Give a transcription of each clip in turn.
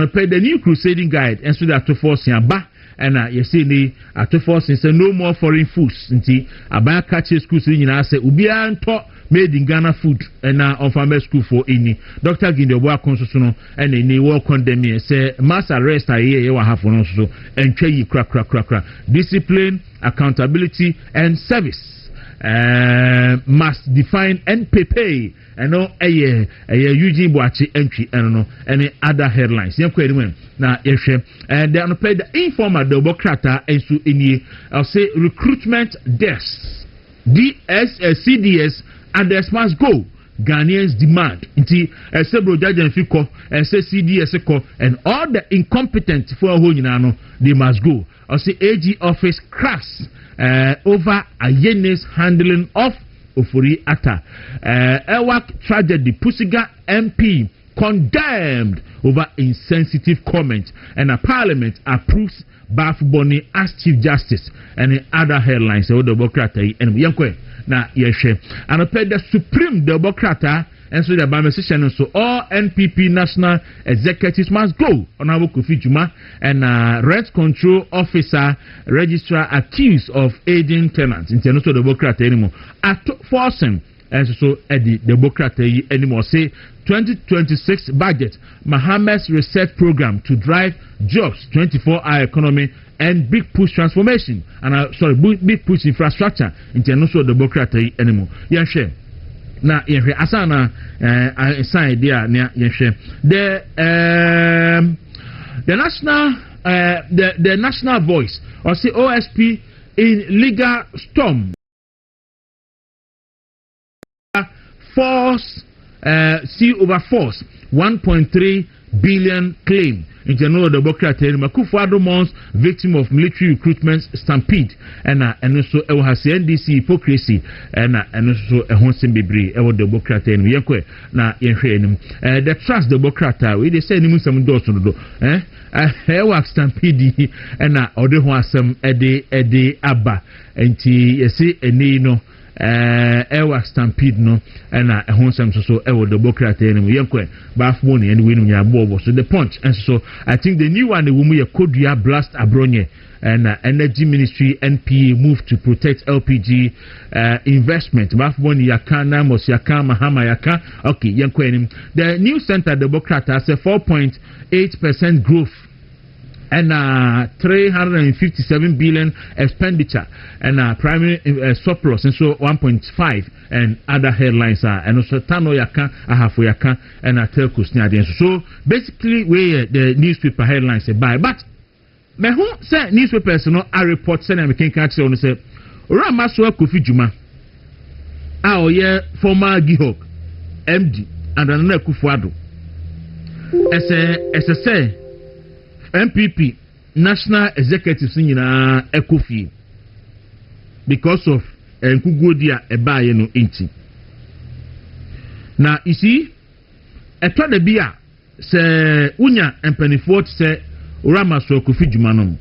and pay the new crusading guide and so that to force ba and you see the to force say no more foreign foods nti aba catch schools ni na say ubia nto made in Ghana food and on farmer school for any Dr. Gindo Boa Consuso no and any war condemn say mass arrest a year you have on so and try crack discipline, accountability and service must define and pay and no a Eugene Boachi entry and no any other headlines na yehwe and they on pay the informal democrata and so any I'll say recruitment desks CDS and the must go. Ghanaians demand. Inti sebro jajan fiko say CDS ko and all the incompetent for ho they must go. I say AG office cracks over Ayene's handling of Ofori Atta. Ewak tragedy Pusiga MP condemned over insensitive comment and a parliament approves Baf Boni as Chief Justice and in other headlines the Democrat and yankwe na yeshe and the Supreme Democrat and so the Bama so all NPP national executives must go on our Kofi Juma and rent control officer registrar accused of aiding tenants in the Democrat anymore at forcing and so the Democrat anymore say 2026 budget Mohammed's research program to drive jobs 24-hour economy and big push transformation and big push infrastructure international Democrat anymore yeshe na yehwe asana sign there na yehwe the national voice or say OSP in legal storm force over force 1.3 billion claim in general Democrat Makufuado Mons victim of military recruitment stampede and also has NDC hypocrisy and also a Honson Bibri Democrat and Yakwe na yenhwe the trust Democrat we they say nimu some doors no do work stampede and other one some ede aba enti yesi eni no ewa stampede no and a honsam so ewo Democrat enemy yenkwe baf money and win nya bobo so the punch and so I think the new one the woman ye kodua blast abronye and energy ministry NPA move to protect LPG investment baf money yakana mos yakama hama yaka okay yenkwe the new center Democrat has a 4.8% growth and 357 billion expenditure and primary surplus and so 1.5 and other headlines are and also Tano Yaka Ahafo Yaka and Telcos Nyadian. So basically where the newspaper headlines say by but me who say newspapers no a report say na me can catch on say Rama so Kofi Juma ye former Gihok MD and Nana Kufuado say MPP national executives nyina ekofi because of enkugodia ebaye no enti na isi eto de bia se unya empanifo se urama so Kofi Juma no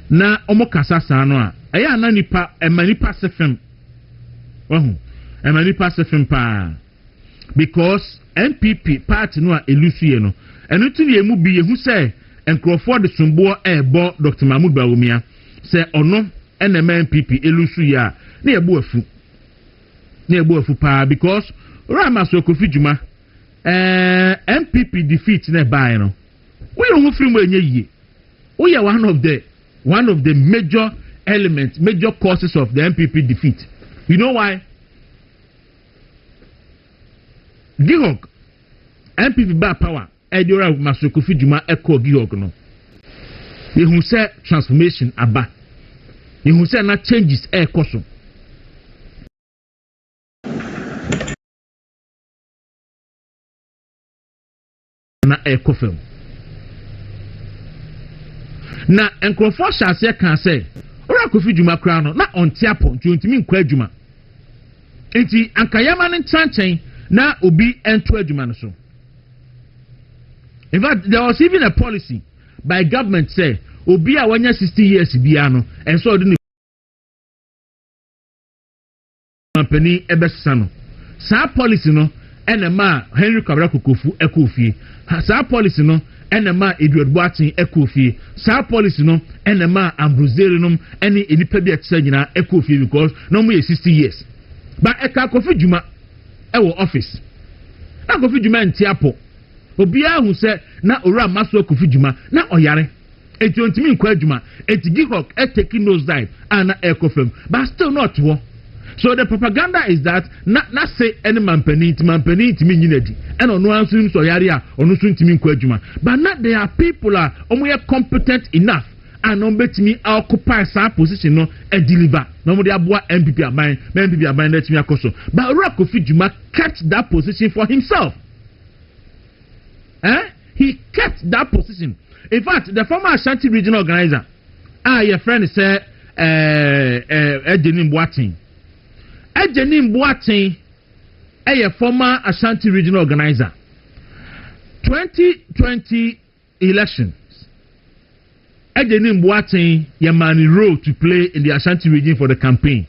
na omo kasasa no a eya na nipa emanipa sefem wahu emanipa sefem pa because MPP party no a elusuye no eno tini emu bi yehu se Encroford the Sumbo Ebo Dr. Mahmoud Bawumia say ono NMPP elusu ya na ebu afu pa because Rama so Kofi Juma MPP defeat na buy no we don't free enye yi we are one of the major elements major causes of the MPP defeat. You know why? Gihok MPP ba power Ediora Master Kofi Juma Eko Gihok no. Yehu say transformation aba. Yehu say na changes koso. Na ekofem. Na enkrofo hyase kan say, ora Kofi Juma kra no na ontiapo ntimi nkwa adwuma. Enti ankayama ne nchanchen na obi ento adwuma no so. In fact, there was even a policy by government say, Obi a wanya 60 years biano, and so the company ebesano. Sa policy no, and ma Henry Kabraku Kofu Ekofi. Sa policy no, enema Edward Boatin ekofie sa policy no enema Ambrosere no ene enipa bi atse nyina ekofie because no mo 60 years ba eka Kofi Dwuma ewo office na Kofi Dwuma ntiapo obi ahu se na ora maso Kofi Dwuma na oyare enti ontimi nkwa adwuma enti Gihok taking those dive ana ekofem but still not wo. So the propaganda is that na say any mampani timi nyinadi and ono anso so yare a ono so ntimi nkwa adwuma but not there are people are omo competent enough and on betimi occupy some position no e deliver no mo de aboa MPP aban let me akoso but Kofi Dwuma kept that position for himself. He kept that position. In fact, the former Ashanti regional organizer your friend say Ejenim Boatin a former Ashanti regional organizer. 2020 elections, Ejenim Boatin Yamani role to play in the Ashanti region for the campaign.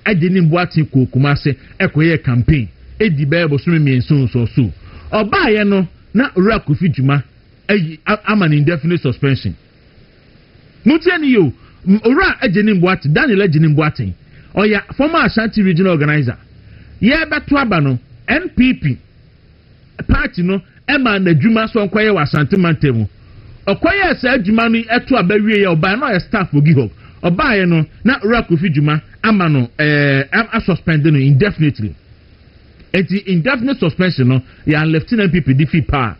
Ejenim Boatin ko Kumase ekoye campaign. Edi bebo sumi mienso so. Oba ye no na Kofi Dwuma am an indefinite suspension. Mutiani yo Ejenim Boatin Daniel Ejenim Boatin. Oya former Ashanti regional organizer. Ye beto aba no NPP party no ema na dwuma so nkwaye wa Ashanti mantemu. Okwaye se adwuma no eto aba wie ye oba no staff Gihok. Oba ye no na Kofi Dwuma ama no suspend no indefinitely. Eti indefinite suspension no ya Lieutenant NPP defeat power.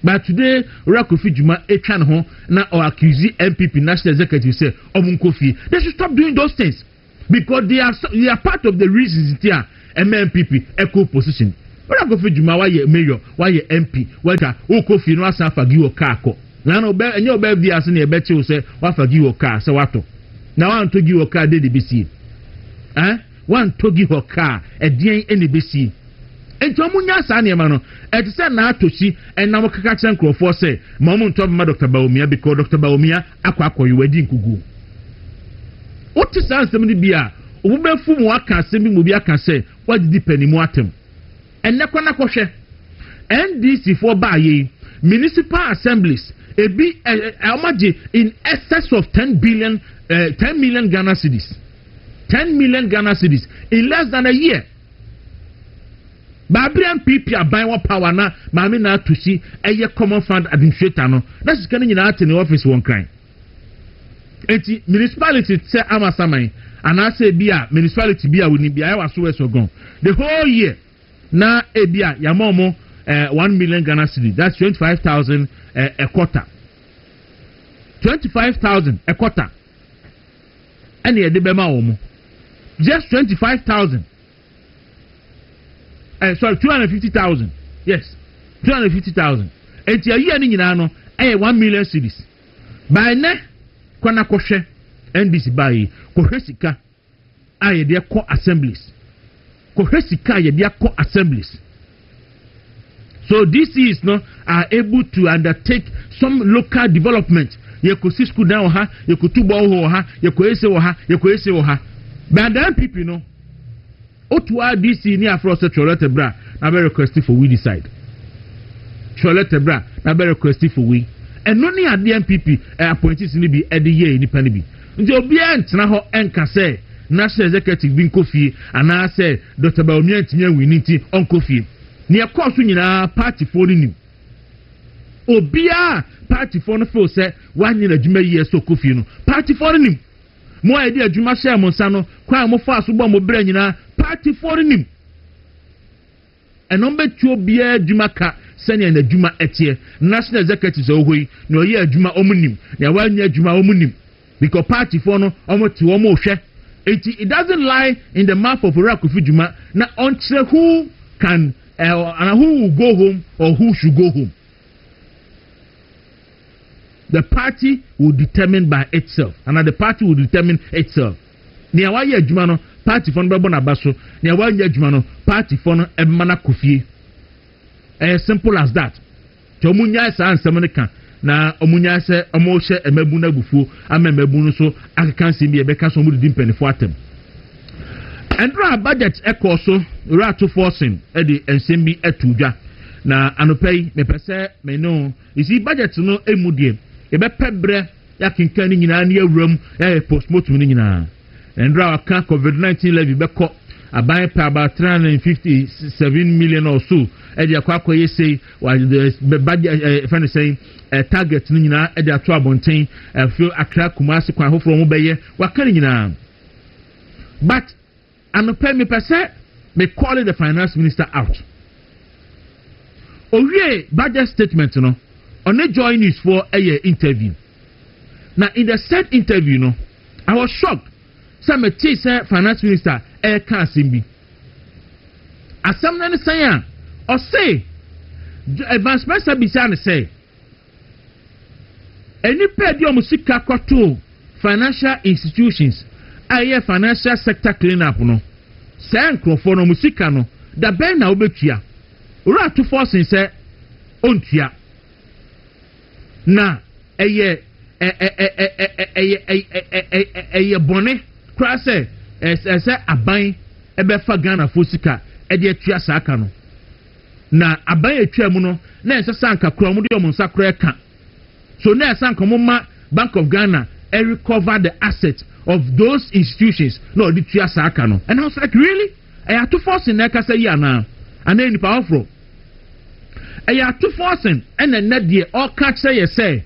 But today, Kofi Dwuma etwa ne ho na or accuse MPP national executive say Kofi. They should stop doing those things because they are part of the reasons here. MPP echo position. Kofi Dwuma why mayor, why MP, why Kofi no asa fagi o car ko. Na no be enye oba bi ase na e beche o say wa fagi o car say wato. Na wan to gi o car dey be see. Wan to gi o car e dien ene be see. Enti omunya sa na no e say na atoshi enam kaka chen krofo say mamu nto ma Dr. Bawumia because Dr. Bawumia akwakoyi wadi nkugu. Oti sa nsem ni bia obubefu mu aka asem bi mu bi aka say wadi dipani mu atem. Enne kwana kohwe NDC for baye municipal assemblies ebi amaje in excess of 10 million Ghana cedis. 10 million Ghana cedis in less than a year. Babrian PP aban wa power na maami na atusi eye common fund administrator no na sika ni nyina ate ne office won kran enti municipality say amasaman ana say bia municipality bia woni bia ya waso wesogon the whole year na ebia ya momo 1 million Ghana cedis, that's 25,000 a quarter. 25,000 a quarter and ye de bema omo just 25,000. Sorry, 250,000. Yes, 250,000. And a year in 1 million cedis. By ne, kwana koshe, NDC by kohesika, aye their core assemblies. Kohesika ye their core assemblies. So this is are able to undertake some local development. Ye ko si school down ha, ye ko tubo ho ha, ye ko ese wo ha, ye ko ese wo ha. But then people Otua DC ni afro se Cholete bra na be request for we decide. Cholete bra na be request for we. And no ni ade MPP appointees ni bi ede ye ni pani bi. Nti obi entena ho enka se national executive bi nkofie ana se Dr. Bawumia ntinya winiti onkofie. Ni ekoso nyina party for ni. Obia party for no feel say wanyi na dwuma yi so kofie no. Party for ni. Mo idea dwuma share mo nsa no kwa mo fa so bo mo bra nyina party for nim enombe tuo bia dwuma ka sene na dwuma etie national executive so hoyi na oye adwuma omunim na wanya adwuma omunim because party for no omoti wo mo hwe it doesn't lie in the mouth of Kofi Dwuma na ontre who can and who will go home or who should go home. The party will determine by itself, and the party will determine itself. Ni awaye adwuma no party for no bebo na baso, ni awaye adwuma no party for no emana kofie. As simple as that. Tomunya sa ansem ne kan na omunya se omo hye emabu na bufuo amemabu no so akeka nsem bi e beka so mu didi mpanifo atem. Endra budget ekoso rato forcing e di ensem bi etudwa. na anopay me pese me no isi budget no emudie e be pebre ya kinkan ni nyina na awuram ya postmortem ni nyina endra waka covid-19 levy be ko aban pa about 357 million or so e dey akwa ye say the budget friend saying target ni nyina e dey ato abonten feel akra kumasi kwa hofro mo beye waka ni nyina but anopay me pese me call the finance minister out. Owie budget statement no on a join news for a interview. Now in the said interview no, I was shocked. Some say finance minister can't be. As someone say or say advancement service say any pedio musika kwato financial institutions aye financial sector clean up no. Say nkrofo no musika no da ben na obetua. Ora to force say ontua na eye bone kra say aban ebefa Ghana fosika e de atua saaka no na aban atua mu no na ensesa anka kra mu de omunsa kra ka so na ensesa anka ma Bank of Ghana recover the assets of those institutions no de tua saaka no and I was like really I had to force in ka say ya na ana ni powerful I to forcing and then net year all catch say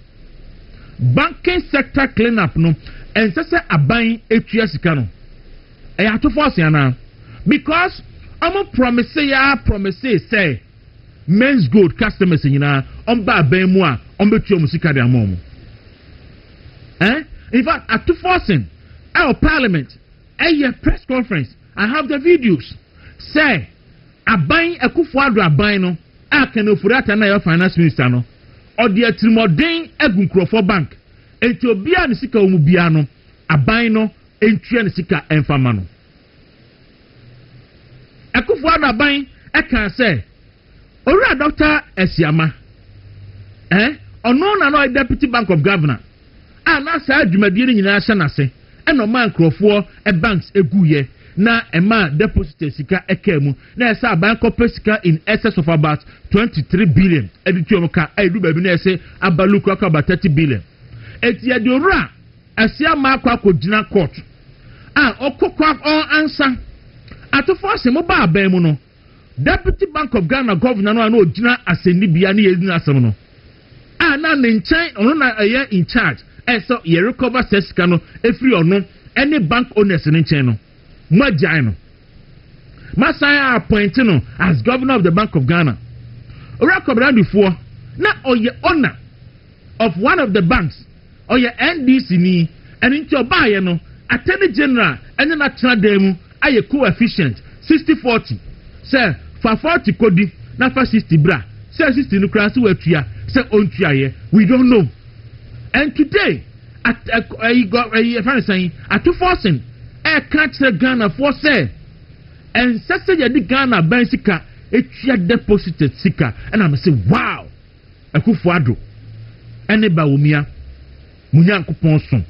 banking sector clean up no and say a buying sika no I to force now because I'm promise say men's gold customers on ba ben mo on betu musika de amom in fact at to forcing our parliament a press conference I have the videos say a buying a kufuado a buying no can ofurata na your finance minister no or the trimodin egunkrofo bank enti obia ne sika omu bia no aban no entue ne sika enfama no akufo na aban can say ora Dr. Esiama ono na no deputy bank of governor na sa adwumadie ni nyina hye na se eno man krofo banks eguye na ema deposit sika ekemu na esa bank sika in excess of about 23 billion edituo ka edu baby na ese abaluku aka about 30 billion etia de ora asia ma akwa gina court okokwa on answer atofo se mo ba aban mu no deputy bank of Ghana governor no na ogina aseni bia na yedi na asem no na nchen ono na in charge so ye recover sika no efri ono any bank owners ni nchen no Majano Masaya appointed as governor of the Bank of Ghana. Ora before na oye owner of one of the banks oye NDC ni and into buy no attorney general and then natural demu aye coefficient 60-40 say for 40 kodi na for 60 bra say 60 no kran so watua say ontua ye we don't know and today at at forcing catch the Ghana for say and say the Ghana bank sika etua deposited sika and I'm say wow akufuado ene ba wumia munyankopon so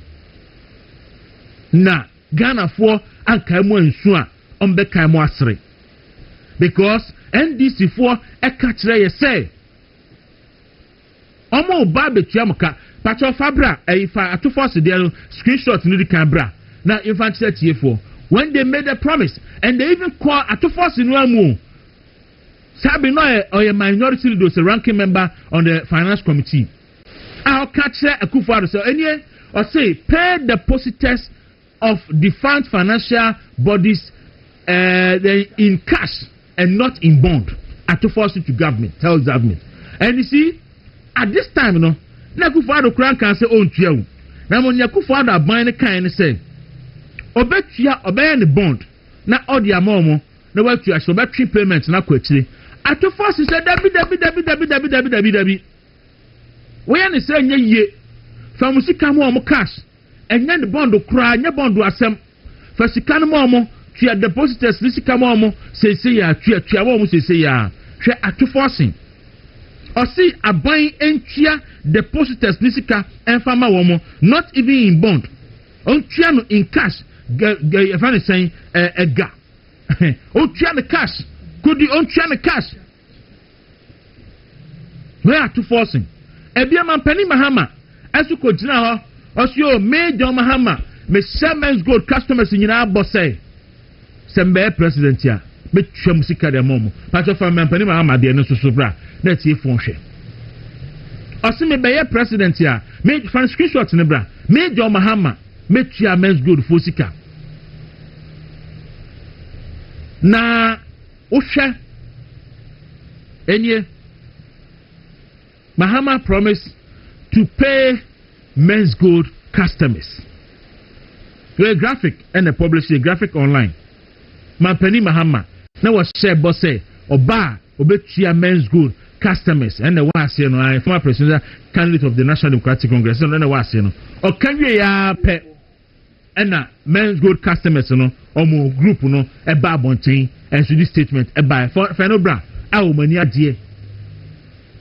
na Ghana for anka mu ansu a ombeka mu asre because NDC for catch ye say omo ba betua muka patcho fabra fa atofo de screenshot ni di kan bra now, infant said for when they made a promise and they even call Atufos in Ramu. Sabi no or a minority leader, a ranking member on the finance committee. I'll catch a kufu so any or say pay depositors of defunct financial bodies in cash and not in bond. Atufos to government, tells government. And you see, at this time, you know, na kufu crank can say own to now when you kufu buying a kind say. Obetua obey the bond na odi amomo na watua so betwe payment na kwachire atofo se dabi we ya ne se nya yie fa musika mo cash enya the bond kura nya bond asem fa sika no mo tua depositors sika mo se ya tua mo se ya hwe atofo sin o si aban entua depositors sika enfama wo not even in bond on tua no in cash if I'm saying a ga, oh, try the cash. Could you on try the cash? Where are 240? Ebiama Penny Mahama. As you could now, Osio made John Mahama. Me Siemens Gold customers in your boss say. Sembe president ya. Me Chamusika de Momo. Part of my Penny Mahama, the Enosu Sobra. Let's see phone share. Osime be president ya. Me fan screenshots in the bra. Me John Mahama. Me Siemens Gold Fosika. Na Usha Enye Mahama promised to pay Men's Gold customers. A graphic and a published a graphic online. Mampeni Mahama now was share boss say Oba Obetia Men's Gold customers and the was you know former president candidate of the National Democratic Congress and the was you know or can you ya pay and Men's Gold customers you know omo group you know a babontin and so this statement a buy for no bra our money adie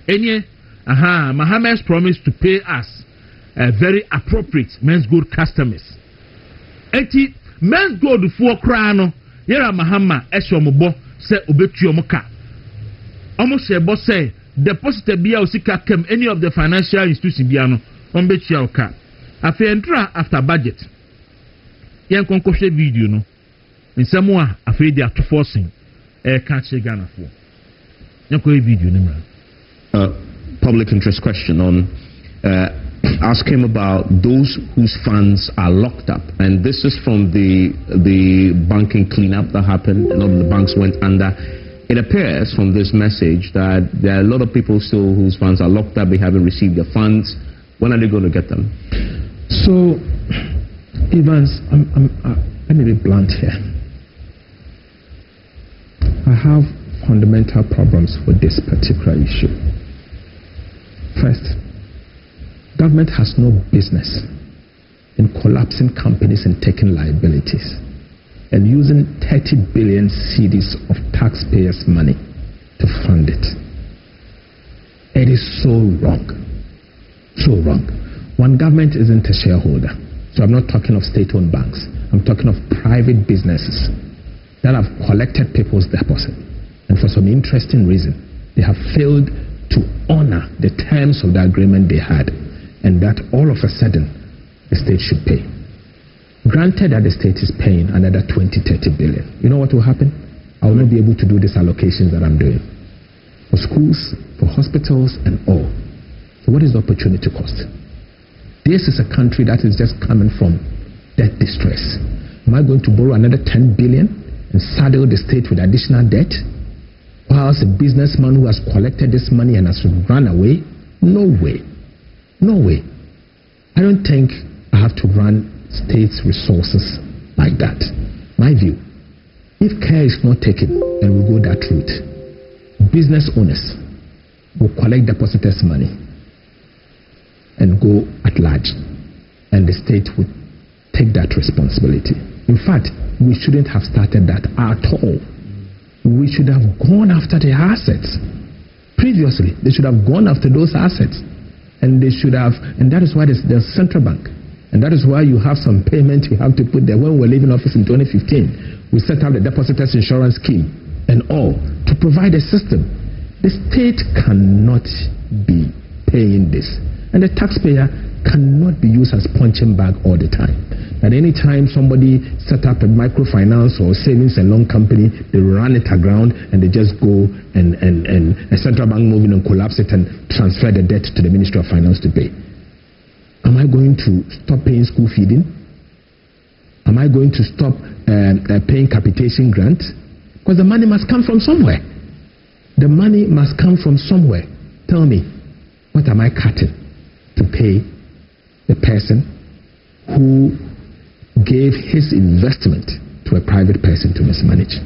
enye Mahama has promised to pay us very appropriate Men's Gold customers. Eti Men's Gold for crano yera Mahama eshomobo se obetu omoka omo shebo say deposit bia osika kem any of the financial institutions bia no ombetu oka afi entra after budget yen konkoshe video no nsemo a afi dia to forcing catch Ghana for yen ko video no mra public interest question on ask him about those whose funds are locked up, and this is from the banking cleanup that happened. A lot of the banks went under. It appears from this message that there are a lot of people still whose funds are locked up. They haven't received their funds. When are they going to get them? So, Evans, let me be blunt here. I have fundamental problems with this particular issue. First, government has no business in collapsing companies and taking liabilities and using 30 billion cedis of taxpayers' money to fund it. It is so wrong. So wrong. One government isn't a shareholder. So I'm not talking of state-owned banks. I'm talking of private businesses that have collected people's deposit. And for some interesting reason, they have failed to honor the terms of the agreement they had, and that all of a sudden the state should pay. Granted that the state is paying another 20-30 billion, you know what will happen? I will not be able to do these allocations that I'm doing for schools, for hospitals, and all. So what is the opportunity cost? This is a country that is just coming from debt distress. Am I going to borrow another 10 billion and saddle the state with additional debt? Or else a businessman who has collected this money and has run away? No way. No way. I don't think I have to run state's resources like that. My view, if care is not taken and we go that route, business owners will collect depositors' money and go at large, and the state would take that responsibility. In fact, we shouldn't have started that at all. We should have gone after the assets. Previously, they should have gone after those assets. And they should have, and that is why there's central bank. And that is why you have some payment you have to put there. When we were leaving office in 2015, we set up the Depositors Insurance Scheme and all to provide a system. The state cannot be paying this. And the taxpayer cannot be used as punching bag all the time. At any time somebody set up a microfinance or savings and loan company, they run it aground and they just go and a central bank move in and collapse it and transfer the debt to the Ministry of Finance to pay. Am I going to stop paying school feeding? Am I going to stop paying capitation grant? Because the money must come from somewhere. The money must come from somewhere. Tell me, what am I cutting to pay the person who gave his investment to a private person to mismanage?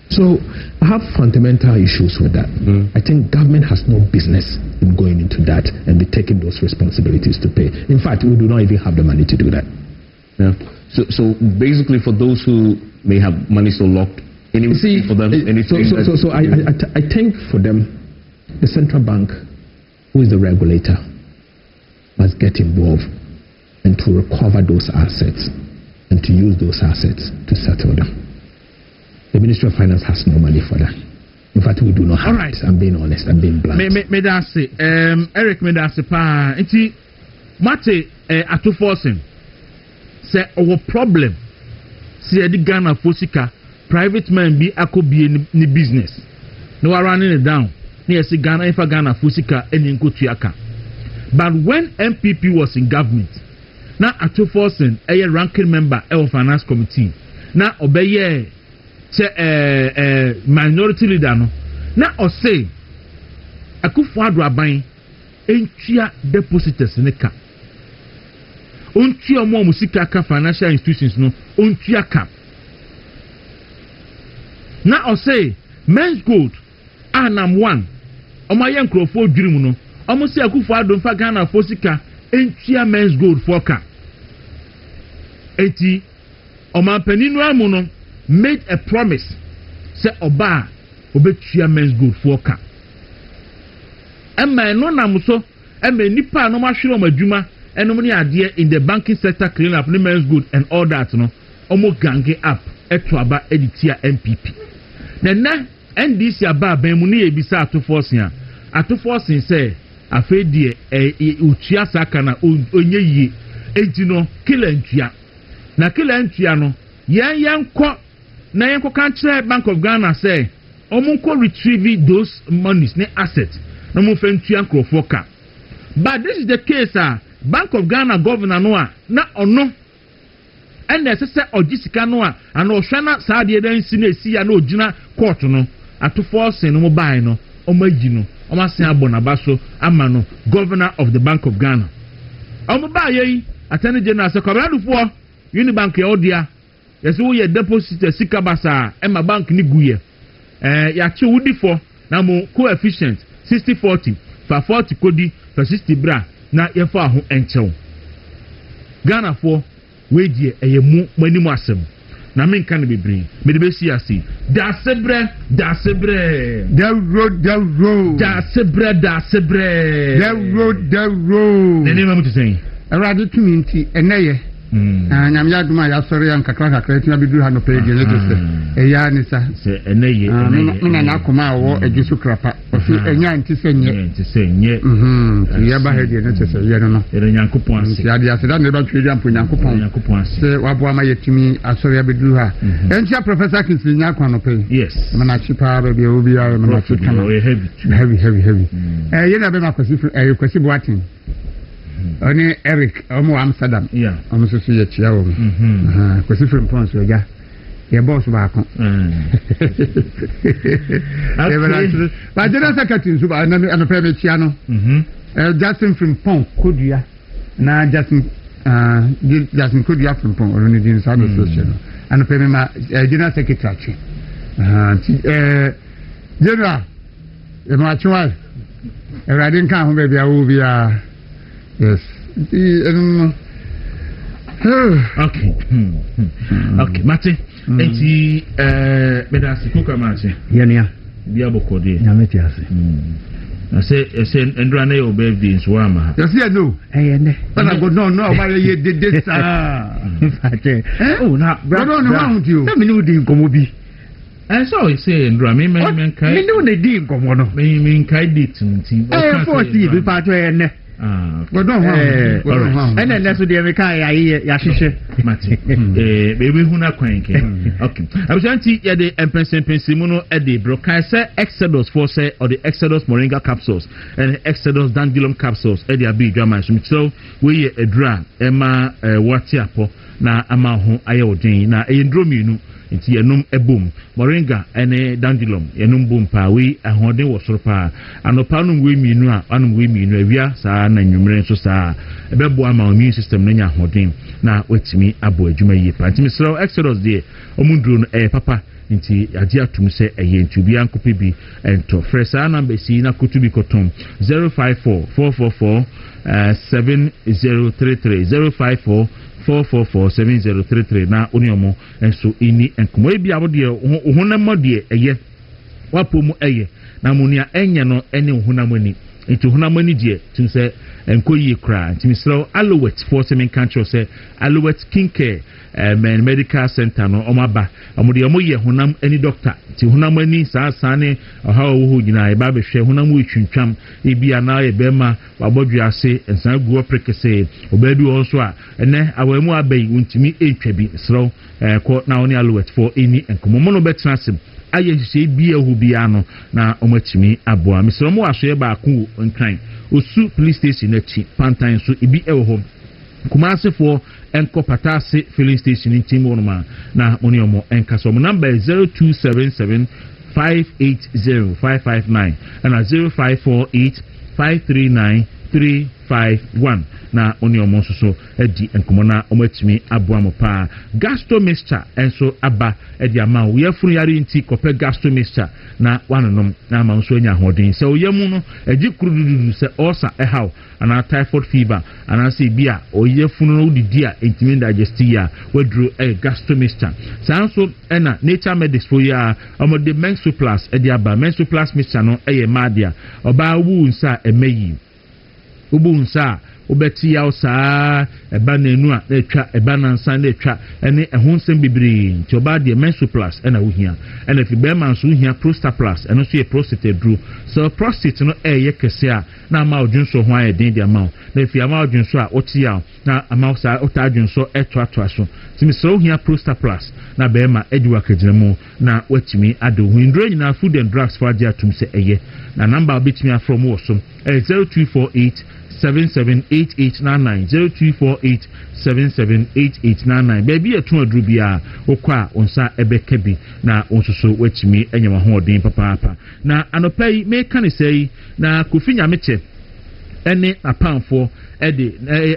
So I have fundamental issues with that. I think government has no business in going into that and be taking those responsibilities to pay. In fact, we do not even have the money to do that. Yeah. So basically, for those who may have money so locked, for them, I think for them, the central bank, who is the regulator, must get involved and to recover those assets and to use those assets to settle them. The Ministry of Finance has no money for that. In fact, we do not have. All right. I'm being honest. I'm being blunt. Me that say, Eric, me that say, pa, enti, mate, atu forcing, say, our problem, say, the Ghana Fosika, private man be be ni business. No, are running it down. Near say Ghana, if Ghana Fosika, any Nkotiaka. But when MPP was in government, now atu forcing, a ranking member of finance committee, now obey minority leader no na o say Akufo-Addo aban entua depositors ne ka ontua mo musika ka financial institutions no ontua ka na o say men's gold anam 1 omaye nkrofo dwirimu no omo say Akufo-Addo mfa Ghana fosika entua men's gold for ka eti omanpaninu amu no made a promise say oba obetua men's good for ka emma no nam so emma nipa no ma hwere omadwuma enom ne ade in the banking sector clean up the men's good and all that no omo gange up eto aba editia MPP na NDC aba ban mu ne ebisa atoforcing say afedie utua saka na onye yie enti no kila ntua no yan ko na yen ko kan kire Bank of Ghana say omunko retrieve those monies ne assets na mo fentua nkrofo ka but this is the case Bank of Ghana governor no na ono and say ogisika no and ohwa na saade dan si na esi ya na ogina court no atoforcing no mo bai no omagi no omasen abonaba so ama no governor of the Bank of Ghana omo bai yi attorney general say kwabradufo Unibank ya odia yes wo ye deposit sika basa e ma bank ni guye ya che wudi for na mo coefficient 60-40 fa 40 kodi fa 60 bra na ye fa ho enchew Ghana for we die eyemu manimu asem na men kan bebre me de be si ase da sebre the road ne ma mutu sen Eradi community eneye nyam ya duma ya sori ya nkakra tia bidu ha no page ne to se eya ni sa se eneye mina na akoma wo egisu krapa o fi enya nti senye ya ba he de ne to se ye no ere nyankopon ase ya de ase da ne ba twedi ampo nyankopon ase se wabo ma yetimi asori ya bidu ha entia professor Kinsley nya kwa no page yes mana chipa ba bi obi ya mana chipa heavy ye na be ma kwasi boatin Oni Eric omo Amsterdam omo so ye chia wo kwesi from Pons oga ye boss ba ko ba jena secretary so ba na pe me chia no Justin from Pon Kodua na Justin Kodua from Pon oni din sa no social no ana pe me ma general secretary general e ma chwa e radin kan ho be bia wo bia. Yes. Okay. Okay, Mate. Enti medasi kuka mate. Yenia. Bia bokode. Nyameti ase. I say endra na your birthday so ama. You see no. Ne. But I go no why you did this in fact. Oh na brother no want you. Na me no di nkomo bi. I saw you say endra me kai. Me no na di nkomo no. Me kai date nti. 40 bi pa to ne. But don't and then that's what they ya shishe mati baby huna kwanke okay abusanti ya de empensimu no e de broadcast say Exodus for say or the Exodus moringa capsules and Exodus dandelion capsules e de abi dwama so we edra ema watiapo na ama ho aye odin na e ndromienu nti yenum ebom moringa ene dandelion yenum bom pa we ahoden wo soro pa anopa no we mienu a anum we mienu awia saa na nwumre nso saa ebebo ama immune system na nya ahoden na wetimi abo adwuma yie pa ntimi sro Exodus de omunduro no papa nti ade atum se eye ntubi ankope bi ento fresa number si na kutubi kotom 054 7033 054 4447033 na oniomo enso ini enkomo ebi abode ohunam de eye wapomu eye na munia enye no ene ohunam ani into hunamani die to say enkoyi kra ntimi slow Alouette for semen country say Alouette skincare medical center no omaba amode omoye hunam any doctor ti hunamani saasane oha wo nyina e ba be hwe hunam wo twintwam e bia na e be ma wabodwe ase ensan guo prekese obadu onso a ene awamu abai wontimi etwa bi slow ko na oni Alouette for any enkomo no betrasem aye hye bia hu bia no na omatimi aboa misromo aso ba ku nkran osu police station achi pantan so ibi ewo ho Kumasi for enko patase filling station in team one na money omo enkaso mo number 0277 580 559 and 0548 539 351 na oni omo so edi enkomo na omatimi aboa mo pa gasto mixture enso aba edi ama wo yafunu yare nti kope gasto mixture na wanonom na ama nso anya hoden se oyemu no edi kurududu se osa ehaw ana typhoid fever ana se bia oyefunu no didi a intimi digesti ya wadru gasto mixture sanso ena nature medics for ya omode mensu plus edi aba mensu plus mixture no eye madia oba wu nsa emeyi ubu nsa obeti ya osa eba nenu a etwa eba nansa na etwa ene ehonsem bibiri nti oba de mensu plus ena wohia ena fi be man so wohia prostate plus eno so ye prostate dru so prostate no eye kese a na ama odwunso ho aye den de ama na fi ama odwunso a oti ya na ama sa ota adwunso eto so timi so wohia prostate plus na be ma ediwa kagiremu na watimi ado hu ndro nyina food and drugs for dia tum se eye na number bitimi afrom wo so 0248 778899 0248778899 baby etu adrubia okwa onsa ebekebi na onsoso wachimi enyama hoden papa na anopai me kan say na kofinya meche ene apanfo ede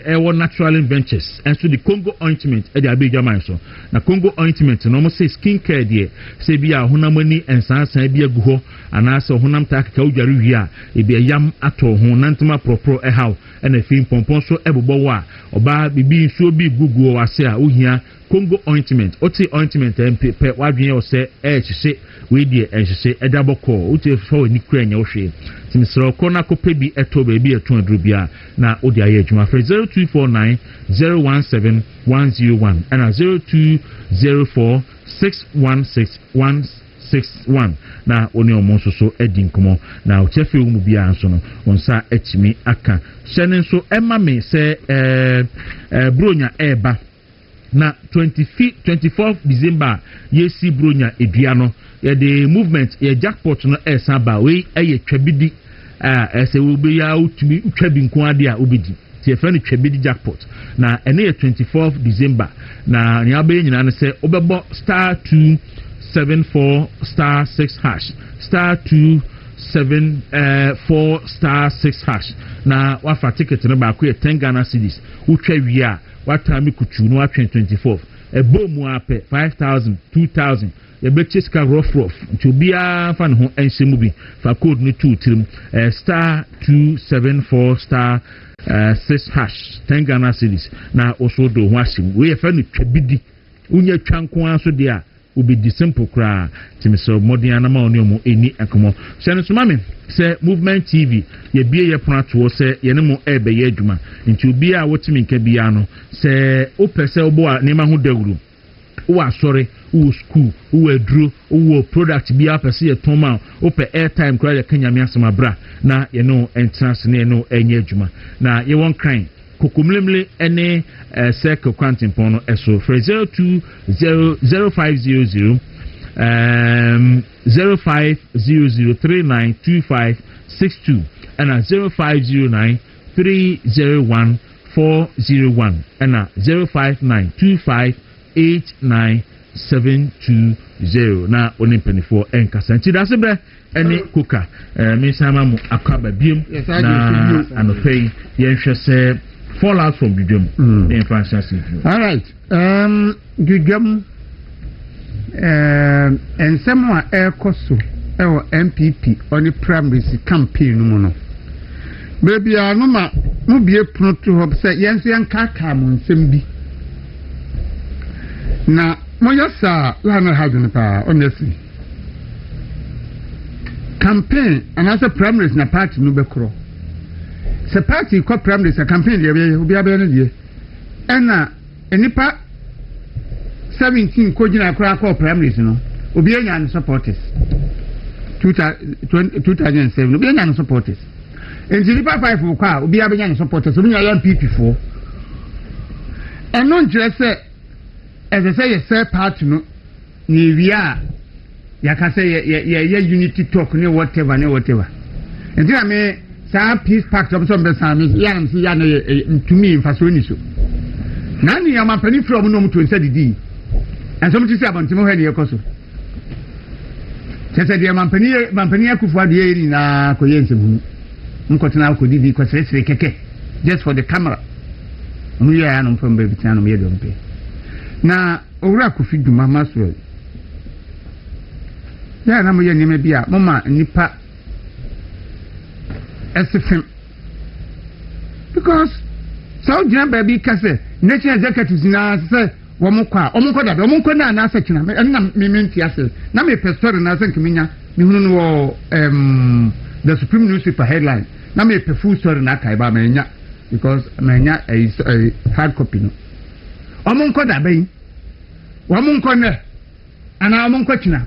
ewo natural ventures and so the Congo ointment ede abedwa man so na Congo ointment no mo say skin care de say bia honamani ensansan bia guho anase honam ta ka udware wi a e bia yam ato ho nantuma propro ehaw ena fi pompon so ebobo wa oba bibi nso bi gugu wase a ohia Congo ointment oti ointment pe wadwen o se ehye we die ehye edaboko uti fo ni kranya ohwe timisro kona kope bi eto ba bi eto adrubia na odi aye adwuma 0249 017 101 and 0204 616 161 na oni omonso so edi nkomo na ochefe mu bia nso no onsa etimi aka hyene nso ema me se bronya eba na 24 December yesi bronya edua no ye the movement ye jackpot no esaba we eye twabidi ese we be ya utumi utwabi nko ade a obedi tie fa no twabidi jackpot na ene ye 24 December na nya be nyina ne se obebo *274 *6 hash *274 *6 hash na wafa ticket no ba ko 10 Ghana cedis utwa wi a watami kutu no atwen 24 ebomu ape 5000 2000 ye bechiska rough nti obia fa ne ho enhyemu bi fa code no 2 tirim *274 *6 hash 10 Ghana cedis na osodo ho asim we ye fa no twabidi unya twanko anso de a obedi simple kra timiso modern na ma oni omo eni akomo hyene so mame se movement tv ye bie ye prato se ye ne mo ebe ye adwuma nti obi a wotimi nka bia no se opese obo a ne ma ho dawuru wo asore wo school wo aduro wo product bia pese ye toma ope airtime kra ye kanyame asema bra na ye no entrance ne no enye adwuma na ye won kran kokomlemle ene circle quantum pono eso for 0500 0500392562 and 0509 301 401 and 0592589720 na onimpenifo enkasanti dasebre ene koka mesama mu akaba biem na anofei yenhwe se fall out from Gugam. All right. Gugam and someone air costo or MPP on the primary campaign. No, baby, I know my be a prone to upset yes, young Kakam Simbi. Now, Moyasa, Lana having a power, honestly. Campaign and as a primaries na party no bekro se party co primaries a campaign dey obi abia no die ena enipa 17 ko gina akra co primaries no obi anya no supporters 2007 obi anya no supporters enipa 5 ko a obi abia no supporters obi nya MPP 4 eno njire se say ye party no ni wia ya ka say ye unity talk ne whatever entina me sa peace pact of some besame ya am si ya na to me mfaso ni so na ni am pani from no mto nsa didi and some ti say abantimo he ne yekoso tese de am pani akufu ade eri na koye nsemu nkotena ko didi ko sere keke just for the camera mu ya no from be bitana no ye do mpe na owura kofi duma maswell ya na mo ye nime bia mama nipa esfem because so jina baby kase national executives na say wo mo kwa da na asa kina na mimenti ase na me pastor na asa nkiminya mi hunu no the supreme newspaper headline na me pe full story na kai ba menya because menya a hard copy no omo da bayin wo ne ana omo kina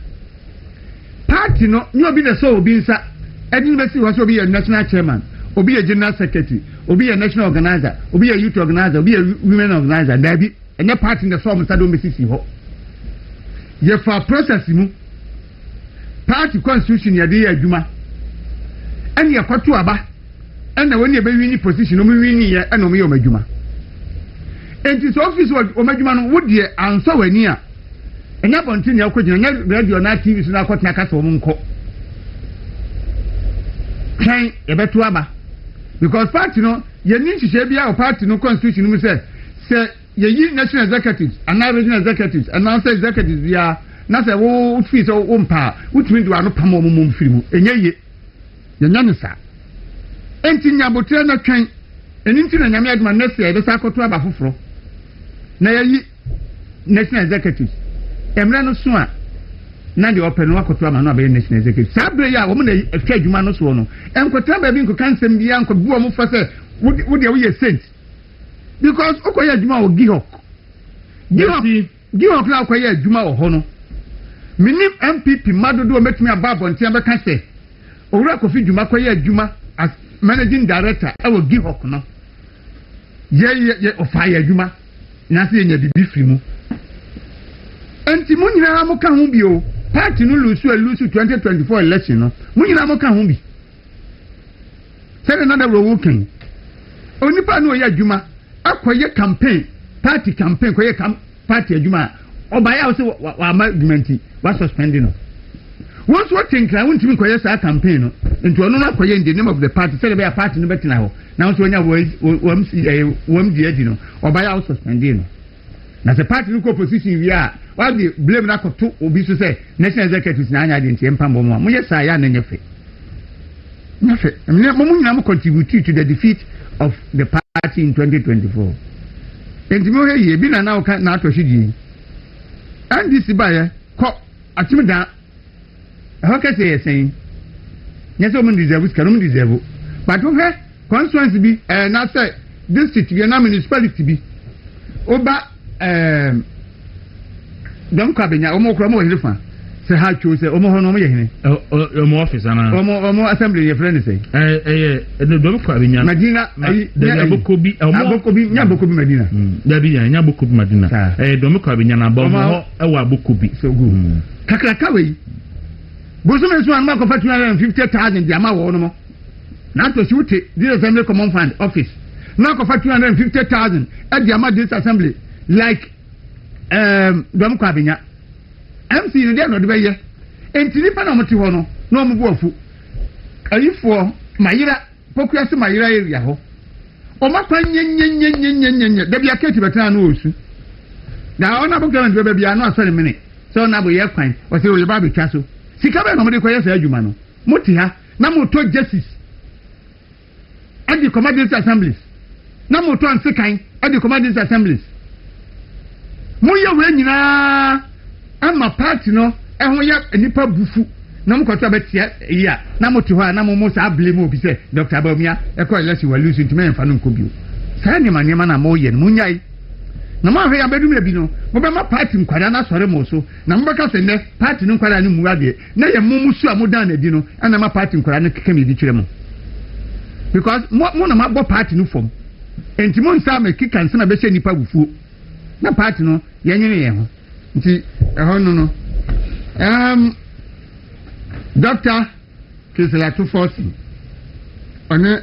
party no ni obi na so obi nsa edin be si was obi a national chairman obi a general secretary obi a national organizer obi a youth organizer obi a women organizer dabi ene party na so msa do mesisi ho ye fa process mu party constitution ya de adwuma ene ye kwato aba ene woni e be wini position o mu wini ye ene o mu ye o madwuma enti so office o madwuma no wo de anso wani a enya bonti ne akogina nya radio na TV so na akotena kasa o mu nko kan e beto aba because party no ye ni hihye bia o party no constitution mu say ye yi national executives and regional executives and national executives bia na say wo fi so o mpa utumi do ano pam o mu mfiri mu enye ye nya no sa enti nya botre na twen eni na nyame aduma na say e be sa akoto aba foforo na ye yi national executives emre no so a na de open no akoto ama no abaye national executive sabre ya wo na atwa adwuma no so no enkota ba bi nko kansem bia nko bu o mu fa se wo de wo ye sent because okoye adwuma wo gihok na okoye adwuma wo ho no minim MPP madodo o metumi aba abontia be ka se owura kofi dwuma koye adwuma as managing director e wo gihok no ye ofa ye adwuma na se nya bibi firi mu enti mo nyina mo ka ho bio party no lose 2024 election no mo nyina mo ka ho bi say na Dawuro kan onipa no ye adwuma akoye campaign party campaign koye party adwuma obaya wo se wa argument wa suspending no once what think I want to koye sa campaign no enti ono na koye in the name of the party say be a party no betina ho na so onya wom di edi no obaya wo suspending no na the party no opposition we are why the blame na ko to obi so say national executives na anya de ntie mpambo mo ye sa ya na nyefe mo nyina mo contribute to the defeat of the party in 2024 enti mo ye bi na o ka na atohidi and this baye ko atimda how can say saying yes o mo deserve ska no mo deserve but o he constituency bi na say district bi na municipality bi oba don kabenya omo kro mo hirifa se ha cho se omo hono mo ye hene omo office ana omo assembly ye friend say don kabenya Medina da bokobi nya bokobi Medina da bi nya bokobi Medina don kabenya na ba mo e wa bokobi so go kakraka we boso me so an ma ko fa 250,000 di ama wo no mo na to shoot the assembly common fund office na ko fa 250,000 at the ama this assembly like dom kwabenya MC no dey no de beye entini pa na mo ti ho no na mo bu afu ayifo mayira pokuase mayira area ho o makwa nyenyenyenyenyenyenye da bia keti betana no osu na ona bo government be bia no asori mene so na bo ye kwan o se o le ba be twa so sika be no mo de koye sa adwuma no mo ti ha na mo to justice at the commanding assemblies na mo to ansekan at the commanding assemblies mo ye we nyina ama party no ho ya nipa bufu na mo kwato abetia ya na mo to ha na mo sa blame obi say Dr. Bawumia e ko election we lose ntime mfa no nkobio saa ne manema na mo ye no munyai na ma hwe ya bedum ya bi no mo be ma party nkwada na sore mo so na mo beka se ne party no nkwada ne muwa de na ye musu a mo dan na di no ana ma party nkwada ne keka me di twere mo because mo na ma bo party no fom enti mo nsa me kika nsa na be hye nipa bufuo na party no ye nyene ye ho nti ho no Dr. Kisela 240 on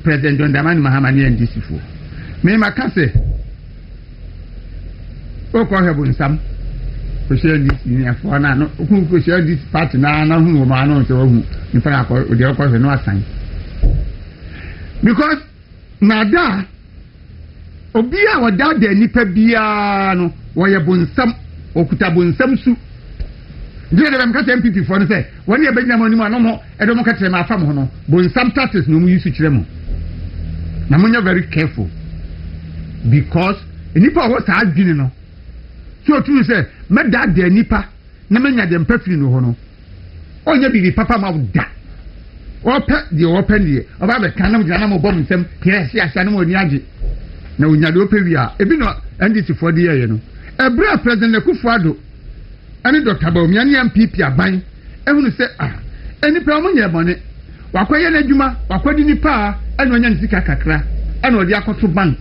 President Ndamani Mahama ni NDC fo me makase o ko hebu nsam ko share NDC ni afo na no ko share this party na hu ma no so hu ni fa ko o de ko no asan because nada obi a wada da nipa bia no wo ye bonsam okuta bonsam su Jere dem ka MPP for no say woni e benya mani ma no mo e do mo ka tere ma afam ho no bonsam tactics no mu yusu kire mo na munya very careful because nipa wo sa adwini no so tu say me da da nipa na menya dem pafiri no ho no onya bi papa ma da opa de opa nie oba be kan na mo mo bom nsem yes ya sha no mo ni age na onya de opa wi a ebi no NDC for de ye no ebra president Akufo-Addo ani Dr. Bawumia ni MPP aban ehunu se eni pe omo nyebone wakoye na adwuma wakodi nipa ena onya nsika kakra ena odi akoto bank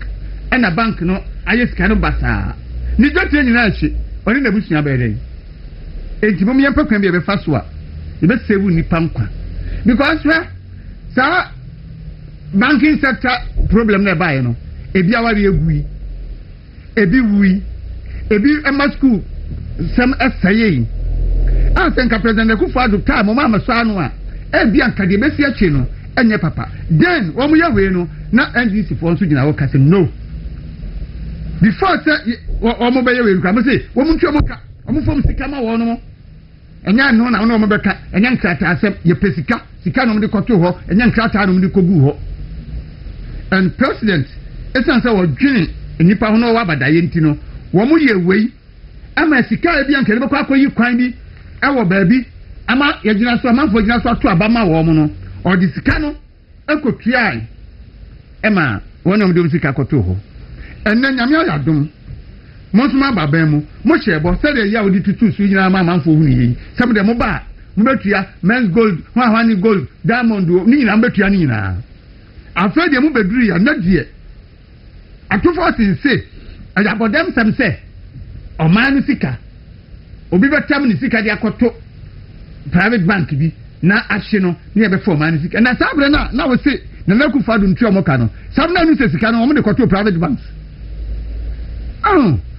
ena bank no aye sika no basa ni jote nyina achi oni na busunya bere enti mom yempa kwan bi be faso a be save nipa nkwa because sa banking sector problem na bae no ebi awari egui ebi wui ebi ema school some SAE. I think a President Akufo-Addo time, Mama Sanwa, ebi anka de besi achi no, enye papa. Then, when we are we no, na NDC for Sujina Woka say no. Before say, omo be we nka, say, womu twa moka, omu fom sika ma wo no. Enya no na omo beka, enya nkrata asem ye pesika, sika no mde koto ho, enya nkrata no mde kogu ho. And President, esan say wo dwene nipa ho no wa badaye ntino, wo mu ye wei ama sika bi anka ne bekwa akoyi kwan bi ewo baabi ama yegina so amanfo gina so ato abama wo mu no o di sika no ekotua ema wonom de sika koto ho enne nyame ayadom mo suma baban mu mo hyebo se de ya odi tutu su gina ama amanfo hu ni sem de mo ba mo betua men's gold hwani gold diamond ni nyina betua ni nyina afre de mo beduru ya na die atofo sinse ajabodem sem se Omani sika obi betam ni sika dia koto private bank bi na ahye no ne e be for omani sika na sabre na we se na Akufo-Addo ntu omoka no sabre na nu se sika no omo de koto private banks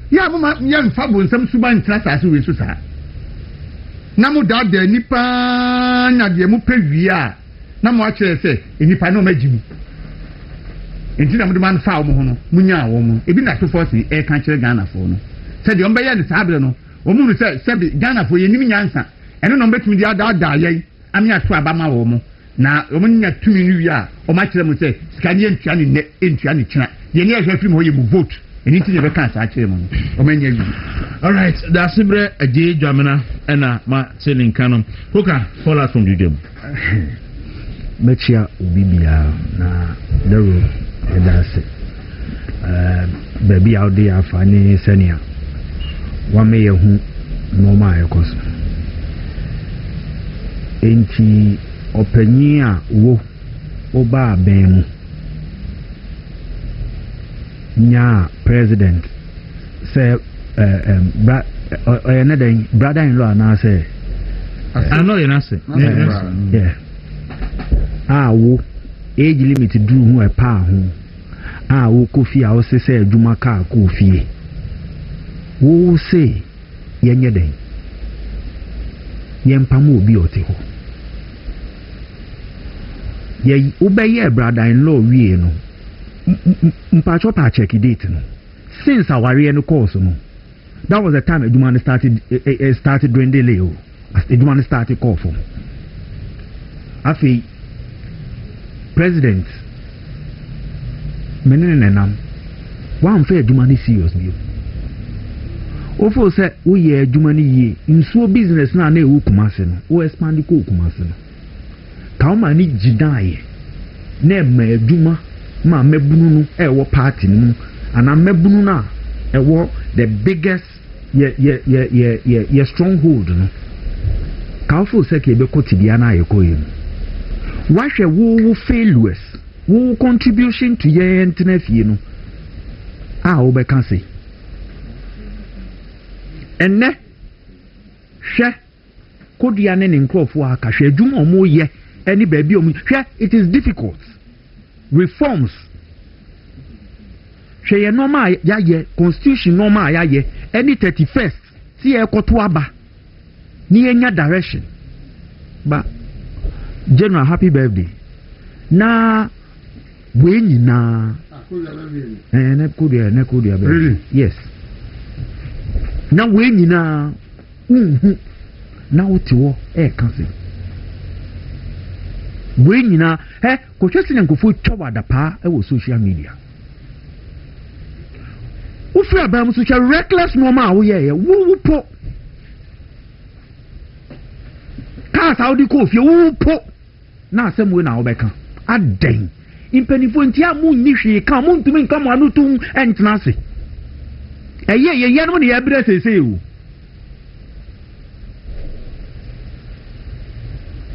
ya mo ya mfa bo nsam suban trasa so we so sa na mo da nipa na de mo pawia na mo akere se nipa no magimi enti na mo de man fa omo ho no munya wo mo ebi na to force e kan kire Ghana fo no said the Ombeya the Sabre no, Omun said, Ghana for your name answer, and no bet me the other day. I'm not to Abama woman. Now, Omun at 2 million, or much them would say, Scanian Chani net into any china. You near him where you vote, and into the vacancy at him. All right, that's a J. Jamina and a ma selling canon. Hoka, follow us from the game. Mechia Ubibia, na Dawuro, and that's it. Baby out there, Fanny Senior. One may who no my cause. Enti openia wo oba bemu nya president say another brother-in-law na say I know you say yeah wo age limit do hu e pa ho wo kofi a wo se adwuma ka kofi wo se yenye den yempam obi ote ho ye obeye brother-in-law wie no mpacho pa check date no since our no course no that was the time Edumane started doing the leo as Edumane started call for afi president menene nam one fair Edumane serious bio ofo say we ye adwuma ni ye nsuo business na na ewu kumase no wo expand ko kumase no ka o ma ni gidaye na ma adwuma ma mabunu no e wo party no ana mabunu na e wo the biggest ye stronghold no ka ofo say ke be ko tibia na ye ko yim wahwe wo failures wo contribution to ye entnafie no wo be kan say enne hwe kodia ne nkrofo aka hwe adwuma omo ye any baby omo hwe it is difficult reforms hwe ye normal ya ye constitution normal ya ye any 31st ti e koto aba ni enya direction ba general happy birthday na we nyina ne kodia really? Yes. Na we nyina na wotiwo kanse we nyina ko twese nyankofo twawada pa wo social media wo fi abam social reckless normal wo ye wo po ka saudi ko fi wo po na asem we na wo beka aden impenifo ntia mu nyi hwe ka mu ntumi nka mo anu tum entena se ye no ne ya bere sese o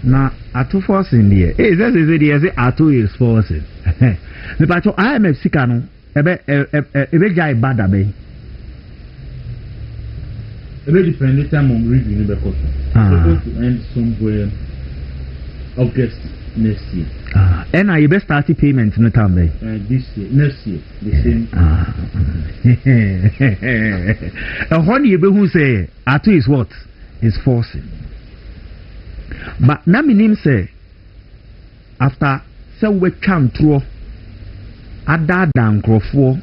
na atu forcing there say say atu is forcing me pa cho IMF sika no ebe jai bada be depend time on review ni be cost supposed to end somewhere August next year and I best start payment no time be this year next year the same honey you be who say atu is what is forcing. But na minim say after say we can through ada nkrofo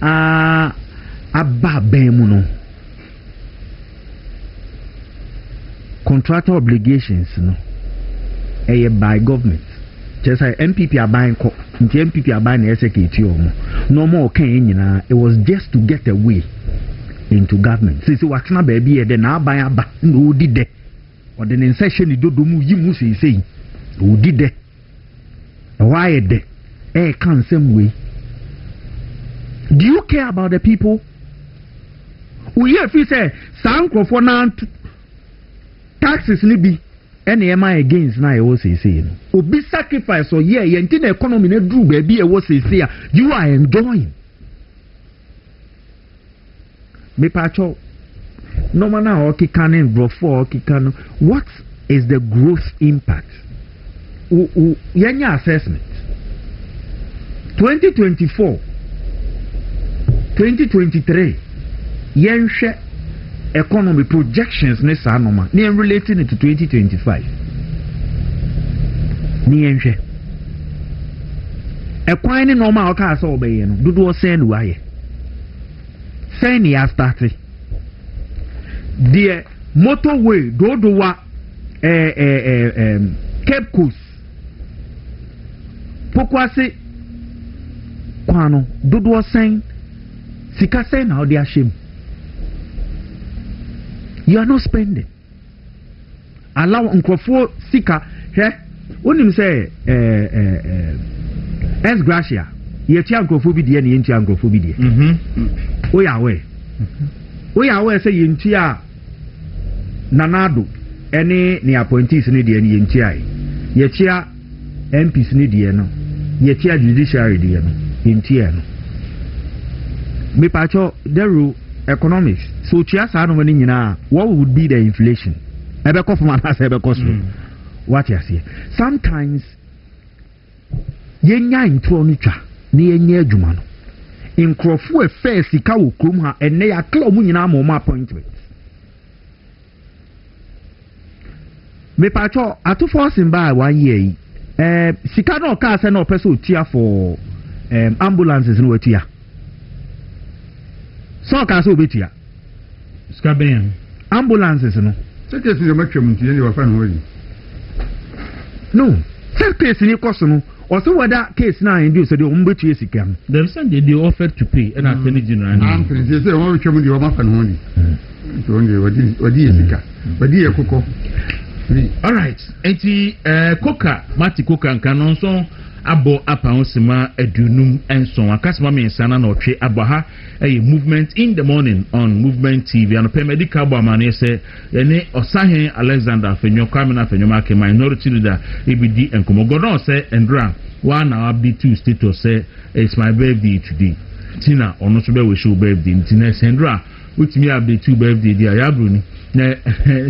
aba bemu no contractual obligations no by government just like MPP are buying MPP are buying SKT no more can nyina it was just to get away into government since what na baby e de na buy aba no di de or the insertion is do mu yimu say who did that why de can't same way. Do you care about the people? We hear if you say sanko for now taxes ni bi any am I against na you say obi sacrifice or yeah yenti na economy na dru baby e wo say you are enjoying me pacho no man now kikanin before kikano what is the growth impact yanya assessment 2024 2023 yenhwe economy projections ne sa normal ne relating it to 2025 ne yenhwe ekwan ne normal o ka so obeye no dodo sen no aye sen ya started the motorway dodowa Cape Coast pokwase kwano dodo sen sika sen na odi ashem you are not spending allow nkofo sika he onim say es gracia ye tia nkofo bi de na ye tia nkofo bi de oya say ye ntia nanado any ni appointees ni de ye ntia ye tia MPs ni de no ye tia judiciary de no ye ntia no me pacho the economics so tia sa no mani nyina what would be the inflation ebe ko from na say ebe ko so what you see sometimes ye nya intro no twa na ye nya adwuma no inkrofo efe sika wo krom ha enne ya kla mu nyina ma appointment me pacho atu forcing by 1 year sika no ka say no person tia for ambulances no watia so ka so betia sika ben ambulances no secretary yo matwam ntie ni wa fa no no secretary ni koso no Also, what that case now induced the umbutu is again. Them said they offered to pay and Attorney General. I'm saying, they say, oh, show me the Omakan only. Only what is it? All right. Enti Coca, Mati Coca and Canonson. Abo apa onsema edunum enson akasema me nsana na otwe abaha movement in the morning on Movement TV and medical amane se ene Osahen Alexander Fenyo Kwamina Fenyo Make minority leader ebidi enkomogodo se endra one na update to status say it's my birthday today tina ono so be we show birthday tina sendra with me update to birthday dia ya bru ni na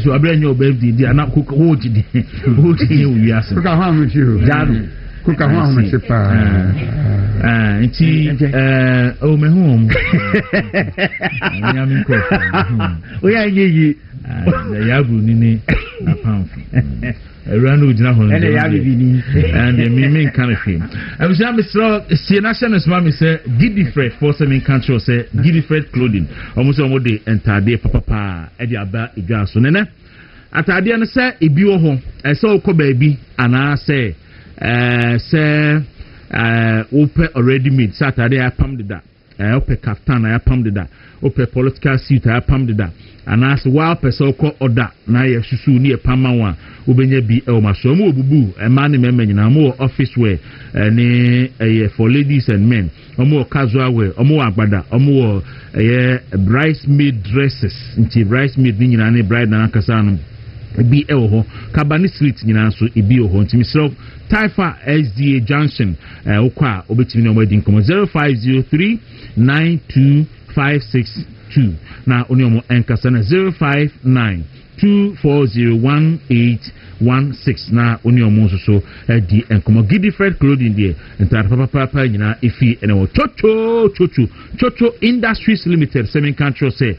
so abrenyo birthday dia na ko wo gidi wi ase ko ha mu chiru jadu kuka ho ho chepa nti o me hu nya mi ko o ya yeyi ya bru ni na pamfu Rano ujina hono ene ya bibini and me kind of thing I was Mr. See national mama say Giddy Fred for some country say Giddy Fred clothing almost de entade papa e di aba igwa so nene atade no say ebi wo ho e say okoba ebi ana say open already made Saturday I pam de da open kaftan I pam de da open political suit I pam de da and as while person ko order na ye susu ni e pam wa obenya bi e o maso mo obubu e man me nyina mo office wear ni for ladies and men omo casual wear omo agbada omo bridesmaid dresses nti bridesmaid ni nyina ni bride na kasa no bi e ho Kabani Street nyina so ebi ho nti misro Taifa SDA Junction okwa obetimi na omadi nkomo 0503 92562 na oni omo enkasa na 059 2401816 na oni omo so di enkomo Giddy Fred clothing there entar papa nyina efi ene wo Chocho Industries Limited seven country say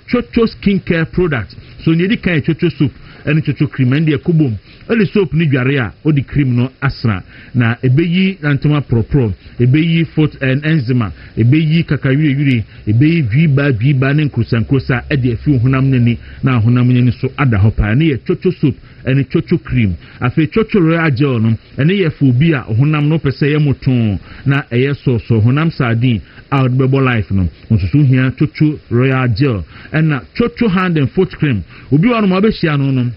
Chocho skincare product so nyedi kan Chocho soap ene Chocho cream and ekobom ele soap ni dware a odi cream no asra na ebeyi antoma pro ebeyi foot and eczema ebeyi kakawire ebeyi dwiba ne nkrosa e de afi honam nani na honam nani so ada hopa ne ye Chocho soap ene Chocho cream afi Chocho royal gel no ene ye fu bi a honam no pese ye moton na eye so honam sardine out bebo life no onsusu hia Chocho royal gel ena Chocho hand and foot cream obi wonu ma be hia no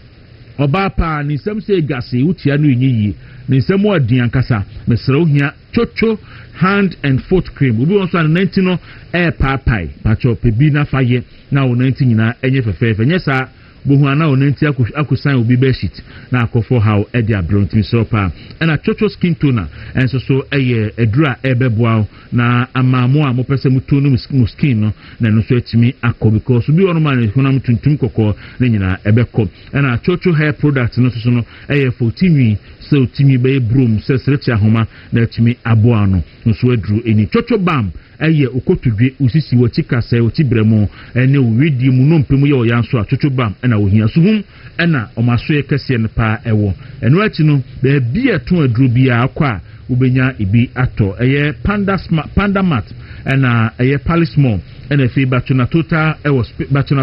Oba pa ni sem se gase utia no nyiyi ni sem odi ankasa mesra ohia Chocho hand and foot cream obi won so an 90 no papai pacho pebi na faye na o 90 nyina enye fefefe nyesa bohu ana o 90 akusan obi be sheet na akofo how e dia brontin so pa na Chocho skin toner enso so edura ebeboa na amamo a mo pese mutonu mu skin no na no so atimi akọ because obi won man honam tuntum kokọ na nyina ebekọ na Chocho hair product no so no 14 so timi be broom se srechi ahoma na atimi aboa no so aduru eni Chocho balm okotudwe usisi wo chikasa wo chibremo ene wedi mu no mpemu ye oyanso a Chocho balm na ohia suhum na omaso ye kese ne pa ewo eno achi no be bia to aduru bia akwa ubenya ibi ato panda mat na palismon ene fi batuna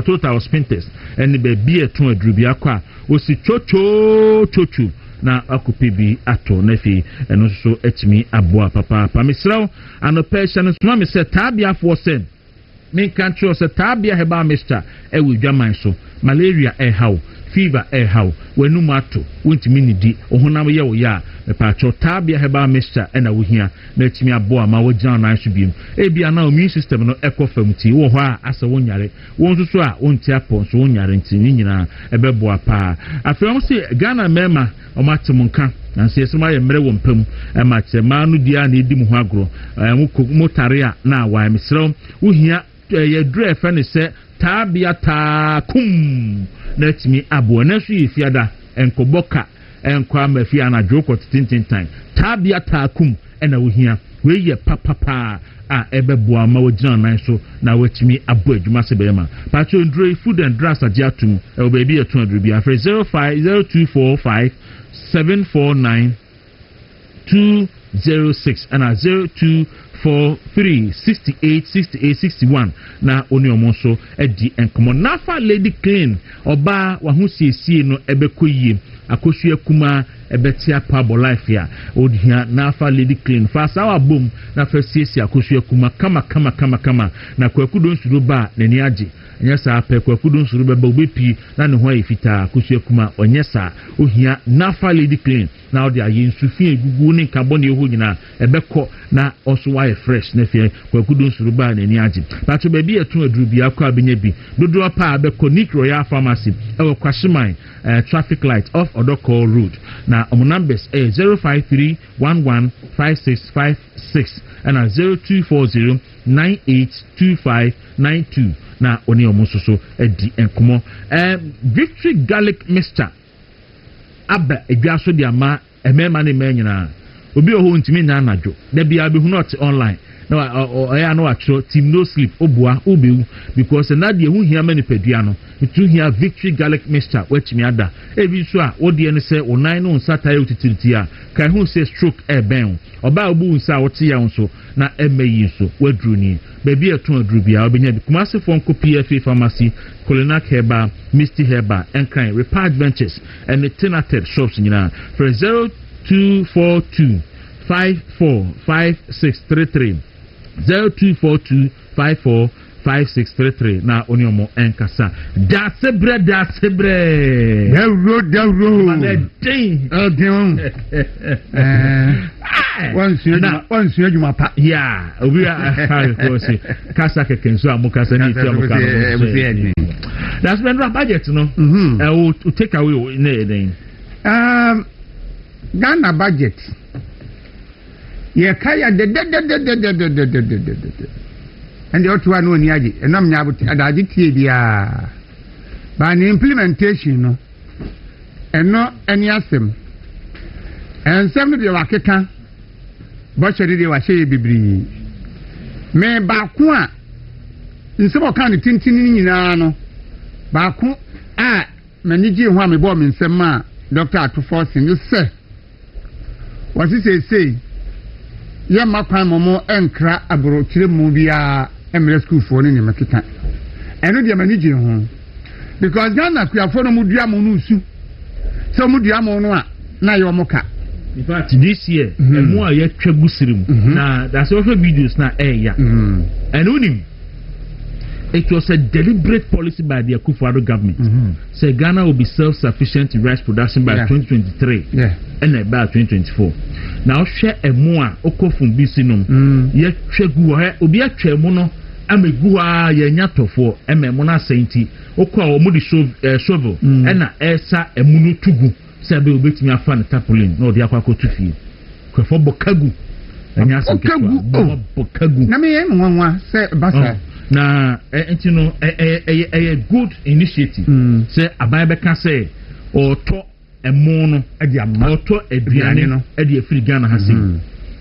total spintes ene be bia to aduru bia akwa osi Chocho na akupibi ato na fi eno so etimi aboa papa misraw anopesha no ma me se tabia for sen me kan tro se tabia heba mister ewi dwaman so malaria how fever how wenu mato wontimi nidi ohunam ye wo ya pa cho tabia heba mister na wo hia na etimi aboa ma wo jan na so biem ebia na immune system no ekofamti wo ho a asa wonyare won so a wonti apon so wonyare ntini nyina ebeboa pa afem se Ghana mema omatemunka na se esema ye mre wo mpam ma chema no dia na edi mu ho agro motare a na wa misro wo hia ye dre fa ne se tabia kum na timi abo na so ye fiada enkoboka enkwa mafia na dwoko tintin time tabia kum na wo hia we ye papa a ebeboa ma wogina nan so na watimi abo adwuma se be ma pacho ndre food and drugs agiatum e obabi e 200 bia for 050245 749 06 and 0243686861 na oni omonso edi enkomo nafa lady clean oba wa hu siesie no ebekoyie akosua kuma ebetia pabo life ya odhia nafa lady clean fa sawa bom na fa siesie akosua kuma kama na Kwaku don suru ba nani age nyesa pe Kwaku don suru beba obepi na ne ho ayefita akosua kuma onyesa ohia nafa lady clean na odi aye nsufi egugu ne carbon eho nyina ebekọ na also why fresh na fie Kwaku don suru ba nani age pato ba bi etu aduru bi akọ abenya bi dodo pa abekọ Nick Royal Pharmacy ewo Kwashiman traffic light off Odoko Road na numbers 053115656 and 0240982592 na oni omusoso edi enkomo Victory garlic mixture aba edwaso di ama emema ne menyina obi oho ntimi nya anajo da bia be hu not online na oya no atro team no sleep obua obewu because na de hu hia manipadua no itu hia Victory garlic mixture wachimi ada ebi so a wode ene se onan no nsataye utitiriti a kai hu se stroke ben oba obu nsa wote ya nso na emeyi so wadru ni baby eton adru bia obenya bi Kumasi Fonko PFA Pharmacy Colinac Herba Misty Herba Enkan Repair Ventures and the Tenated shops nyina for 0242 545633 0242545633 na oniomo enkasa dasebre Dawuro once you pa yeah we are kasa kekenso amukasa ni ti amukasa that's when budget no will take away Ghana budget ye kaya de and the other one ni age enam nya adaji tie bia ba ni implementation no eno eni asem ensem no de wakeka bo chede de wa hye bibiri me ba ko a nsem o kan tintini nyina no ba ko a manigi ho a me bo me nsem a Dr. Atuforsin you say what is say ya makwan momo enkra abro kire mu bia emre school for ni makita eno de manigi ho because Ghana kuafo no mudua mo no usu so mudua mo no a na yo moka in fact this year emo a ye twagu sirim na that's also videos na ya and unim it was a deliberate policy by the Akufo-Addo government. Say Ghana will be self-sufficient in rice production by 2023 and by 2024. Now share a more okofun bisinum. Yet chegu obi atwa mu no amegua ye nyato for ememona senti okwa omudi shovel na esa emunu tugu sabe obetimi afa na tapolin na odi akwa kotufie. Kwefo bokagu. Anya Bokagu. Na me ye nwanwa se basa na entino a good initiative say abaye can say oto emo no ade ama oto aduane no ade afiri Ghana ha say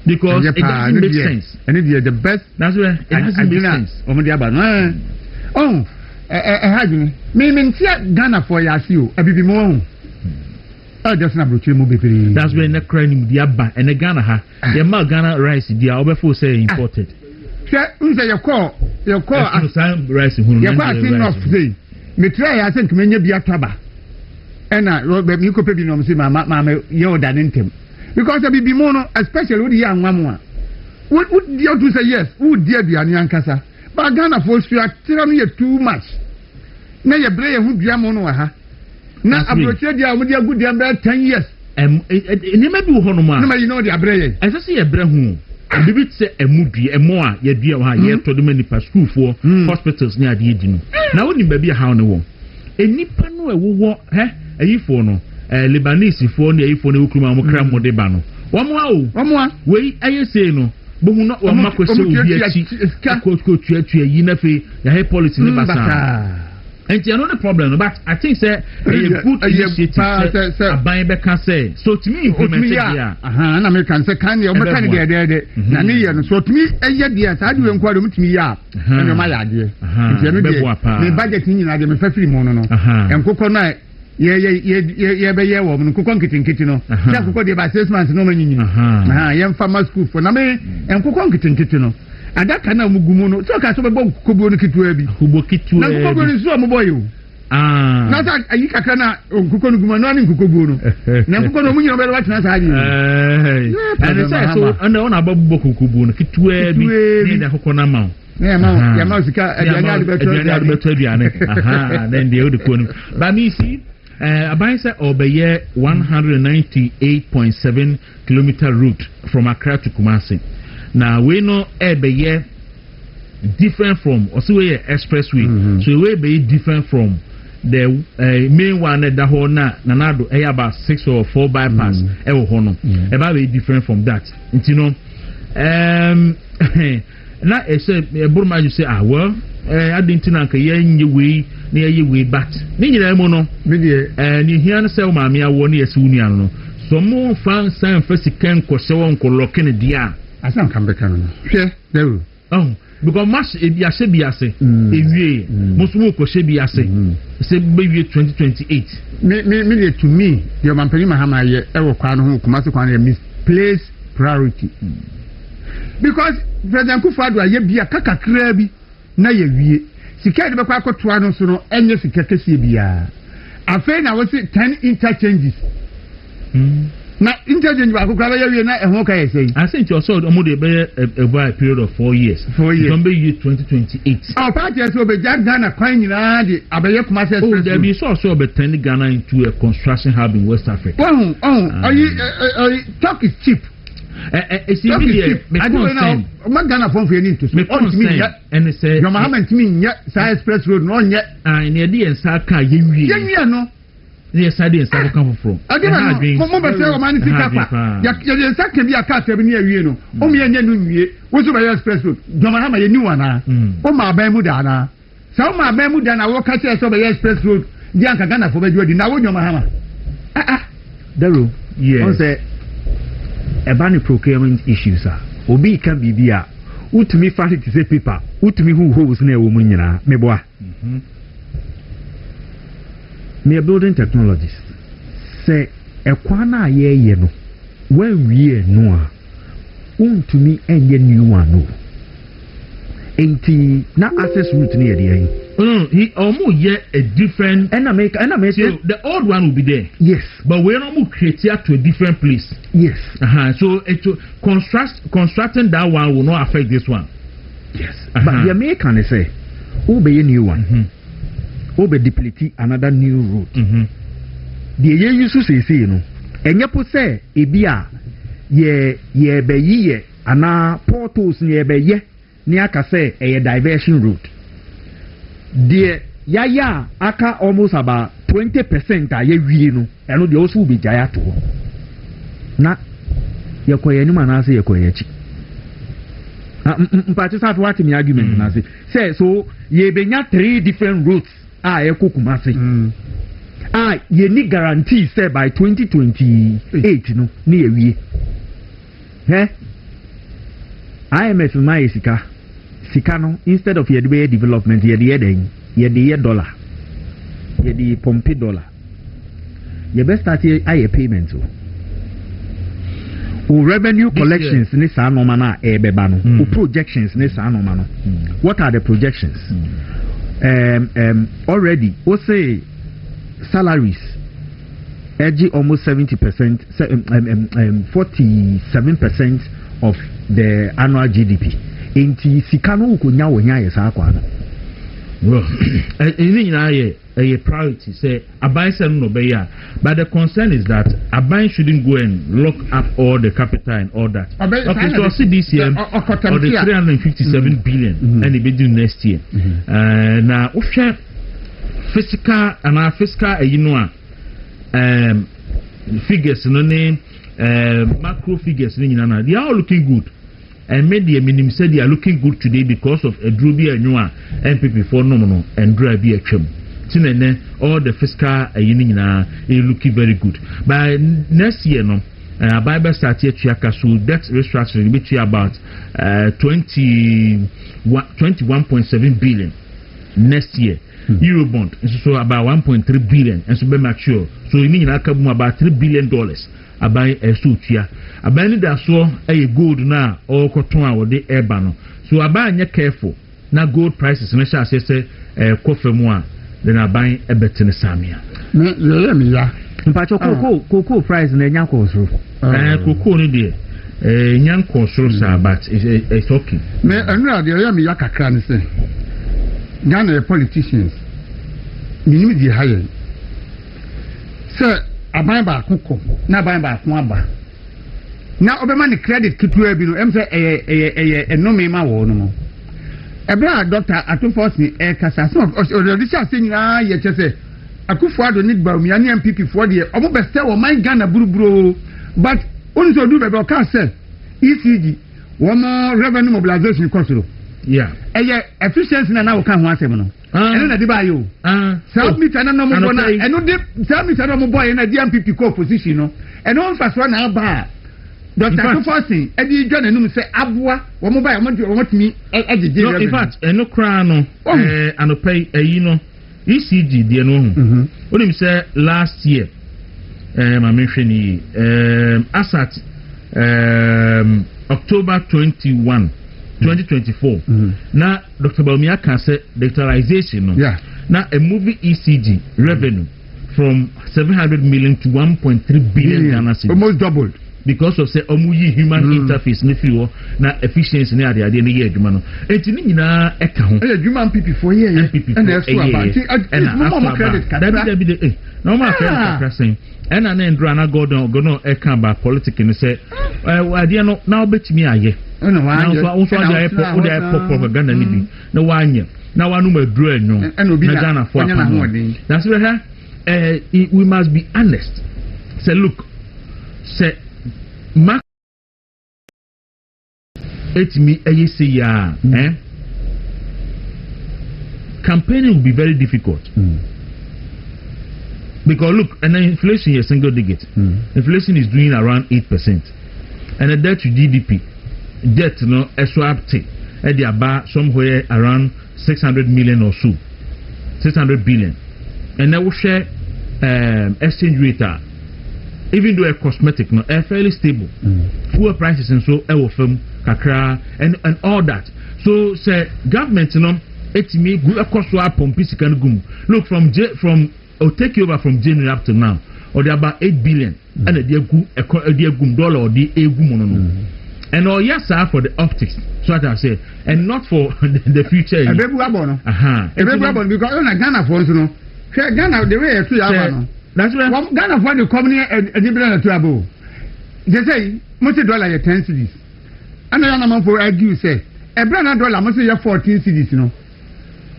because it doesn't make sense and it the best that's where it doesn't make sense omodi aba no hajuni me ntia Ghana for ya see o abibi mo just na brochire mo befiri that's where na cry nim dia ba and Ghana ha ye ma Ghana rice dia obefo say imported unse your call some rice hunu your call thing of say me try I think me nya bi ataba ena me ko pe bi no me say mama ye oda ntem because be bi mo no especially with the anwa mo a would you to say yes would dear bi anu ankasa but Ghana for you are too much na ye bre ye hu dua mo no ha na abrochire dia mo dia good dia 10 years ni ma bi ho no ma na ma you know dia bre ye ese se ye bre hu bibi se emudue emo a ye dua ha ye to de manipa school for hospitals ni ade edi no na woni ba bi ha no wo enipa no ewo ayifo no Lebanese fo no ayifo no okruma mo kra mo de ba no wo mo a we ayese no bohu no wo makose obi achi ko tuatua yi na fe ya he policy ni basa and you know the problem but I think say a good initiative aban be can say so to me implement here na me can say can you can there na me here no so to me eye there sa de wenko ado mutumi ya na ma ya de nti me budget ni na de me fafiri mo no enkoko na ye be ye wo no kokon kitinkiti no ya kokon de ba 6 months no manyi ye farmer school for na me en kokon kitinkiti no adaka na mugumu no so ka so be bo kokobuo no kitua bi kubo kitua na kokobuo no so mo boyo na ta ayi kakra na kokon gumu no ani kokobuo no na kokon no munyi no be wat na sa adi and say so ona ababubo kokobuo no kitua bi ne da kokon na ma ya ma sika aduane beto aduane then the old kono but me see Abai said obeye 198.7 kilometer route from Accra to Kumasi. Now we know ebeye different from also we expressway. So we be different from the main one that ho na nanado about 6 or 4 bypass e wo ho no. E ba be different from that. You know na e say Burma you say well I didn't know that you way near you way but Nina Mono, and you hear sell mammy. I want you soon. So more fans and first can Cosso Uncle Locking a dear. I can't come back. Yeah, oh, because much if you say Biase, if you most more Coshebiase, say maybe 2028. Me to me, your Mampelima Hama, ever crown who Kumasukwan misplaced priority. Because President Kufadu, I be a kaka crabby. Na ye wie sika de bekwa akotoa no so no enye sika kese bia afei na wosi 10 interchanges na interchange ba akokra ya wie na ehon ka yesei I think you saw omo de be a period of 4 years from be year 2028 oh party so be Ghana kwan nyina de abeye kuma se oh there be so be turn Ghana into a construction hub in West Africa talk is cheap. It's immediate. I don't know. Ghana phone for you need to me and they say your Muhammad mean yet express road no yet and near the Saka you no yes I didn't start come from I didn't know man you can be a cat near you know o me anya no wie wo so by express road your Muhammad you knew ana o ma ban mu da na so ma ban mu da na wo catch so by express road di anka Ghana for be do na wo your Muhammad Dawuro yes on say ebani procurement issues are obi kan bibia utumi fact to say paper utumi who holes na ewo mu nyina meboa me a building technologist say ekwana ye no when we no a untumi enye new one no enti na access route na ye he almost a different and I make so the old one will be there yes but we're not creating to a different place yes so it constructing that one will not affect this one yes but the American say be a new one be deplete another new route the ye use to say you know enye po say ebia ye be ye ana portals ne be ye ni aka say a diversion route the yaya aka almost about 20% aye wie no eno de also be jaya to na yekoye ni manase yekoye chi mpati sa to what me argument na say so ye benya 3 different routes Kumasi ye ni guarantee say by 2028 no ni ewie IMF my sika no instead of ye de development ye de dollar ye de pompe dollar ye best start aye payment o revenue collections ni sa normal na beba no o projections ni sa normal no what are the projections already we say salaries edge almost 70% 47% of the annual GDP enti sikano ukonya wonya yesa kwa na well any na a priority say abai say no be ya but the concern is that abai shouldn't go and lock up all the capital and all that okay so see this year or the 357 billion and it be due next year na ofia fiscal you know figures no name macro figures they are all looking good and maybe minimum said they are looking good today because of a drubi and MPP for nominal and drive be a chum. All the fiscal looking very good. By next year, no, Bible started to so debt restructuring which is about 21.7 billion. next year. Eurobond so about 1.3 billion and so be mature. So you mean about $3 billion. Aban esutia aban da so gold na or cotton or the ebano so aban ye careful na gold prices na sha say kofe mu a then aban ebetene samia me ya mpacho cocoa price na nya kosoro cocoa no de nya kosoro sa but it's okay me anu de ya me ya kakra ne say Ghana politicians minimum di higher sir aban ba akoko na aban ba akon aba na obema ne credit kitua bi no em say enome ma wo no mo ebra doctor atofos ni kasa so already say nyina ye chese akufo ado ni ba umia ne MPP for de omo beste wo man Ghana buruburo but oni so do be o ka say ECG wo mo revenue mobilization cost yeah efficiency na wo ka ho asem no eno na di ba yo self meter na no mo bona eno di self meter no mo boy na di MPP co position no eno mfaso na ba Dr. Kufosi edi dwa na num se aboa wo mo ba wo timi agege in fact eno kra no anopai ayi no ECG die no hu onim se last year ma menhwe ni asat October 21 2024 na Dr. Baumia can say doctorization no na a movie ECG revenue from 700 million to 1.3 billion Ghana cedis almost doubled because of say omuyi human interface ne fiwo na efficiency ne ade ne ye adwuma no enti ni nyina eka ho adwuma MPP for year and so about and credit card na ma credit card sen ena na ndro na godon eka ba politics ne say ade no na obetimi aye no wa propaganda ni bi na wanye na wanu maduro enyo na Ghana for that's why we must be honest say look say mark etimi ayese ya campaigning will be very difficult because look and inflation is single digit inflation is doing around 8% and the debt to GDP debt no eswapte e dey about somewhere around 600 million or so 600 billion and now we share exchange rate even though a cosmetic no fairly stable fuel prices and so firm kakra and all that so say government no etimi gu ekoso apom physical gum look from take over from January up to now or there about 8 billion and the gum dollar or the egum no and all yes for the optics so that I say and not for the future because on Ghana for no Ghana the way to no that's why Ghana for the company and the to abo they say $10 cedis and I am for argue say a brand dollar must say 14 cedis no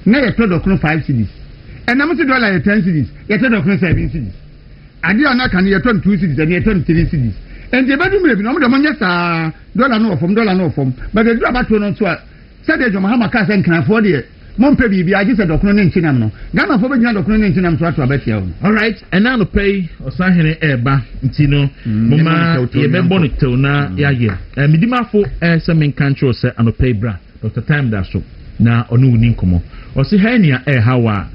na your product no 5 cedis and I must say $10 cedis your product no 7 cedis and you are not can you turn 2 cedis and you turn 3 cedis and the bedroom maybe no money dollar no from but they do about to no so said the Mahama Cass and can afford it Mon baby, I just said document in no. Ghana for being document in to bet you. All right, and now to pay or sign eba intino mama ye be bonnet to na ya ye. Midima for some country or say and pay bra. Dr. Time that so na onu ninkomo. Or see hernia hawa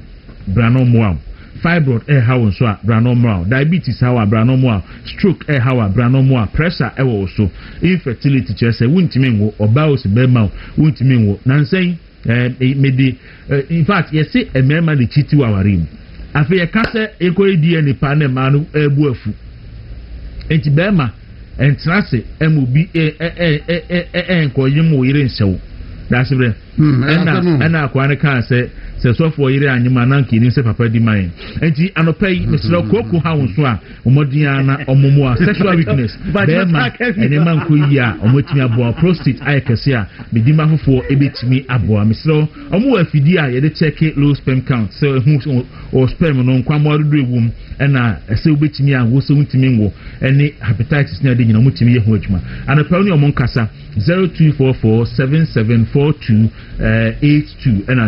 brano moa. Fibroid how so brano moa. Diabetes how brano moa. Stroke how brano moa. Pressure also. Infertility just say wuntimin wo or bows bema wuntimin wo. Nansay in fact you say a member the chiti wawarim afi ye kase ekori die ni pa na manu ebu afu enti bema entrase emubi enko yimu yire nsewo that's it na akwa ne kan say so for yire anyima na nkini se papa di man enti anopai Mr. Kwaku ha wonso a omodin na omomo a sexual weakness bema ene man ko yi a omotimi abo prostate ayekese a bedima fofo ebetimi abo Mr. omo afidi a ye de check low sperm count so hu o sperm no nkwa mo adodo ewum na se obetimi a wo so ntimi ngo ene hepatitis na de nyina omotimi ye ho adwuma anopai oni omo nkasa 0244774282 and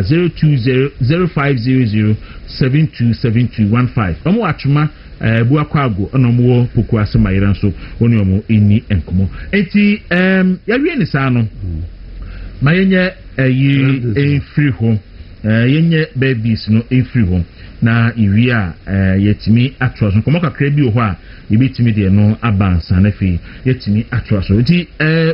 020500727215 omo atuma bu akwago na omo poku asemayira nso oni omo eni enkomo enti ya wie ni sa no mayenye yi free ho yenye babies no free home na iwia yetimi atwa so komo kakra bi ho a yebetimi de no abansa na fe yetimi atwa so nti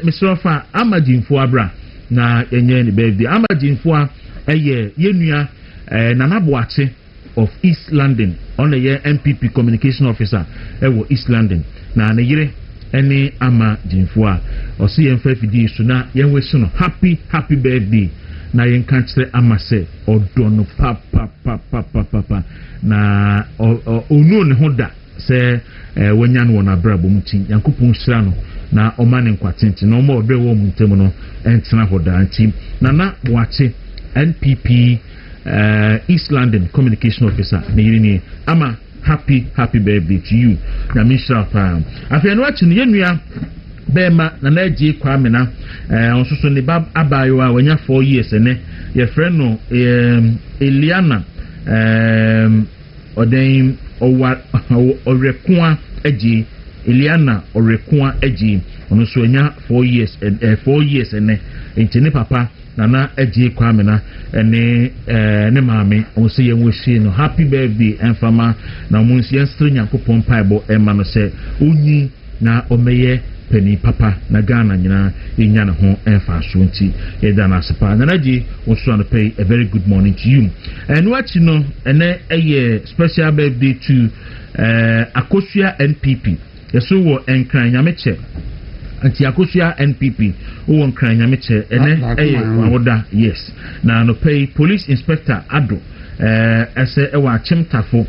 Mr. Amadinfo abra na yenye ne baby Amadinfo a yenua Nanaboache of East London on the MPP communication officer East London na ne yire ene Amadinfo a o se yen fa fidi so na yen we so no happy birthday na yen kan kire amase odo no pa na onu ne hoda se wanya no na brabo mutin yankopon hira no na omane nkwatenti na omo obre wo muntem no entena hoda anti Nana Boache NPP East London communication officer na yiri ama happy birthday to you na Mr. Pam afia no achi no yenua bema na naji kwa mena onsoso ne bab abayo a wanya 4 years ene ye friend no Eliana oden orekua eji Eliana orekua eji onso anya 4 years ene entene papa nana eji kwa mena ene ne maame onso ye nwohie no happy birthday enfama na omunsi yenstro nyankopon paibo ema no se onyi na omeye Penny Papa na Ghana nyina enya ne ho enfa so nti yeda na sepa na naji also to pay a very good morning to you and what you know ene special birthday to Akosua NPP yeso wo enkran nyameche anti Akosua NPP wo enkran nyameche ene wawoda yes na no pay police inspector Ado ese ewa chimtafo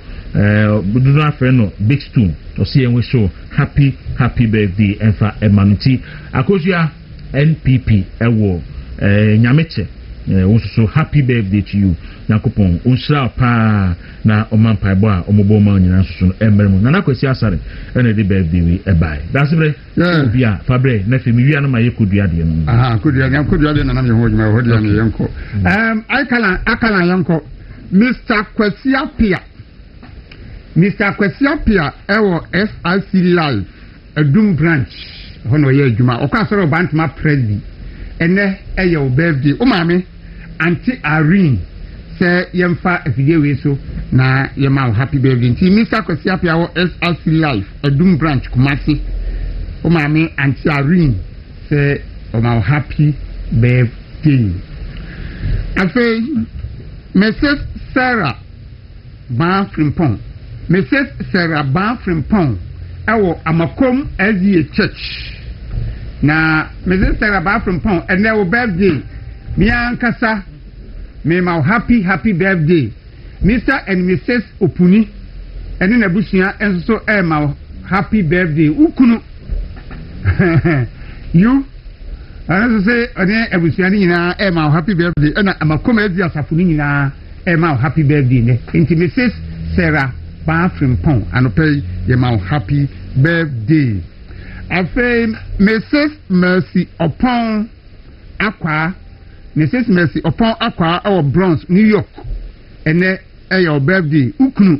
budu afre no Big Stone to see and we show happy birthday enfa emanuti Akosua NPP ewo nyameche so happy birthday to you nakopon unsra pa na omampa ebo a omobo ma nyina so embermu na nakwesi asare ene de birthday we ebai that's bre obia fabre na femi wi na maye kodua de no kodua de na na me ho djuma ho de na yenko akala yenko Mr. Kwesi Apia ewo FRC Live Adum branch hono ye adwuma okasoro bantma presi ene eye birthday o maame anti Irene say yemfa afide we so na yema happy birthday nti Mr. Kwesi Apia wo FRC Live Adum branch Kumasi o maame anti Irene say o ma happy birthday afei Mrs. Sarah Banfrimpong Mrs. Sarah Banfrimpong ewo Amakom Asia Church na Mrs. Sarah Banfrimpong ene wo birthday mi ankasa me ma happy birthday Mr. and Mrs. Opuni ene na busia enso ma happy birthday ukunu you and say ene abusia ni nyina ma happy birthday na Amakom Asia safuni nyina ma happy birthday ne inti Mrs. Sarah Banfrimpong anope yema happy birthday afa Mrs. Mercy Opon Akwa Mrs. Mercy Opon Akwa our Bronx New York ene your birthday ukunu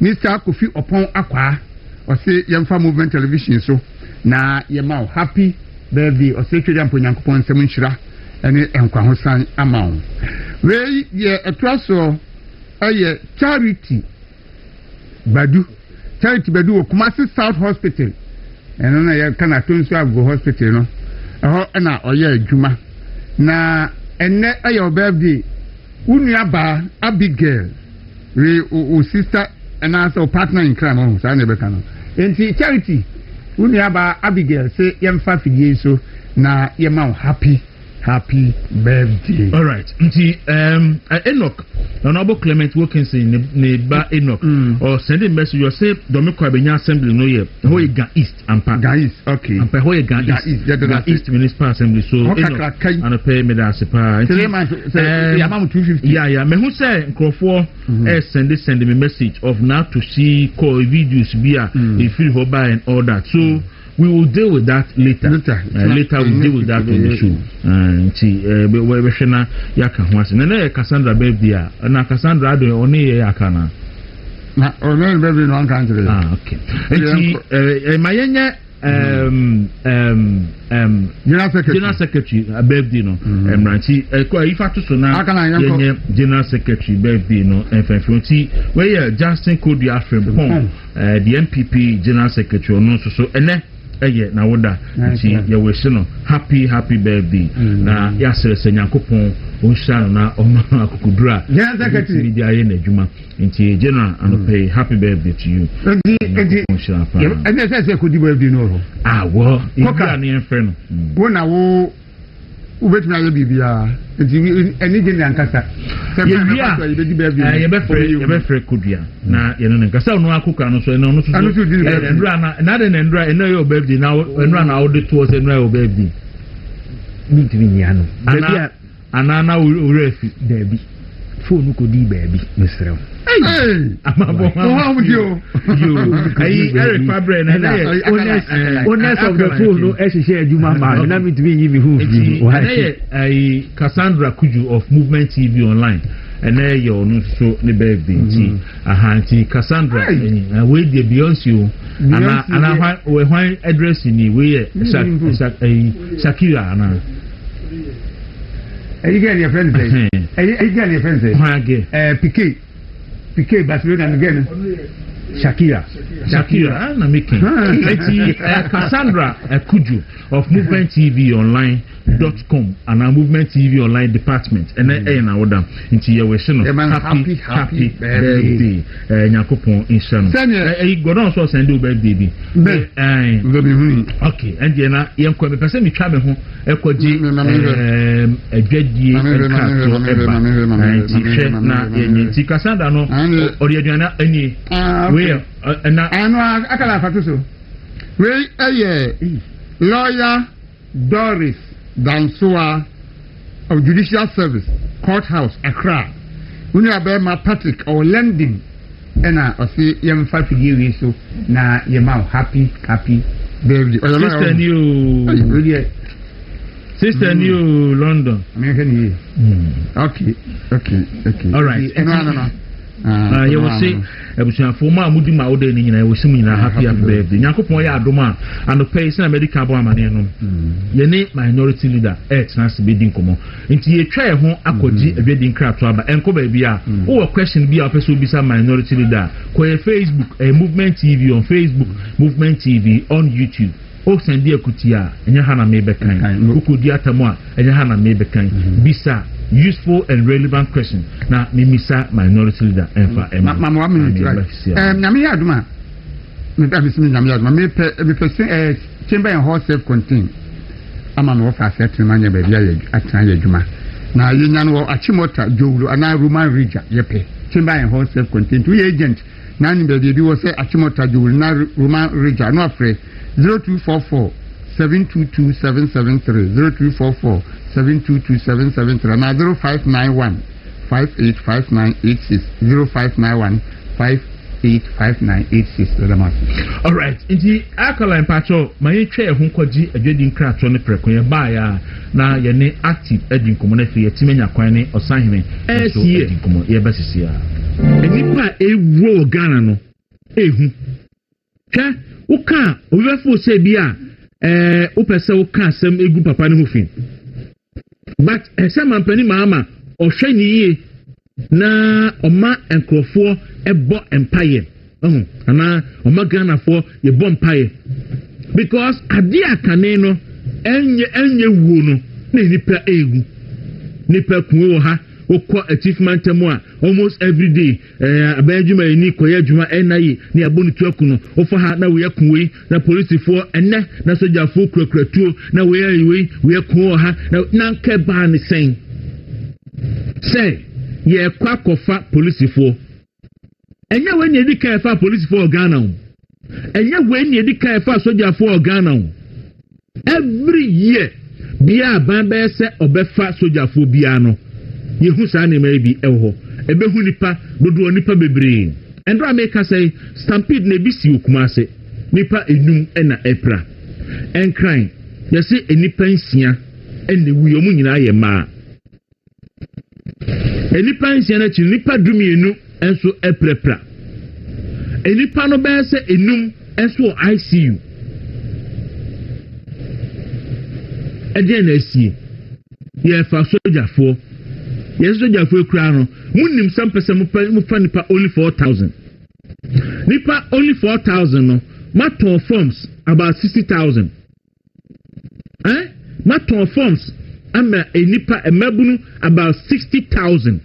Mr. Kofi Opon Akwa o say yemfa movement television so na yema happy birthday o say twede ampo nyankopon nsem nhyira ene enkwa ho san ama we ye etraso aye charity Badu o Kumasi South Hospital eno na ye kana tonso agbo hospital no eho na oye adwuma na enne ayo birthday unua ba Abigail we o sister and also partner in crime o sa na be kana enti charity unua ba Abigail say yemfa fidie so na yema happy birthday. All right. Nti Enoch, Honorable Clement Wilkinson ne ba Enoch or send a message you say Domiko Abenya Assembly no ye ho ye Ga East ampa. Ga East, okay. Ampa ho ye Ga East Municipal Assembly so Enoch and pay me that sepa. Amount 250. Yeah, me who say nkrofo send me message of now to see call videos be if you go by and all that. So we will deal with that later. Later we'll deal with that on the show. We shena yaka hwase. Na Cassandra baby na Cassandra ado oni yakana. Na oni baby no kan kire. Okay. Enti mayenya general secretary birthday no mranchi ifa to so na general secretary birthday no enfenfoti we Justin Kodu Afrempong the MPP general secretary no so ene na woda nti ye we se no happy birthday na ya sere Nyankopon o sha na o ma akukudura general secretary media ye na adwuma nti general pay happy birthday to you and say Kodu birthday no wo ira na enfre no wo na wo ubetuna ye bibia nti eni general nkasa ye be frɛ Kodua na ye no nkasa no akuka no so no so ndra na eno ye birthday na ndra na wo de to se ndra ye birthday mintimi nyano ana urefi debi phone ko di baby mesrew amabo yo Eric Fabre na honest of the phone no ehihie adwuma ma na mintimi yi mi hu fi Cassandra Kuju of Movement TV Online and you no so ne birthday nti ahanti Cassandra we dey Beyonce o ana we hwan address ni we Shakira ana you get your friends say you get your friends say PK Barcelona again Shakira na making Cassandra Kuju of Movement TV Online.com and our Movement TV Online department and na woda nti ye we se no happy birthday Nyakopon inshallah go don so send you birthday bi okay and ye na ye nko me pese me twa me ho ekoji adwadie enkato eba nti hwe na ye nti Cassandra no ori aduana ani we na anu akala fatuso we lawyer Doris Dansoa of Judicial Service Courthouse Accra when you are Patrick or lending and I see young figure so na yema happy birthday sister new London American okay all right you will say ebusuafo ma amudi ma oda ni nyina wo simu nyina happy birthday Nyankopon ya adoma and pay say medical bo amane no ye ne minority leader trans be din komo nti ye twa ye ho akoji edwedin krato aba enko ba bia wo question bia opeso bisa minority leader ko ye Facebook Movement TV on Facebook Movement TV on YouTube o send dia kutia enya hana mebe kan ukudi atamo a enya hana mebe kan bisa useful and relevant question na mimisa minority leader enfa mama wa minute nyame ya aduma me ba bisimi nyame ya aduma me pe chamber and hall self contain ama no fa settlement nya ba bia ya atan ya aduma na yenya no achimota Dawuro ana Roman Region ye pe chamber and hall self contain to agent na ni be bi wo say achimota Dawuro na Roman Region no afre 0244 722 773 0244 722 na 0591 585986 0591 585986 all right inti akaline pacho my twa ehun kwaji adwedi nkrato ne prekoye ba ya na ye ne active edin komo na fi yetimenya kwan ne osanhene so edin komo ye basisia enipa ewo Ghana no ehu twa uka obefo se bia upese uka asem egu papa ne hofin but ese mampani mama ohwe ni ye na oma enkrofo ebo empire ana oma Ghana fo ye bo empire because ade akane no enye wuo no na nipa egu nipa kuwo ha okọ achievement mu a almost every day abajuma ni koya adwuma enayi ni abonu tuaku no ofo ha na we yakunwe na police for enne na soja fo kurakuratuo na we yakun ha na nke ba ni sen say ye kwa kofa police for enye we ni edika fa police for Ghana enye we ni edika fa soja for Ghana every year bia ban be se obefa soja for bia no yehu sa na maybe eho ebehu nipa dodo nipa bebre endra make say stampede na bisi okumase nipa enum na epra enkran yesi enipa nsia ene wuyo mu nyina ye ma enipa nsia na chi nipa dumienu enso eprepra enipa no be se enum enso ICU again esi ye fa soldier for yes soldier for kura no munim some person mu fa nipa only 4,000 nipa only 4,000 no maton forms about 60,000 maton forms ama nipa emabunu about 60,000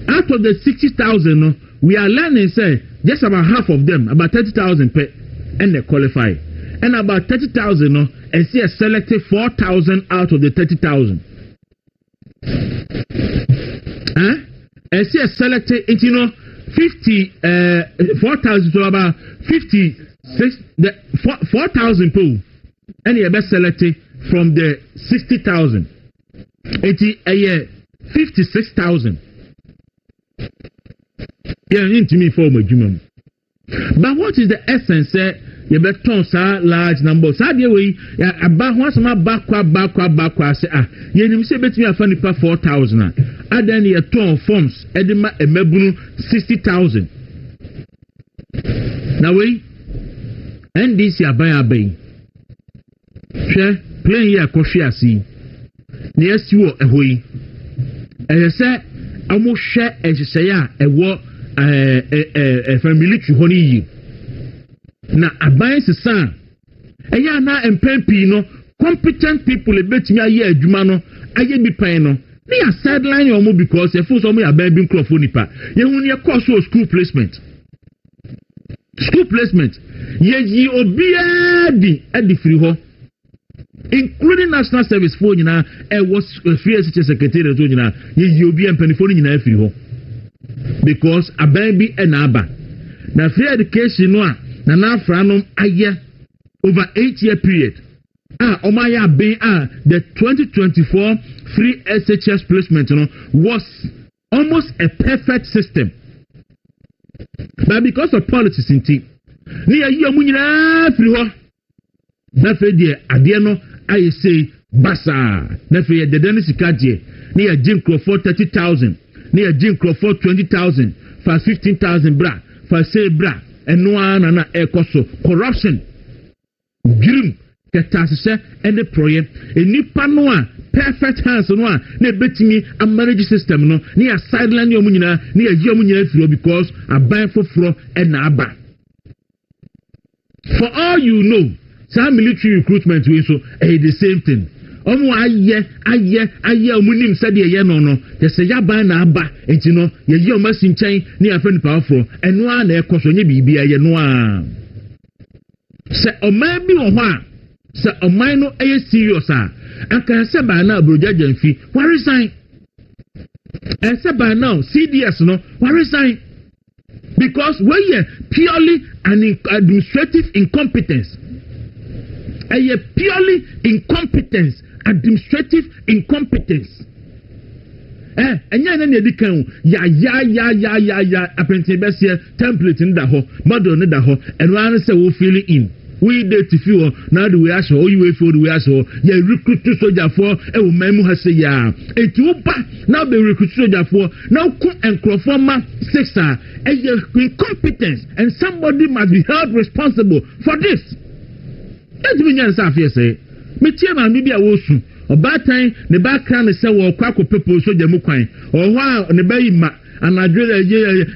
out of the 60,000 no we are learning say just about half of them about 30,000 per and they qualify and about 30,000 no and see selected 4,000 out of the 30,000 and see selected 50 4,000 to about 56 the 4,000 pool and you best selected from the 60,000 a year 56,000 yeah into me for my jumum. But what is the essence? You better large number. So the way about once my backward say you say bet me a funny per 4,000. And then you turn forms edema a mebunu 60,000. Now we and this ya buy a bay. Share playing here coffee a see. Near you a way. And you say almost share as you say a war a military honey. Na aban sesa eya na empempi no competent people e betimi aye adwuma no aye bi pan no na ya sideline your mo because e fo so mo ya ban bi nkrofo nipa ye hu ne course school placement ye yi obiadi adi free ho including national service for nyina e was free secretary to nyina ye yi obi empanifo nyina free ho because aban bi e na aba na free education no a na nafranum aye over 8-year period omaya ben the 2024 free SHS placement was almost a perfect system but because of politics inti ni ayi amunyina free ho na fe de ade no aye say basa na fe de den sika de ni ya jinkro for 30,000 ni ya jinkro for 20,000 for 15,000 bra for say bra eno na ekoso corruption girim ketasese ene project enipa no a perfect hands no a na betimi a manage system no na ya sideline yo munyina na ya yi munyina firo because aban foforo ena aba for all you know some military recruitment we so the same thing omo aye omunim said ye no they say yaban na aba enti no ye yi o masinchen na ya fa nipa afro eno a na ekoso nye bibia ye no a se o man bi wo ho a se o man no serious a aka se ba na abrojaja mfi wa resign se ba now CDS no wa resign because we are purely an administrative incompetence purely incompetence administrative incompetence enya na edikan ya apprentice besia template nda ho model nda ho eno an say we fill in we dey to feel na the way aso you feel the way aso ya recruit soldier for e wo memu ha say ya eti wo ba na be recruit soldier for now ku encroforma sixer incompetence and somebody must be held responsible for this. Eti bi nyan sa afie say me tie ma mi bia wo su obatan ne ba kra ne se wo Kwaku pepo so jamu kwan o ho a ne ba yima anadwe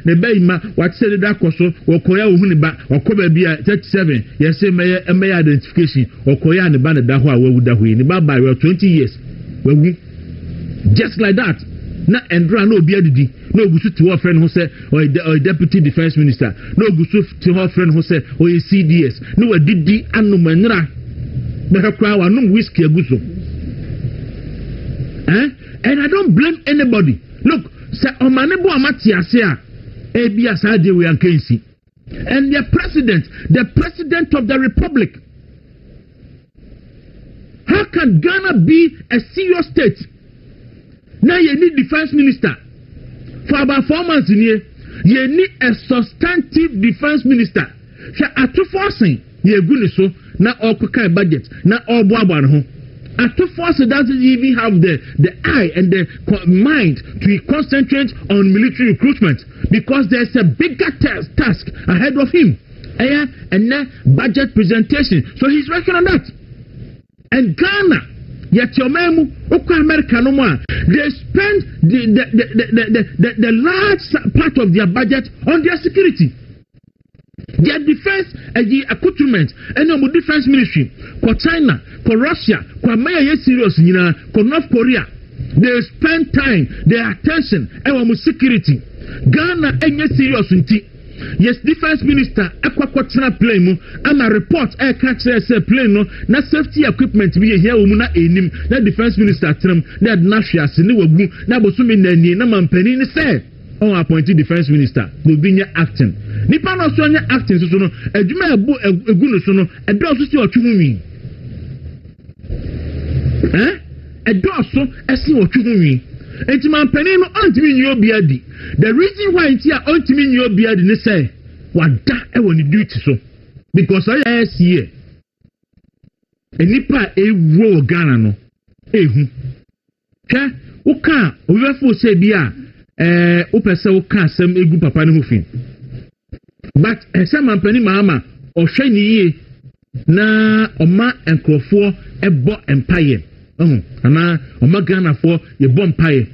ne ba yima what say da koso wo koya wo hu ne ba okoba bia 37 yes me identification okoya ne ba ne da ho a wawu da ho ne ba 20 years wawu just like that na endra na obi adidi na ogusu ti wo friend ho say o deputy defense minister na ogusu ti wo friend ho say o CDS na wadidi anomanra be hakwa wa num whiskey aguso and I don't blame anybody. Look, say omanebo amati ase a ebi asade we ankensi and the president of the republic, how can Ghana be a serious state? Now you need defense minister for about 4 months in here. You need a substantive defense minister. She atu forcing ye guni so na all kai budget na all boabo ho. Atu force doesn't even have the eye and the mind to concentrate on military recruitment because there's a bigger task ahead of him. And then budget presentation. So he's working on that. And Ghana yet your memu okwa America no more they spend the large part of their budget on their security. Their defense accoutrement and the defense ministry for China, for Russia, for Maya serious for North Korea. They spend time, their attention and security. Ghana any serious unti. Yes, defense minister akwakwatena plane mu ama report catch say plane no na safety equipment bi here wo mu na enim na defense minister tram na national ne wagu na bosumi na ni na mampani ni say on appointed defense minister no binya acting nipa no so anya acting so no adwuma egu no so no edo so si otwuhunwi edo so esi otwuhunwi enti mampani no ontimi nyi obi adi. The reason why it's here ontimi nyi obi adi ne say wada e woni duty so because I see enipa ewo Ghana no ehu hwe uka ovefo say bia upese uka asem egu papa ne hofin but esem mampani mama ohwe ni yie na oma enkrofo ebo empire ana oma Ghana for ye bo empire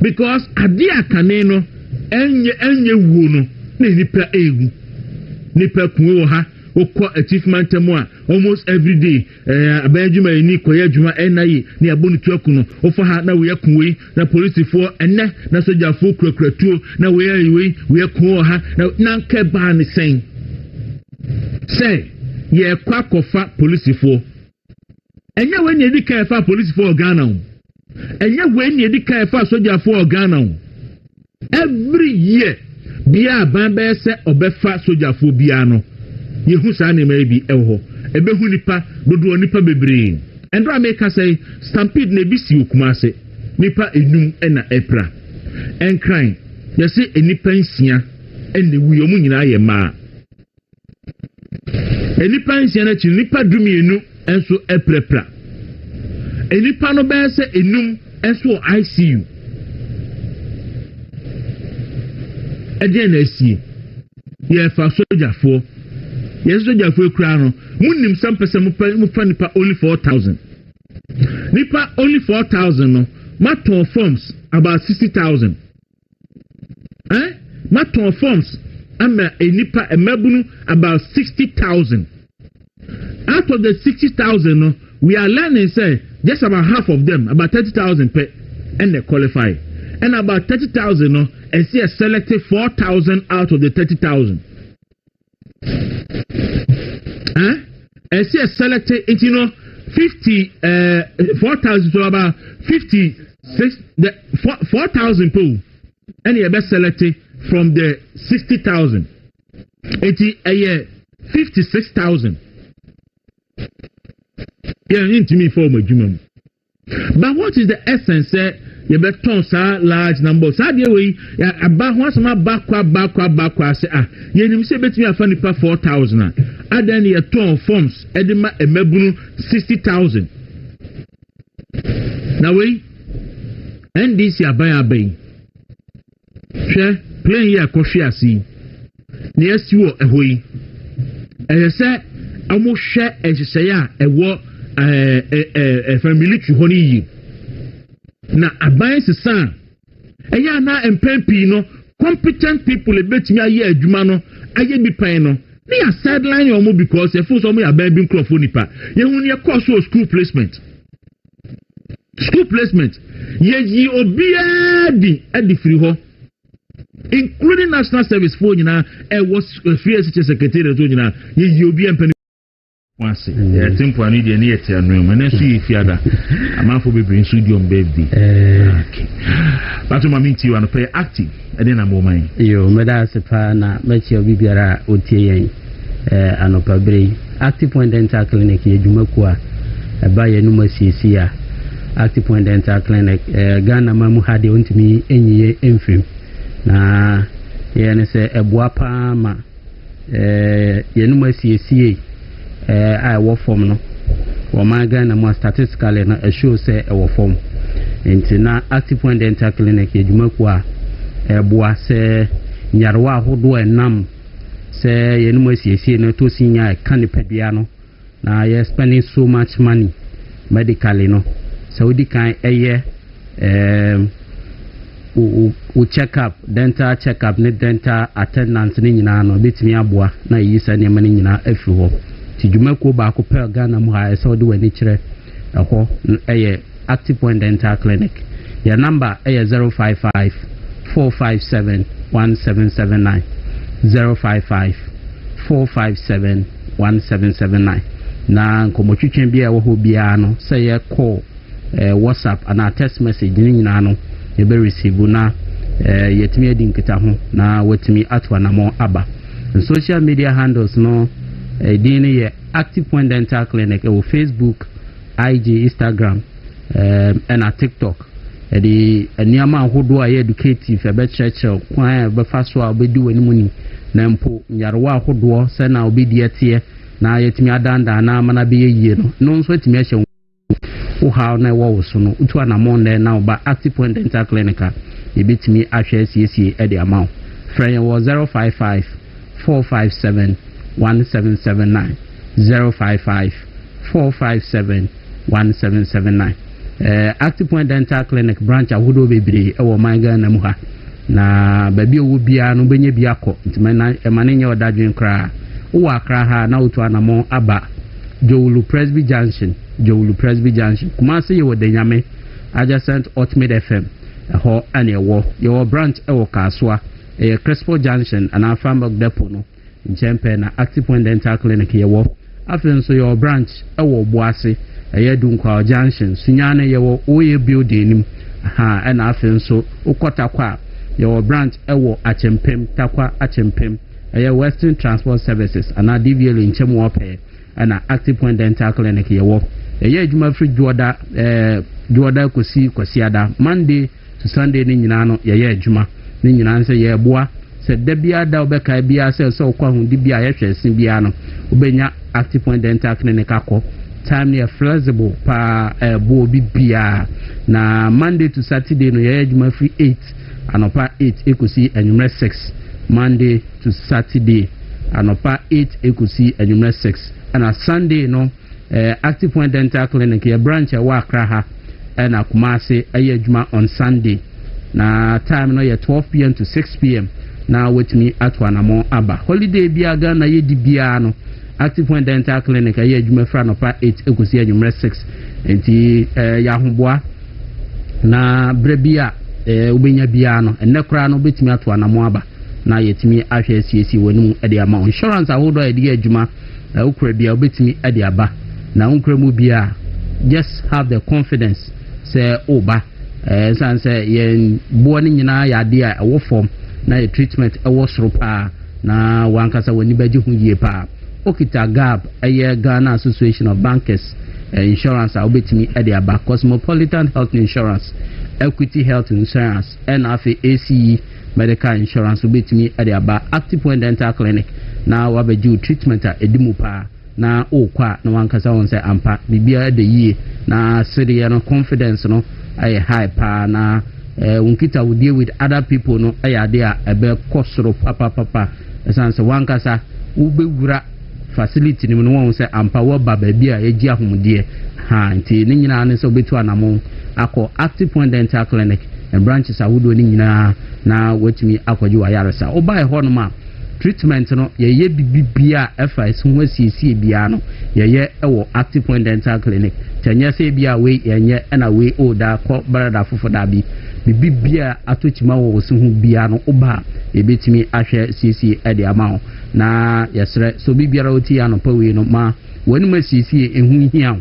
because ade akane no enye wuo no na nipa egu nipa kuwo ha okọ achievement mu a almost every day abajuma ni koye adwuma enayi ni abonu tuaku no ofa ha na we yakuwe na police for enne na soldier for kurakuratuo na we kuwo ha na nke ba ni sen say ye kwa kofa police for enye we ni edika fa police for Ghana enye we ni edika fa soldier for Ghana every year bia ban be se obefa soldier for bia no yehu sa na maybe eho ebehu nipa dodo nipa bebre endra make say stampede na bisi okumase nipa enum na epra enkran yesi enipa nsia ene wuyo mu nyina ye ma enipa nsia na chi nipa dumienu enso eprepra enipa no be se enum enso ICU ede na esi ye fa soldier for yes soldier for kra no munim some person mu fa nipa only 4,000 nipa only 4,000 no maton forms about 60,000 maton forms ama nipa emabunu about 60,000 out of the 60,000 no we are learning say just about half of them about 30,000 per and they qualify and about 30,000 no and see selected 4,000 out of the 30,000 and see selected 50 4,000 so about 56 the 4,000 pool and you best selected from the 60,000 80 56,000 yeah into me for my jumum. But what is the essence you beton sa large number sa dey we aba ho asama bakwa say ye nim say betimi afa nipa 4,000 adan ye ton forms edema emabunu 60,000 na we NDC aban hwe plan ye akohwe asi na yesiwo ehoyi say amo hwe ehyeya ewo military ho ni na aban sesa eya na empempi no competent people ebetimi aye adwuma no aye bi pan no they are sideline your move because if so me aban bi nkrofo nipa ye hu ne course school placement ye yi obiadi adi free ho including national service for nyina was free secretary to nyina ye yi obi empani wase tempo ani de ne yete anu ma na so yifiada amanfo bebre nso di on birthday okay but ma minti wa no pay active e dey na mo man yo meda sepa na machi obi biara otie yen anopa bre active point dental clinic ye dwumaku a ba ye no masiesi a active point dental clinic Ghana mamu hade ontimi enyiye emfim na ye ne se eboa pa ma ye no masiesi I work from no or my Ghana more statistically na show say e wo form enti na active point dental clinic ye dwumaku a eboa se nyarwa hodo enam se ye no masiesie no to sinya ka ne padua no na ye spending so much money medically no Saudi kan o check up dental check up ne dental attendance ne nyina no betimi aboa na yi sa ne mane nyina afiri ho ti dwumako ba ko pe Ghana mu ha Saudi wani kire ho Active Point Dental Clinic. Your number is 055 457 1779 055 457 1779. Na nkomochitwen bia wo ho bia no say ye call WhatsApp and text message ni nyina no ye be receive na yetimi edi nkita ho na wetimi atwa na mo aba. Social media handles no din ye Active Point Dental Clinic o Facebook, IG, Instagram and TikTok. The niyama ahodo a educative ebe churchill kwan ebe faso a obedi wani muni na mpo nyarwa ahodo se na obedi etie na yetimi adanda na mana be yie no nso etimi ehye wo ha na wo so no utu na monde na oba Active Point Dental Clinic ebetimi ahwe siesie e de amount friend wo 055 457 1779 055 457 1779. Active Point Dental Clinic branch ahodo bebre e wo manga na mu ha na baby owo bia no benye bia ko ntimana emane nye odadwen kra wo akra ha na otu anamo aba Dawuro Presby Junction kuma se ye wodanyame adjacent Ultimate FM ho ane wo your branch e wo Kaswa Crespo Junction and Farmbok Depot no nchempe na Active Point Dental Clinic ye wo afen so your branch e wo Boase Dunkwa Junction sunyane yewo oye building nim ha na afen so ukota kwa yewo branch ewo Achempem takwa Achempem Western Transport Services ana DVL nchemu ope ana Active Point Dental Clinic yewo adwuma free juoda kwasiada Monday to Sunday ni nyina no adwuma ni nyina nse ye boa se debia da obeka bia se so kwa hundi bia ye hwesin bia no obenya Active Point Dental Clinic akọ time near flexible pa bo bibia na Monday to Saturday no ye adwuma free 8 anopa 8 ekusi anwumre 6 Monday to Saturday anopa 8 ekusi anwumre 6 and Sunday no Active Point Dental Clinic ye branch wa Accra ha na Kumasi adwuma on Sunday na time no ye 12 p.m. to 6 p.m. na wetimi atwa na mo aba holiday bia ga na ye di bia no Active Point Dental Clinic aye adwuma fra no pa 8 ekusi anwumre 6 enti ya hoboa na brebia ubenya bia no enekra no betimi atwa na mo aba na yetimi ahwe asiesi wanum ade ama insurance ahodo ade adwuma ukra bia obetimi ade aba na unkra mu bia just have the confidence say oba sanse yen bo ni nyina ya ade a wo form na ye treatment ewo soro pa na wankasa wani baji hu yie pa okita gap Ghana Association of Bankers insurance obetimi ade aba Cosmopolitan Health Insurance Equity Health Insurance NFA ACE Medical Insurance obetimi ade aba Active Point Dental Clinic na wabeji treatment edimu pa na okwa na wankasa wonse ampa bibia de yie na sede no confidence no ay high pa na unkita we deal with other people no ade a ebe kosoro papa esanse wankasa ubewura facility ni no won say ampa wo ba bia egi ahomde ha nti ni nyina ne so betu anamo akọ Active Point Dental Clinic and branches awudo ni nyina na wetumi akọji wa yaresa oba e hono ma treatment no ye bibia FIS ho asiesie bia no ye ewo Active Point Dental Clinic tanya se bia we yenye na we oda ko barada fofoda bi bibia atochima wo so hu bia no oba ebetimi ahwe siesie ade ama na yesre so bibiara oti anopa we no ma wani ma siesie ehu hia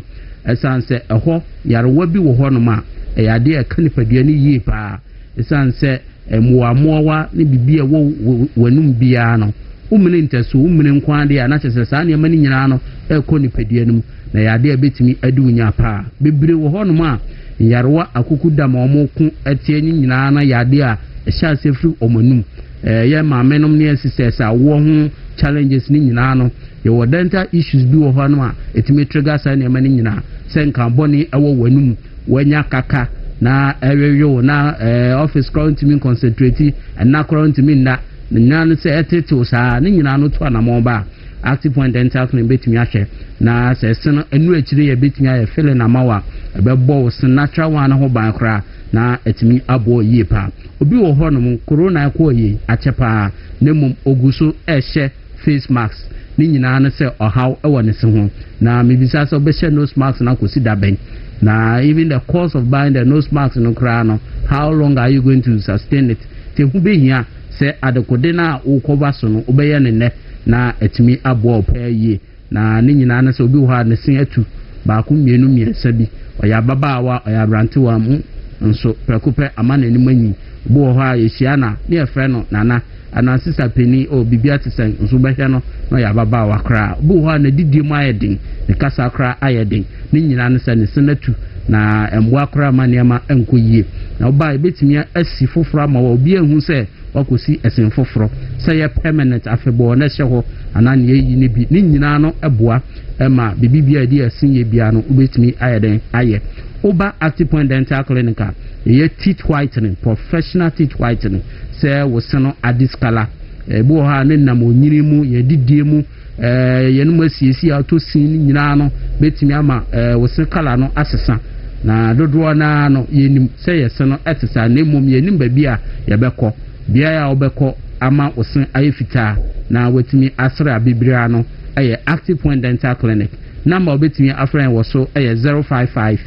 esanse eho yarewa bi wo ho no ma eyade e kanipadua ni yie pa esanse muamowa ni bibia wo wanum bia no umene nteso umene nkwande ya na chese sa ne mani nyina no ekọ nipadua num na yade ebetimi adu nya pa bibire wo ho no ma yarewa akukuda ma omoku etie nyina na yade a ehya sefri omanum ye maamenom ne asisesa wo ho challenges ni nyina no ye dental issues bi wo ho no a etimi trigger sa ne mani nyina senka boni ewo wanum wanya kaka na ewewe na office current mean concentrate and na current mean na nyina se etete saa ne nyina no to anamon ba active point dental clinic betumi ahwe na se sen enu akire ye betumi aye fele na mawa ebebo sen natural one ho ban kra na etumi abo yie pa obi wo ho no corona ko yi achepa na mum oguso ehye face mask ni nyina no se ohaw e woni se ho na mebisa so be hye nose mask na kosi daben na even the cost of buying the nose mask no kra no how long are you going to sustain it te hu be hia se adekode na ukoba so no obeye ne na etimi abo opaye na ne nyina na se obi wo ha ne sen atu ba ku mienu miensa bi oya babaawa oya brantewa mu nso prekupe amana ni manyi bo wo ha yehia na ne efre no nana anansisa peni o bibia tesen nso behwe no no ya babaawa kra bo wo ha na didie mu ayedin ne kasa kra ayedin ne nyina na se ne senatu na embo akra maniama enkoyie na oba ebetimi asi foforo ma obi ehu se wakosi esen foforo se ye permanent afebo na hye anane yi ne bi ne nyina no eboa ema bibibia di asin ye bia no obetimi ayeden aye oba active point dental clinic ye teeth whitening professional teeth whitening se wo seno adiskala ebo ha ne nam onyiri mu ye didie mu ye no masiesi auto sin nyina no betimi ama wo sen kala no asesa na dodo na no yenim se ye seno etesa na mom yenim ba bia ye beko bia ya obeko ama osen ayefita na wetimi asra abibira no aye active point dental clinic number obetimi afran wo so aye 055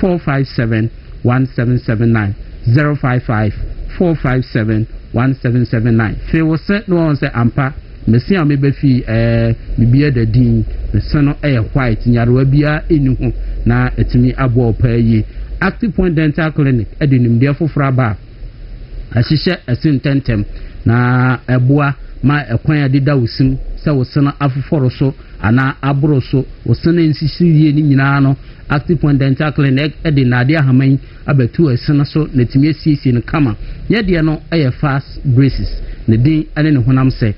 457 1779 055 457 1779 fe wo se no on se ampa mesia me be fi bibia da din se no aye white nyarewa bia eni ho na etimi abo opaye active point dental clinic edinim dia fofora ba ahihye asintentem na eboa ma ekwan adida wosim se wosena afoforo so ana aboro so wosena nsisiye ni nyina no active point dental clinic edi na de ahaman abatu asena so netimi asiesie no kama nye de no aye fast braces ne din ane ne honam se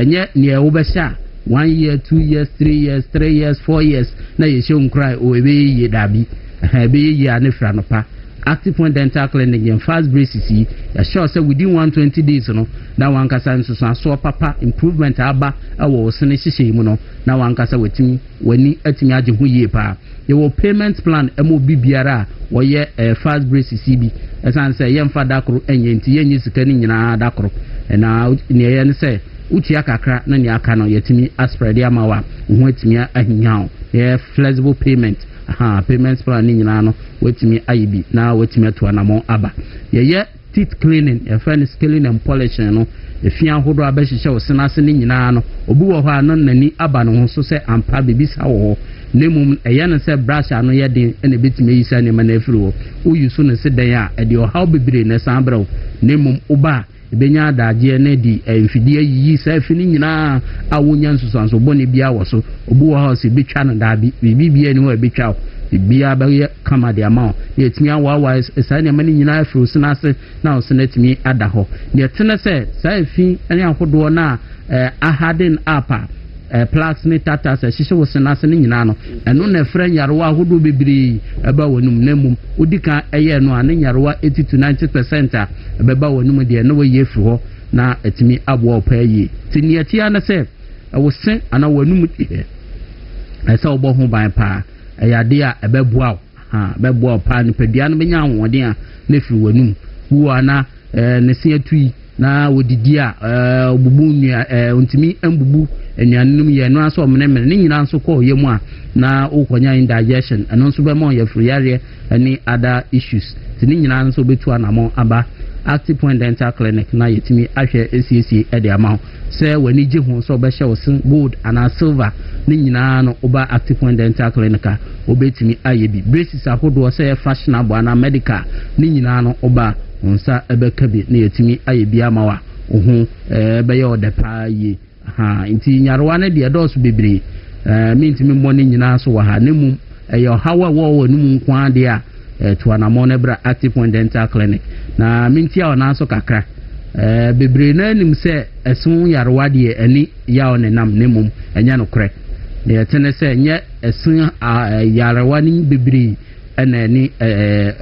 nye ne wo be sha 1 year 2 years 3 years 3 years 4 years na ye she unkrai o ebe ye dabi ebe ye anefra no pa active point dental clinic and fast braces yi sure say within 120 days no na wankasa nsusu so papa improvement aba awo sene hihye mu no na wankasa wetimi wani atimi age ho yie pa ye payment plan emo bibiara wo ye fast braces bi esan say ye mfa dakoro enye nti ye nyi sika ni nyina dakoro na ne ye ne say uchi akakra na ne aka no yetimi aspread amawa ho atimi ahinyao ye flexible payment payment plan ni nyina no wetimi ayibi na wetimi ato anamo aba ye teeth cleaning e fan scaling and polishing no efia hodo abehyehe wo senase ni nyina no obi wo ho anon nani aba no so se ampa bibisa wo nemum eye no se brush ano ye den ene betimi yisa ne ma na afiri wo uyusu no se den a e de o how bibire na sanbra nemum oba benya daje ne di mfidie yi sa afini nyina awonya nsusanso bone bia wo so obu wo ha se betwa no da bibia ni wo betwa bibia ba ye kama de ama ye timi awawa esa ne mani nyina afro sinase na osena timi ada ho ye tene se sa afi ene ahodo na ahaden apa plaques ni tata se hihye wo senase ni nyina no eno na frɛ nyarewa ahodo bebiri eba wonum namum odika eye no ane nyarewa 80 to 90% eba wonum de no ye firi ho na etimi abo opaye tiniatia na se wo sen ana wonum esa obo ho ban pa eyade a ebeboa beboa pa ni padua no benya awode a na firi wonum wo ana ne se atui na wodidi a obubu nua ontimi embubu enuanum ye no aso omene ne nyina nso ko ye mu a na ukonya indigestion eno nso be mo ye free yare any other issues tini nyina nso betu anamo aba active point dental clinic na yetimi ahwe ACC e de ama se wani je ho so be hye osin gold and silver ne nyina no oba active point dental clinic obetimi ayebi braces ahodo se fashionable and medical ne nyina no oba onsa ebekabi na yetimi ayebi amawa ohu be ye odepa ye inti nyarewa na de dɔɔso bebre mintimi mmɔne nyina so wa ha nemu ɛyɛ hawa wo num kwa de a to anamo na bra active point dental clinic na minti a ona so kakra bebre na nim sɛ ɛso yarewa de ani ya one nam nemum ɛnya no korɛ de yɛtene sɛ nyɛ ɛso yarewa ni bebre ɛna ni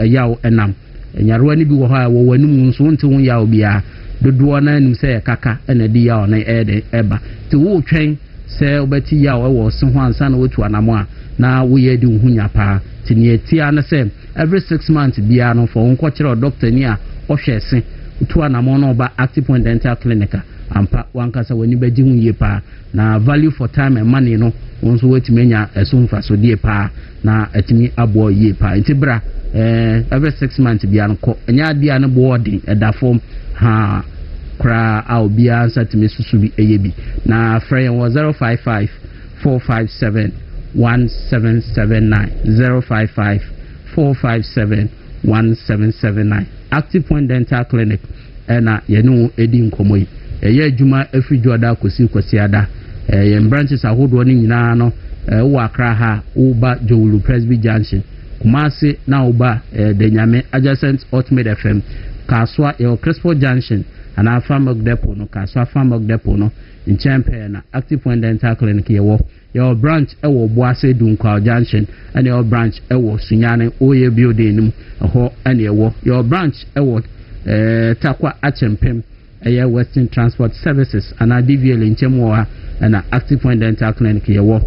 yaw ɛnam nyarewa ni bi wɔ ha wɔ wanum nso nte ho yaw bia dodoɔ na nim sɛ kaka na di ya na eba te wo twɛn sɛ obeti ya wo so ho ansa na wotu anamo a na wo ye di hunya pa te ne atia na sɛ every 6 months bia no for wonko kyerɛ doctor ni a ɔhwɛ se tu anamo na oba Active Point Dental Clinic ampa wankasa wani bɛgye hu yie pa na value for time and money no wonso wetime nya ɛso mfa so die pa na atimi abo yie pa nti bra every 6 months bia no kɔ nya dia no boarding ɛda form ha kra a obia ansa timi susu bi eyebi na frɛ yɛn wɔ 055 457 1779 055 457 1779 Active Point Dental Clinic ɛna yɛne edi nkɔmɔ yi ɛyɛ adwuma afiri dwoda kosi ada yɛn branches ahodoɔ ne nyinaa no wo akra ha wo ba Dawuro Presby Junction Kumasi na wo ba Denyame adjacent Ultimate FM Kaswa Crespo Junction ana Farmwork Depot no Kaswa Farmwork Depot no nkyɛn pɛɛ na Active Point Dental Clinic yɛwɔ branch ɛwɔ Boase Dunkwa Junction ɛna yɛwɔ branch ɛwɔ Sunyane Oye Building nim ɛhɔ ɛna yɛwɔ branch ɛwɔ Takwa Achempem ɛyɛ Western Transport Services ana DVL nkyɛn wɔ ha ɛna Active Point Dental Clinic yɛwɔ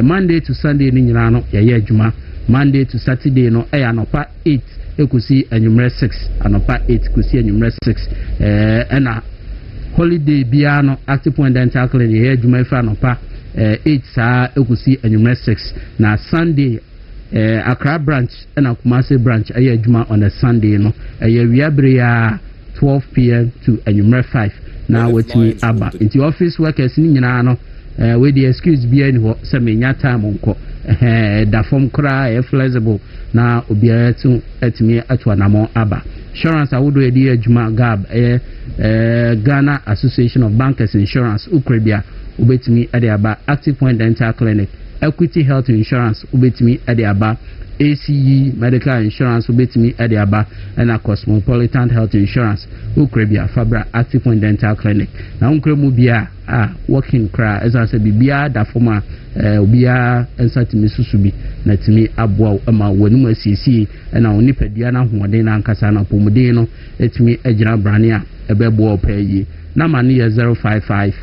Monday to Sunday ni nyinaa no yɛyɛ adwuma Monday to Saturday no ɛyɛ anɔpa 8 ekusi anwummerɛ 6 anɔpa 8 kusi anwummerɛ 6 ɛna holiday bia no Active Point Dental Clinic yɛyɛ adwuma ifra anɔpa 8 saa ekusi anwummerɛ 6 na Sunday Accra branch ɛna Kumasi branch ɛyɛ adwuma on a Sunday no ɛyɛ wiabere 12 p.m. to anwummerɛ 5 na watimi aba into office workers ni nyinaa no with the excuse bia ni hɔ sɛ menya time nko da form kra flexible na obiara tu atimi atwa namo aba insurance awodo edi adwuma gab Ghana Association of Bankers Insurance ukrebia obetimi ade aba Active Point Dental Clinic Equity Health Insurance obetimi ade aba ACE Medical Insurance obetimi ade aba na Cosmopolitan Health Insurance ukrebia fabra Active Point Dental Clinic na unkremu bia working cry as I said bibia da forma obia ensatimi susubi na timi aboa ama wanum asiesie na onipadua na hoɔden na ankasa na pomuden no etimi agyina brane a ɛbɛboa ɔpɛyi na ma ne yɛ 055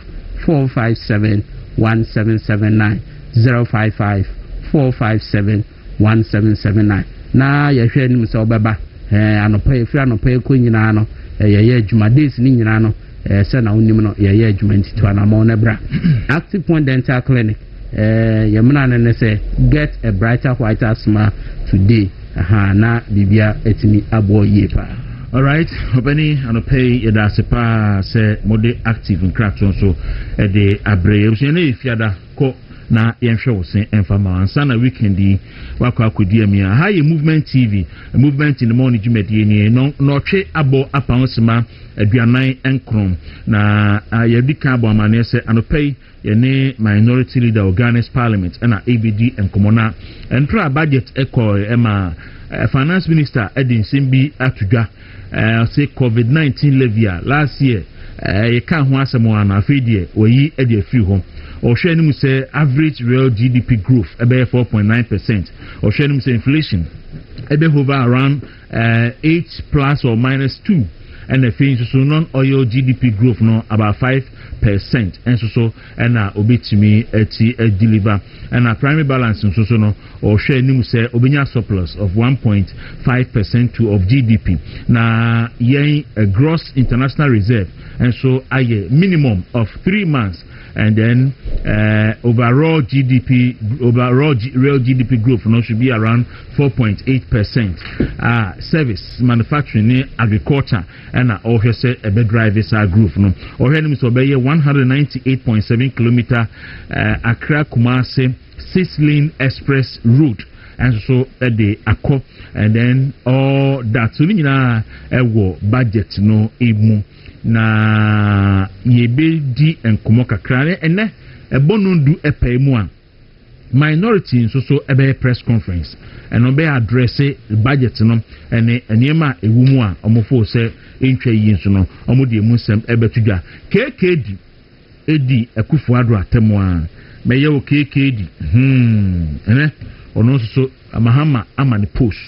457 1779 055 457 1779 na yɛhwɛ nim sɛ ɔbɛba anɔpa efiri anɔpa ekɔ nyinaa no yɛyɛ adwuma days ni nyinaa no sɛ na wonim no yɛyɛ adwuma nti to anamɔ ne bra Active Point Dental Clinic yɛmuna ne sɛ get a brighter whiter smile today na bibia etimi abo yie pa. Alright, obani anopay yɛda ase paa sɛ mode Active nkrato nso de abrɛ yɛbusua na efiada kɔ na yɛnhwɛ wo se emfama ansa na weekend yi wakɔ akɔdua mi a ha yɛ Movement TV Movement in the morning dwumadie ni no ɔtwe abɔ apansema aduanan nkron na yɛdi ka abɔ amane sɛ anopay yɛne minority leader of Ghana's parliament na ABD nkɔmɔna entra budget ɛkɔ ɛma finance minister Edin Simbi atudwa say COVID-19 levy last year yɛka ho asɛm ana afei deɛ oyi ɛde afiri hɔ ɔhwɛ anim sɛ average real GDP growth ɛbɛyɛ 4.9%. ɔhwɛ anim sɛ inflation ɛbɛ hover around 8 plus or minus 2 and the things so non-oil GDP growth no about 5% and so and obetimi deliver and primary balance so no or share nim say obenya surplus of 1.5% to of GDP na yen a gross international reserve and so a minimum of 3 months and then overall real GDP growth no should be around 4.8%. Service, manufacturing, agriculture, and also say a bed drive this growth no. Or here we 198.7 kilometer Accra Kumasi 6-lane express route. And so the ACO and then all that so nina budget no emu na yebe di enkomo kakra ene ebonundu epaimu a minority so ebe press conference and obe address budget no ene enema ewumu a omofo se entwa yi nso no omode emu sem ebetudwa KKD edi Akufo-Addo atemu a meye wo KKD ene ono so Mahama amani post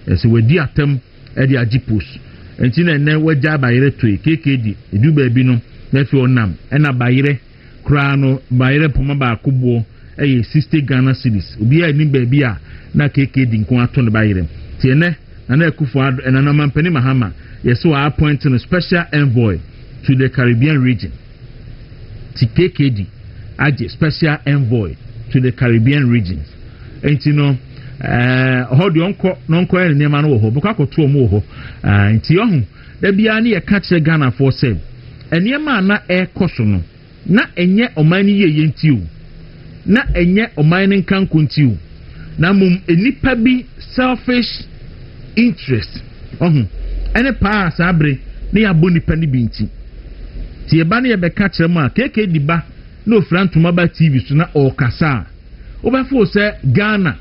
ese wedi atem edi agi post enti na ne wagya bayire toy KKD edu ba bi no na fi onam na bayire kura no bayire poma ba akobɔ 60 Ghana cedis obi a ni ba bi a na KKD nko ato ne bayire tie ne na ekufo na na mampani Mahama yes we appoint a special envoy to the Caribbean region KKD as a special envoy to the Caribbean regions enti no ho de onko en nema no ho bukwa koto omo ho enti ohun da bia na ye ka kire Ghana for say enema na ekoso no na enye oman ni ye enti o na enye oman ni nkanko enti o na mum enipa bi selfish interest ohun ene pa sabre na ya boni pa ni bi enti ti e ba na ye be ka kire ma KKD ba no frantuma ba TV so na okasa obefo se Ghana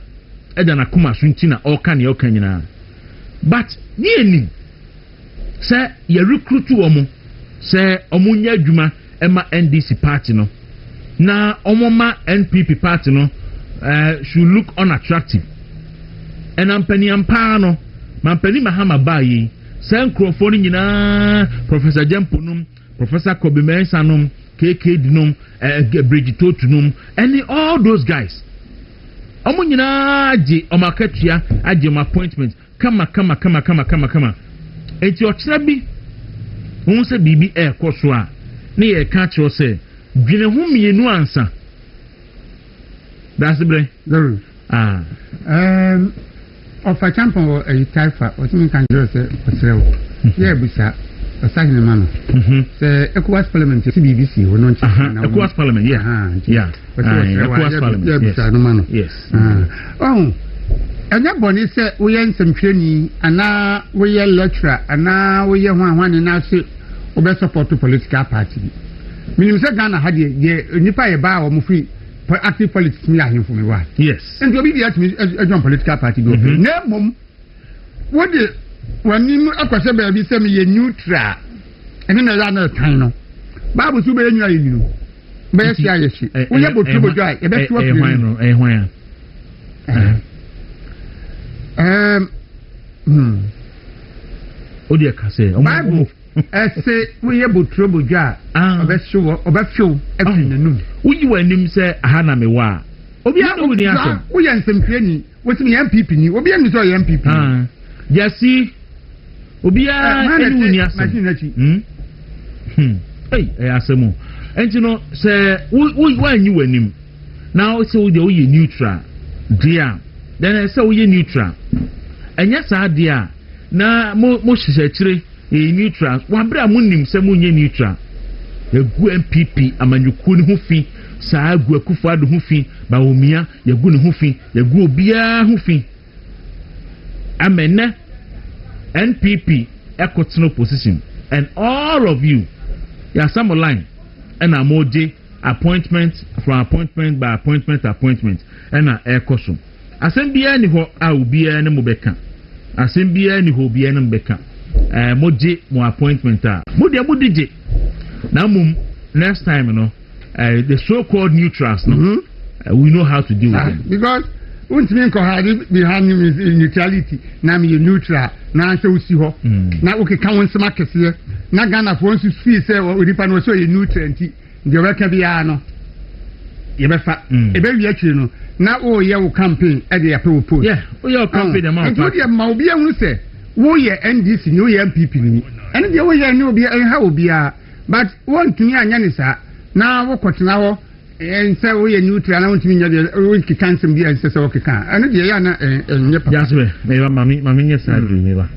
eda na kuma sunti na oka ne oka nyina but ni eni se ye recruit omo se omo nya adwuma ema NDC party no na omo ma NPP party no should look unattractive and ampani ampa no mampani Mahama ba yi se nkrofo ni nyina Professor Jamponum Professor Kobe Mensanum KKD num Bridgetotu num and all those guys omo nyina agi omakatua agi my appointment kama enti ochira bi won se bibi ekoso a na ye ka cho se dwene hu mienu ansa that's bre of a champion a taifa o timi kan jo se osrewo ye busa aside the man the ECOWAS parliament the BBC we no na ECOWAS parliament ECOWAS parliament yes anya boni se we yan semhwani ana we ye lecturer ana we ye hwanhwan na se we be support political party minim se Ghana ha de nipa ye ba wo mo free active politics mi ahemfo me wa yes and obi dey me join political party go na mom what the wani mu akwase ba bi se me ye neutral ene na ya na kan no babu su be ye nyua ye ni be ye sia ye shi wo ye botu bojo ai e be tu afi hwan odi ka se babu ese wo ye botu bojo a obefio afi nanum wo yi wanim se aha na me wa obi a no ni asem wo ye nsempie ni wo ti me MPP ni obi anu so ye MPP yasi obi a enu ni asem asemu enti no se wo anyi wanim na o se wo de wo ye neutral dia then se wo ye neutral enya sa dia na mo hihechire e neutral wa bra mo nim se mo nye neutral egu MPP amanyuku ni ho fi saa agu akufo ado ho fi ba omia yagu ni ho fi yagu obia ho fi amena NPP ekotino position and all of you ya some line and amoje appointment from appointment by appointment and ekoso asembia ni ho a obia ne mo beka asembia ni ho obia ne mbeka moje mo appointment a modije na mum next time no the so called neutrals no we know how to deal with them because untimi ko ha behind neutrality na me neutral na se usi ho na okeka won sema kese na Ghana for nsu fee say odipa no so ye neutral nti de weka bia no ye befa e be wi akiri no na o ye wo campaign e de yape wo post o ye campaign de ma o de ma obi ehunu se wo ye NDC ni o ye MPP ni ene de wo ye ni obi ha obi a but won tumi anya ni sa na wo kotena ho say we are neutral na wontimi nya de we kikan sem bia say we kikan anu de ya na nye papa jaswe me ba mami nye sa du me ba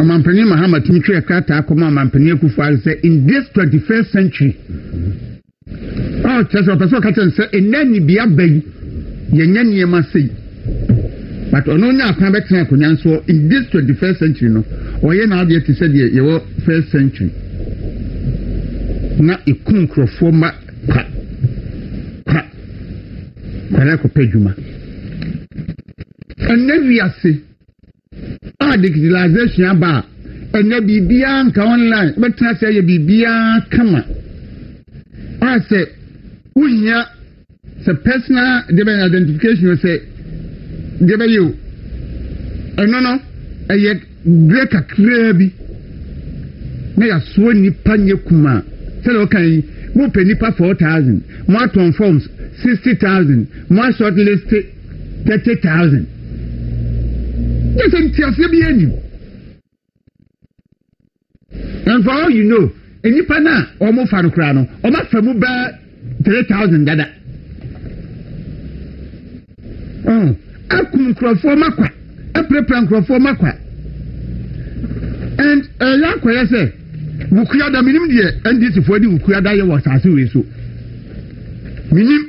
Mampani Mahama Timothy Kata Koma Mampani Kufa say in this 21st century. Oh, just a person can say in any be a bay, Yenny must say. But on only a private so in this 21st century, no, or you now yet to say your first century. Not a concro former. Parako Pejuma. And then we are say, digitalization about, and then be beyond online, but I say be beyond come. I say, we have the personal identification, you say, give you. And no, and yet break a crabby. May I swear Nipanya Kuma. Tell okay, more penny per 4,000, more ton forms 60,000, more shortlisted 30,000. Yes, and Tiasibiani. And for all you know, any pana or more Fanukrano, or my Famuba 3,000 dada. Oh, I couldn't crawl for Makwa, a prepare for Makwa. And a Yakwa say, Mukuada minimum dear, and this is for the Mukuada was as you so. Minim,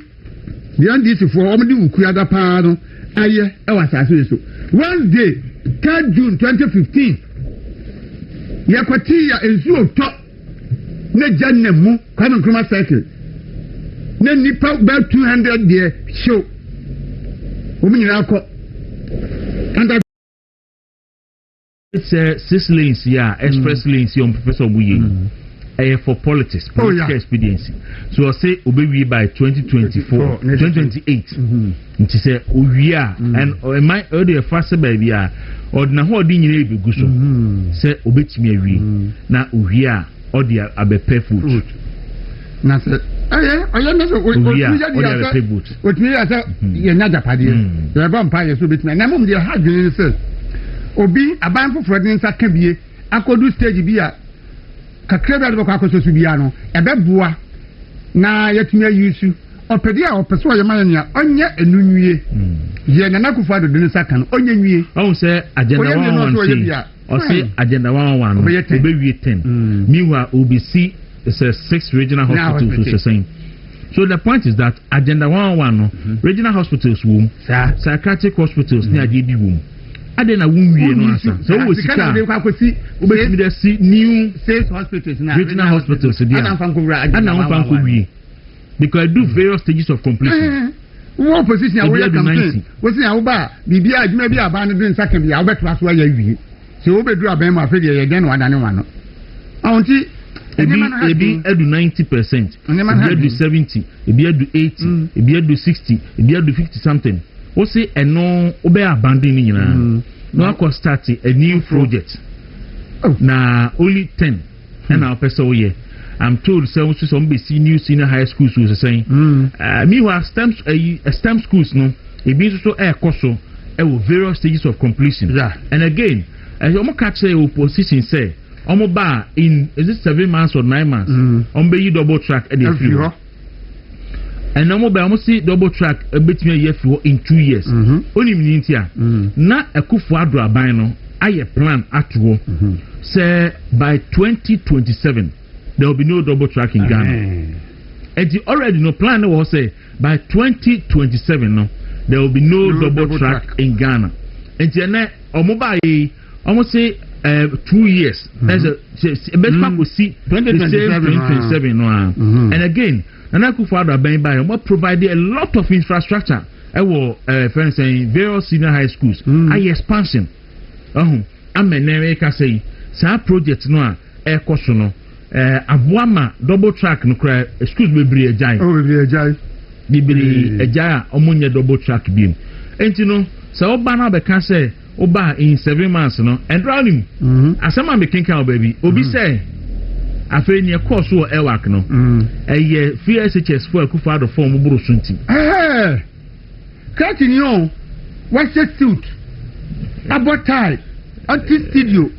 the end this for Omdi Mukuada Pano, I was as you so. One day, 3rd June 2015, Yakwatia is so top. Ne Janemu, Common Chroma Cycle. Ne Nipa about 200 there show. Women in Alco. And it's 6 lanes, express lanes, young Professor Buye. For politics, political expediency. So I'll say Obewi by 2024, 2028. It is a Uya and my earlier faster baby or Nahodin Guso. Say Obetimi na Uya or the Abepe food. Now, I am not what me as another party. The vampire so between Namum, dear Hagin says, Obi, a band for Fredin Sakabi, I could do stage beer. Kakreba do Kwaku so biano e beboa na yetumi ayusu opedia opeso ya manya onye enunwie ye na nakufa do ne saka no onye nwie o say agenda 1 o say agenda 1 obewie 10 meanwhile OBC is a 6 regional hospitals to saying. So the point is that agenda 1 regional hospitals womb psychiatric hospitals near DB womb adena wunwie no asa so wo sika obetimi dey see new state hospitals na regional hospitals dey ana fanko wie because I do various stages of completion one position I will campaign we say awba bibia adwuma bi aba no dey nsaka bi awbeto aso ya wie so obedu aban ma fe dey den no adane wano awonti ebi edu 90%, ebi edu 70, ebi edu 80, ebi edu 60, ebi edu 50 something. O say eno obe abandon nyina no akọ start a new project na only 10 and our person here I'm told say some be new senior high schools was saying meanwhile STEM schools no e be so ekoso e wo various stages of completion and again omo catch say opposition say omo ba in is it 7 months or 9 months be you double track and the free and no mobile almost see double track a bit me a year for in 2 years. Only minute na Akufo Addo aban no aye plan atwo say by 2027 there will be no double track in Ghana. And the already no plan was say by 2027 no there will be no double track in Ghana. And then almost say 2 years. As a best man will see 2027 no. And again Akufo Addo aban by provided a lot of infrastructure. For instance, various senior high schools. Expansion. Say, sa project no a cost no. Abuama double track no cry. Excuse me, Bri Ejai. Bibiri Ejai omunye double track beam. And you know, so Obana be can say Oba in 7 months no. And drowning. Asama be kinka baby. Obi say. After near course or Ewak no, a year free SHS for Akufo Addo form Buru Sunti. Catching you, what's your suit? About tie, anti studio,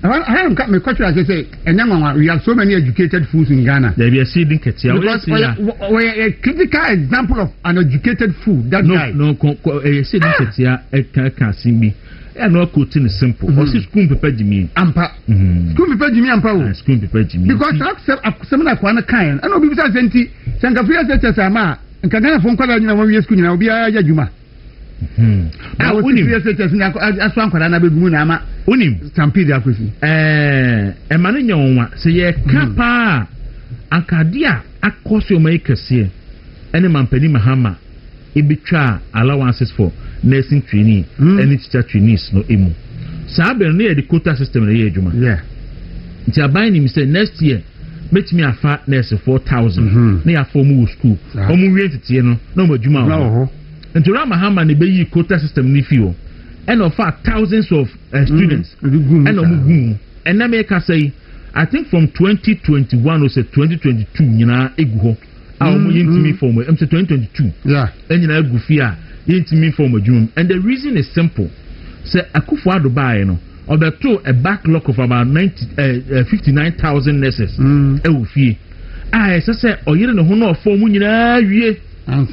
I am my question as I say, and then we have so many educated fools in Ghana. There be a seeding ketia. Because we a critical example of an educated fool. That guy. No, a seeding ketia, it can't see me. And no quoting is simple. Or see school prepared me. Ampa. School prepared me ampa. School prepared me. Because some like one kind. I know people say senti. Sangafia says ama. And Ghana phone call na when we school na obi aya juma. I was as one kwara na be mu na ama. Unim stampede akosi. Emane nyonwa se ye kapa akadia akoso maikese. Ene mampani mahama ebitwa allowances for nursing trainee any teacher trainees no emu sabe no ye the quota system na ye adwuma nti aban ni say next year metimi afa nurse 4,000 na ya form school omu wie tete no na mo adwuma ho nti rama hama ne beyi quota system ni fio and of thousands of students and omu and na make say I think from 2021 or say 2022 nyina egu ho yintimi form am say 2022 enyina egu fia yintimi form adwum and the reason is simple say akufo adubai no obeto a backlog of about 59,000 nurses ewu fie say oyire ne ho no form nyina wie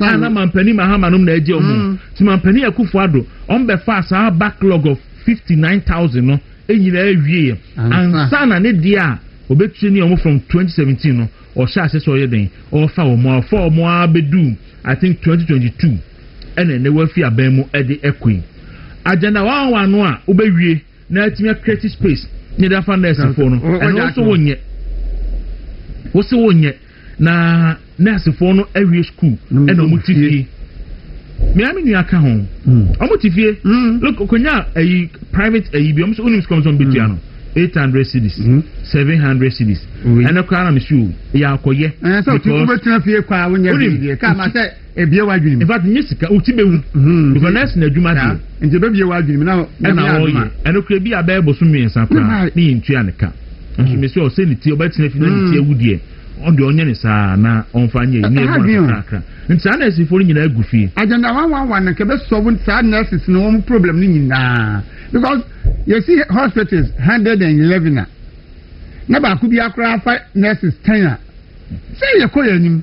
ana mampani mahama no na eje omu ti mampani akufo adu on be fast our backlog of 59,000 no enyina wie ansana ne dia obetu ni omu from 2017 no or sha say so yeden or fa omo for omo abedu I think 2022 and then they will fi abemu e de ekwi agenda one no a obewie na atimi create space ni da fa nurse for no and also wonye na nurse for no awie school and omo tifie me ami ni aka ho omo tifie look okonya ayi private ayi bi omo so unim come some betia no 800 cedis 700 cedis and the crown am sure ya akoye so you better fie kwa wonya bi ka ma say ebie wadwini in fact nyesika utibewu because nurse na adwuma de nje be bie wadwini na oye and kure bi abebo so miensa kwa ni ntua ne ka nso me say o say ni ti obetina fi na ni ti ewudie on de onye ne sa na onfanye ni ebo akra nti ana esifo nyina agufie agenda 111 na kebe solve sad nurses no problem ni nyina because you see hospitals 111 na ba ku bi akra fa nurses 10 say yekoya nim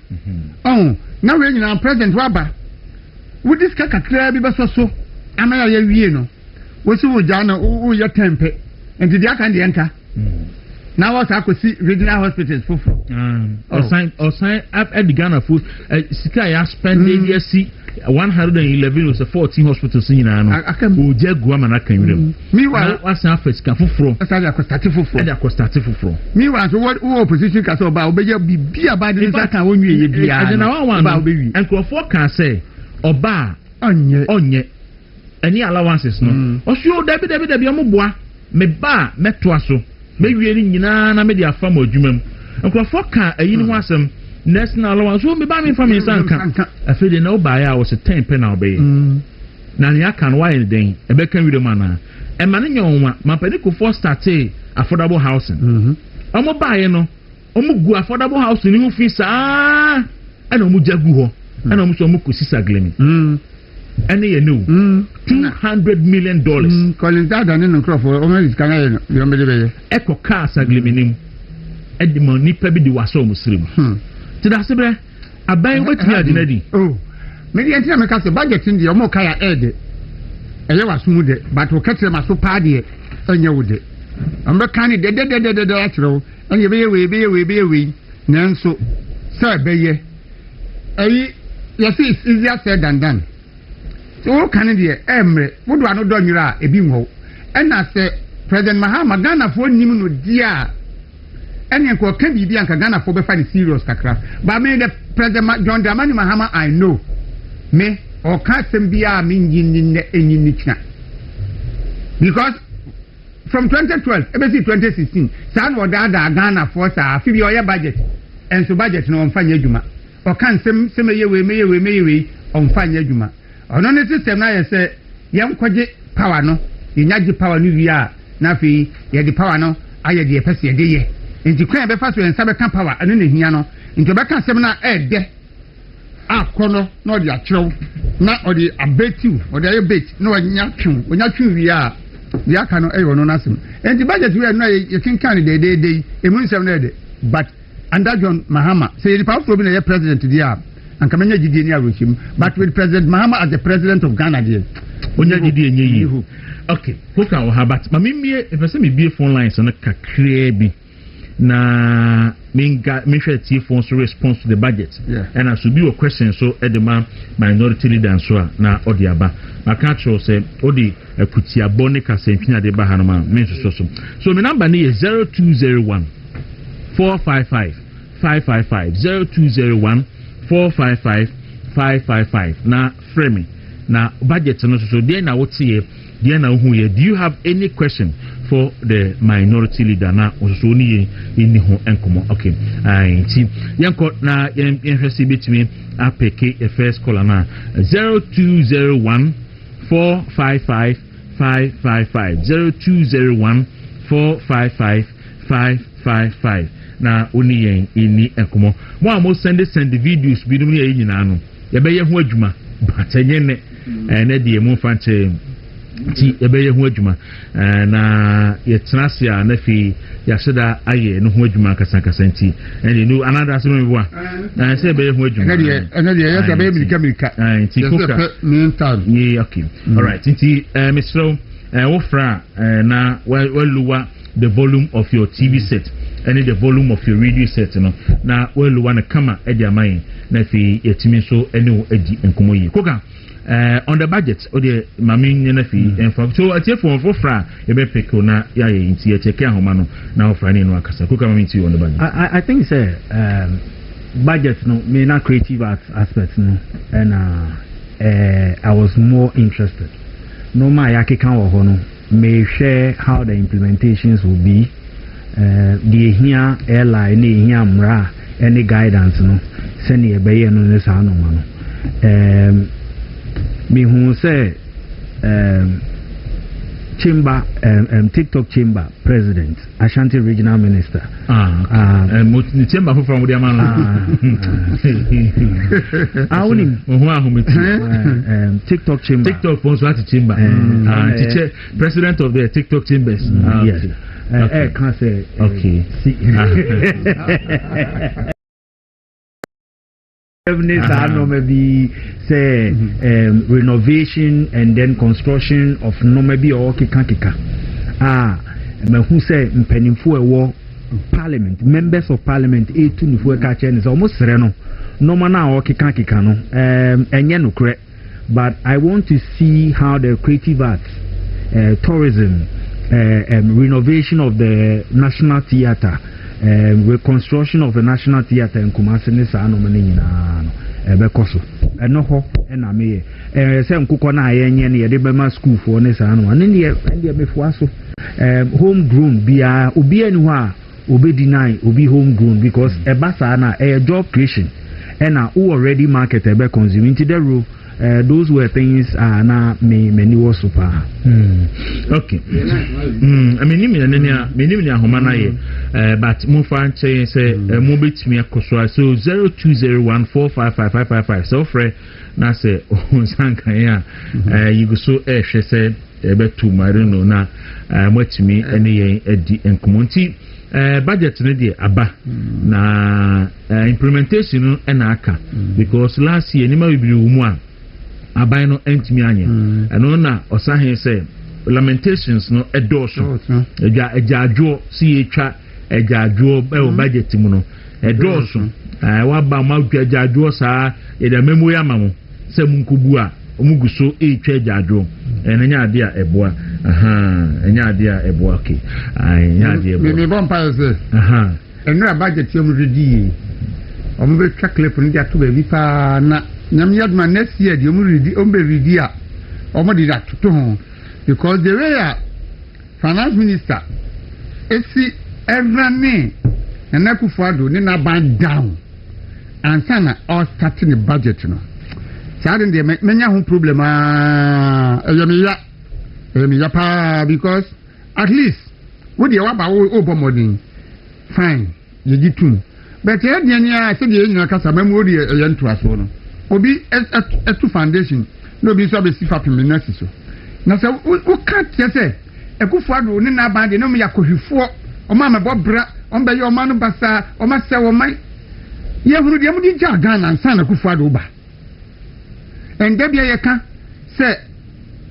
na we nyina president waba we diska kakra bi beso so amaya ya wie no wo si wo ja na wo ye tempe enti dia kan de enta now what I could see regional hospitals for sign up at the Ghana food sika ya spend year see 111 was 14 hospitals in Ghana o je guama na kan wirem meanwhile what's first ka foforo asa ko start foforo meanwhile so what opposition ka so ba obeje bibia ba de saka wonwie ye bia na one ba obewi enkrofo kan say oba onye any allowances no o sure dabi omoboa me ba metoa so mewie ni nyina na me dia fam adwumam nkrofo ka ayi ni ho asem national allowance so me ba me fam nsanka afede na oba ya was 10 pen na obey na nya kan why den e be kan wi mana e ma ne nyonwa mapadi ko for start affordable housing omo ba ye no omo gu affordable housing ni ho fi saa ana omo jagu ho ana omo so omo ko sisaglemi any you know $200 million calling that and no crop for only can I you be eco car sagliminim e di money pe bi di waso musrim ti da sebre aban wetimi adinadi me di entina me ka se budget ndi omo ka ya ede eye waso de but o katre maso pa de enya wude ambe kan de atro enye be we nanso say be ye ayi yes is easier said than done. So can the emre would one do nyura ebi nwo na say President Mahama Ghana for nim no dia ene ko kan bibi anka Ghana for be fa serious kakra but me the President John Dramani Mahama I know me o ka sem bia me nyin ne enyin twa because from 2012 ebesi 2016 san wo da Ghana for sa fi bi oye budget and so budget no on fa nyadwuma o kan sem ye we on fa nyadwuma ono ne system na yese yam kwaje power no yenyaje power no wi na fi ye di power no aye de pese de ye enti kwan be fa so ensa be kan power ane ne hia no enti be kan sem na de akono na odi akyew na odi abetiu odi aye bet na onya twu wi the akano e wono nasim and the budget we no you can can dey emu nsem na dey but under John Mahama say the power to be the president there and kamenya gidi ni arochim but with President Mahama as the president of Ghana there onya gidi enye yi okay who can have but mami mie if I say me be phone lines on kakra bi na minga tie phone so response to the budget and as be a question so edema minority leader so na odiaba maka tro say odi akutia bonika sentwina de ba hanoma men so me number ni is 0201 455 555 0201 455 555 na frame na budget no so dey na wotie dey na hu ye. Do you have any question for the minority leader na so ni ni ho enkomo? Okay nti yanko na yenhwese betimi apeke a first caller na 0201 455 555 0201 455 555 na oni yen ini enkomo mo amo send videos bi no ye nyina no ye be ye ho adwuma batenye ne na de mu fanche ti ye be ye ho adwuma na ye tenase a na fi ya seda aye no ho adwuma kasa nti and you know another so me bo a say be ye ho adwuma na de ye be mirika nti koka yeah okay all right nti Mr. Wofra na weluwa the volume of your TV set and the volume of your radio set no na welu wana kama edi amayin na fi yetimi so eni edi enkomo yi koka on the budget o de mami na fi enfa so atiefo fra e be peko na ya ye nti ye cheke ahoma no na ofra ni no akasa koka mami nti on the budget. I think say budget no me na creative aspect no and I was more interested no ma ya kekan wo ho no may share how the implementations will be the here airline here mra any guidance no send ye be no ne sa no no me who say chamber TikTok chamber president Ashanti regional minister chamber from the man TikTok chamber chamber president of the TikTok chambers yes can't say okay maybe say renovation and then construction of no maybe or kika me who say mpanimfo ewo parliament members of parliament etu ni fu ka che is almost reno no mana o kika no enye no kre but I want to see how the creative arts tourism renovation of the national theatre reconstruction of the national theatre in Kumasi ne sa no mane nyina no bekoso eno ho na me se nkukọ na ayenye ne ye de bema school for ne sa no ane ne mefo aso homegrown bia obi ani ho a obi deny obi homegrown because ebasa na job creation and who already market ebe consume into the rule those were things na many was super okay I mean me ahoma na ye but mo fa say mo betimi akoso so 0201455555 so frɛ na say onsanka ya you go so hwɛ say ebe tu marino na mo timi ene ye edi enkomonti budget no dey aba na implementation no na aka because last year ni ma bibiri wo mu a abai no entimi anye eno na osahen say lamentations no edoso ejajo si etwa ejajo e budget mu no edoso wa ba ma ejajo sa e da memu ya mamu se munkubu a omuguso etwa ejajo enanya ade a eboa enya ade a eboa okay enya ade eboa me bompa ze enra budget yo mredi omu be twa clip ndi ato ba bi pa na nyam yadma next year the ombe a omodi that to because the way finance minister esi every and Akufo-Addo ni na ban down and sana all starting the budget no sadin de menya ho problem eyemiya pa because at least wo de wa ba wo obomodin fine ye gitum but e de anya se de nyina kasa mamu wo de ye nto aso no obi etu foundation no bi so be sifa pimina so na se o ka tie se Ekufuado ne na ba de no me yakohwifo oma me bobra omba ye oma no basa oma se wo man ye hunu de mudi ja Ghana nsa na Ekufuado ba ende bia ye ka se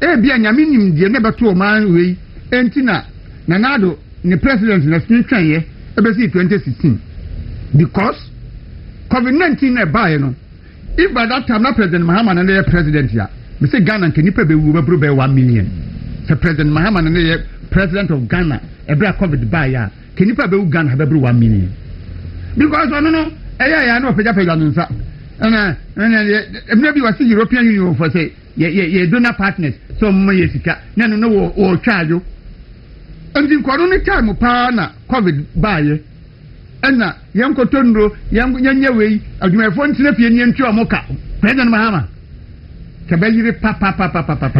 e bia nyame nim de ne beto o man wei enti na nado ne president na spiritual ye ebesi 2016 because COVID-19 na ba ye no if by that time na President Mahama na the president ya me say Ghana nke nipa be wu be 1 million. The President Mahama na the president of Ghana every COVID ba ya ke nipa be wu Ghana be 1 million. Because no ya no peja nsa. Na maybe was European Union for say ye donor partners so mo ye sika na no wo charge you. And in corona time pa na COVID ba ye na yankotondro yanye wei adwumafo ntine pie ni ntwa moka President Mahama kabeyire papa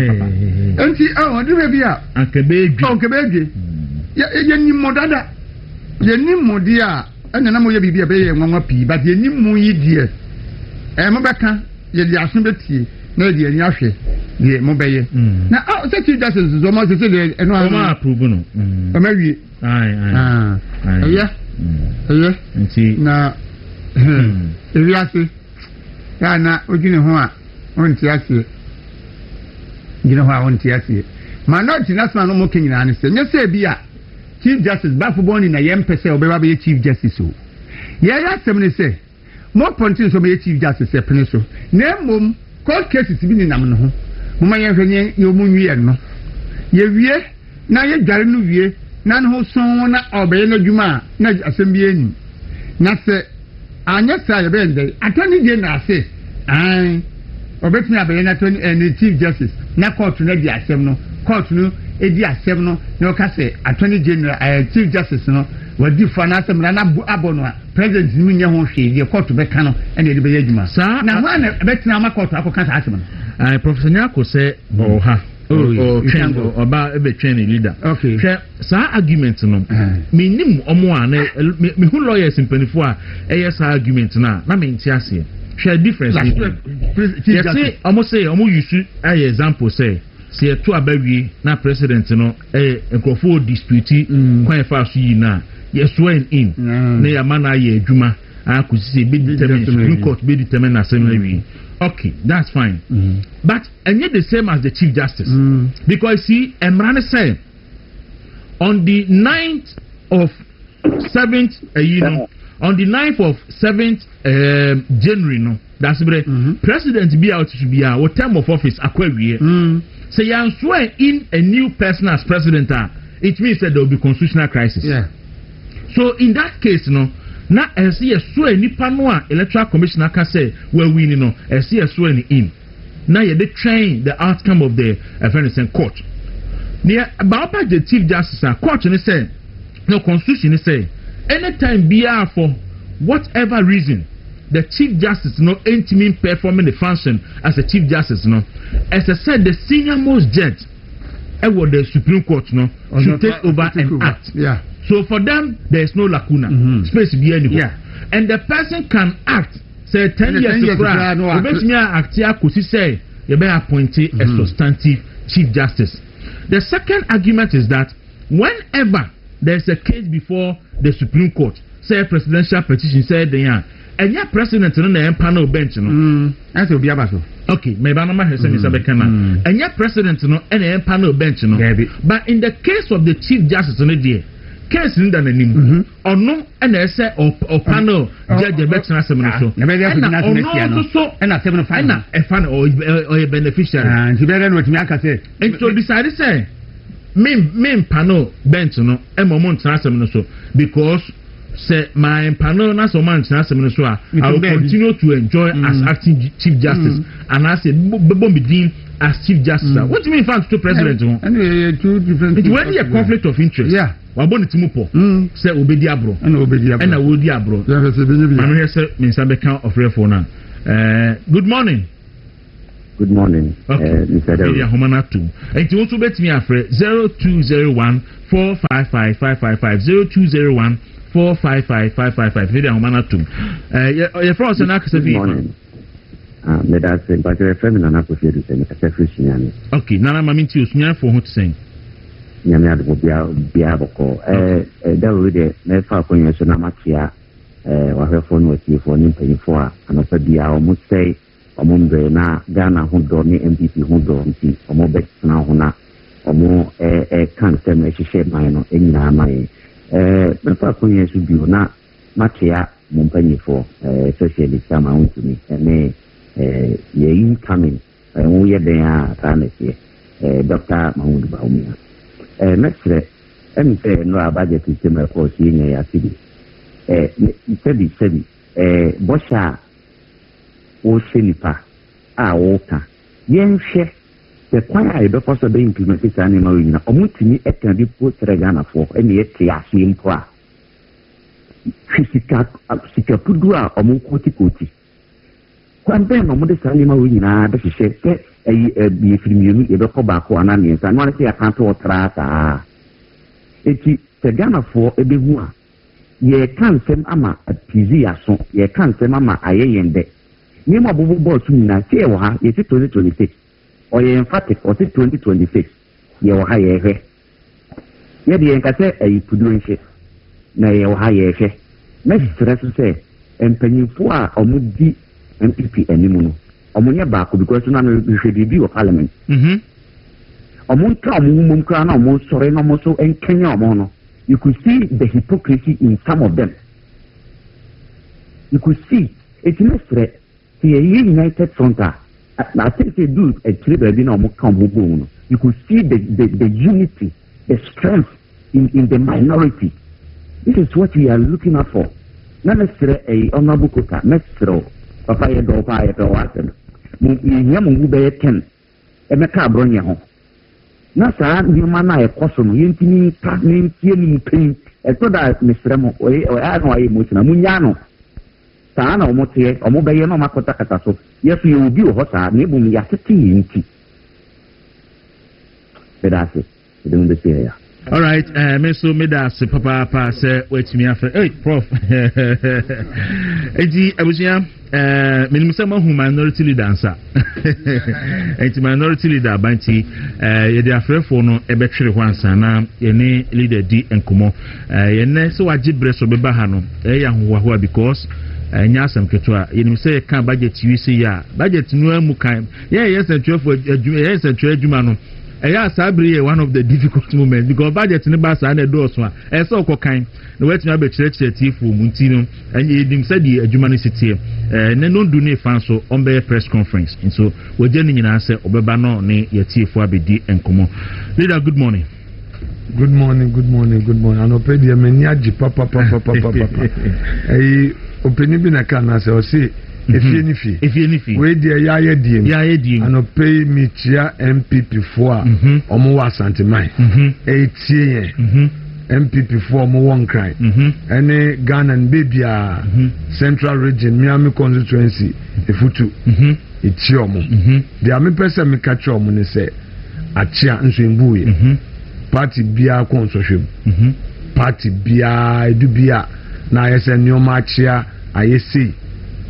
enti odwe bia ankebedwe ye ni modada ye ni modia ena na mo ye bibia be ye nwanwa pi but ye ni mu yi die mo beka ye di aso betie na di ani ahwe ye mo beye na se ti justice zo mo se de eno ma approve no ma wie yeah nti na ewiase ya na ogine ho a onti ase gine ho a onti ase ma not national no mo kenyina ne se nyese bia chief justice bafo boni na yempese obeba be chief justice o ya sem ne se mo pontin so be chief justice e pene so na mom court cases bi ni nam no ho mo ma ye hwenye ye omunwie no ye wie na ye dware no wie na no so na obeye no dwuma na asem bi eni na se anya sa ye bende attorney general say ai obetumi abeye na attorney chief justice na court na di asem no court no edi asem no na o ka say attorney general chief justice no wadi fa na asem na abono president ni nya ho hwe ye court be ka no ene de be adwuma na ho na betina ma court akoka sa asem no ai professor Nyako say ha triangle oba ebetwen leader okay sa argument no me nim omo a na me hu lawyers impanifo a sa argument na me nti ase share difference yes say omo use ay example say to abawie na president no ekrofo dispute kwan fa so yi na yes when in na ya mana ye adwuma akusi say be determine Supreme Court be determine assembly. Okay, that's fine. But and yet the same as the Chief Justice. Because see, Emrane said on the 9th of 7th, on the 9th of 7th January, no, that's President be out to be our term of office acquire. Say you swear in a new person as president, it means that there will be constitutional crisis. Yeah. So in that case, no. Na esi yeso enipa no a electoral commissioner ka say we win no esi yeso eni in na ye dey train the outcome of the Venetian court near about the chief justice court ni say no constitution ni say anytime BR for whatever reason the chief justice no intimate performing the function as a chief justice no as I said the senior most judge the Supreme Court no should take over and act. Yeah. So for them, there is no lacuna, space to be anywhere. Yeah. And the person can act, say 10 years ago, say, you may appoint a substantive chief justice. The second argument is that whenever there is a case before the Supreme Court, say a presidential petition, say and your president on the panel bench, that's will be about. Okay, maybe I'm not saying and your president no and the panel bench, but in the case of the chief justice on the day. Case in the name or no, and I say or panel judge the better as a minister. And a 75 a fan or a beneficiary. And you better know what Miaka say. And so decided say, main panel bench no, and moment as a minister because say my panel as a man as a minister, I will continue to enjoy as acting chief justice and I say Bombidin as chief justice. What do you mean, fans to president? Anyway, two different. It's when a conflict of interest. Yeah. Waboni timupo say obedi abro and obedi abro and awodi abro manu here say minsa beka ofre for na good morning okay Mr. Dawuro homana tu enti won so betimi afre 0201 455 555 0201 455 video homana tu your friend say na kase bi me da say but your friend na na ko fedu say na kase free shinyane okay nana mami ti osunya for ho tsen nyame ade bia boko Dawuro de na fa konyo so na matia wahwefo no atiefo ni mpanyifo a anopa bia o mo sei omo mbe na Ghana ho do ni MPP ho do nti omo be na ho na omo kan se me hihye man no enyina man na fa konyo so bio na matia mo mpanyifo socialist ama untumi ene ye incoming wo ye den a ta na tie Dr. Mahmoud Baumia next MPP no budget system of course in ya city sabi bosha o shenipa a woka yenhwe the kwan a ebe koso be implement sa na ma wina omutini ekan bi post Ghana for ene ete ase mpo a sika pudu a omukoti kwan be no mo de sa na ma wina da hye se bi firimienu ebe ko ba ko ana ne sa no ase account o trata eti the Ghana for ebe hu a ye kan sem ama apizi aso ye kan sem ama ayeyende ni mo bobo boss na tie wo ha ye 2026 o ye emphatic o 2026 ye wo ha ye hwe ye de enka se ayipudu nche na ye wo ha ye hwe na stress se empanyifo a omudi MPP animu no omunye ba ko because na no hwe bi o parliament omun tra omun kra na omun sore na omun so enkenya omun no. You could see the hypocrisy in some of them. You could see it's not threat. See a united front. I think they do a trip. You could see the unity, the strength in the minority. This is what we are looking out for. Not necessarily a honorable quota. Necessarily, Papa Yedopa Yedowasen. Yamu be 10. Emeka Bronya home. Na saa ndima na ekoso no yentini ka nentie ni mpin eto da mesremo o ya no ayi motina munya no saa na omote omobeye no makota kata so yesu ye obi ho saa na ebum ya tete yenti bedase edum de ya. All right, me so me da se papa say wait me after. Hey prof. Eji abusia me nimsa ma hu minority leader ansa. Enti minority leader banti ye de afrefo no ebe twere ho ansa na ye ne leader di enkomo. Ye ne so waje breso be ba ha no ya hoho because nya asem keto ye nim say kan budget wi se ya budget no amu kan ye central adwuma no eya sabri one of the difficult moments because budget ni ba sa na do so a so kokan na wetin ba chire tifu munti no enye edim say di adwuma no sitie ne no do ne fan so on be press conference and so we je ni nyina say obeba no ne ye tifu abedi enkomo. Leader, good morning. Good morning. Anope di meni aji papa openi bi na kana say o say If we dear ya diem and pay me chia MPP for omo wa santimai 8 MPP for omo one cry any Ghana and baby central region Miami constituency efutu iti omo the ami person me catch omo ne say achia nso mbuye party bia konsohwem party bia edu bia na yese nyoma achia ayesi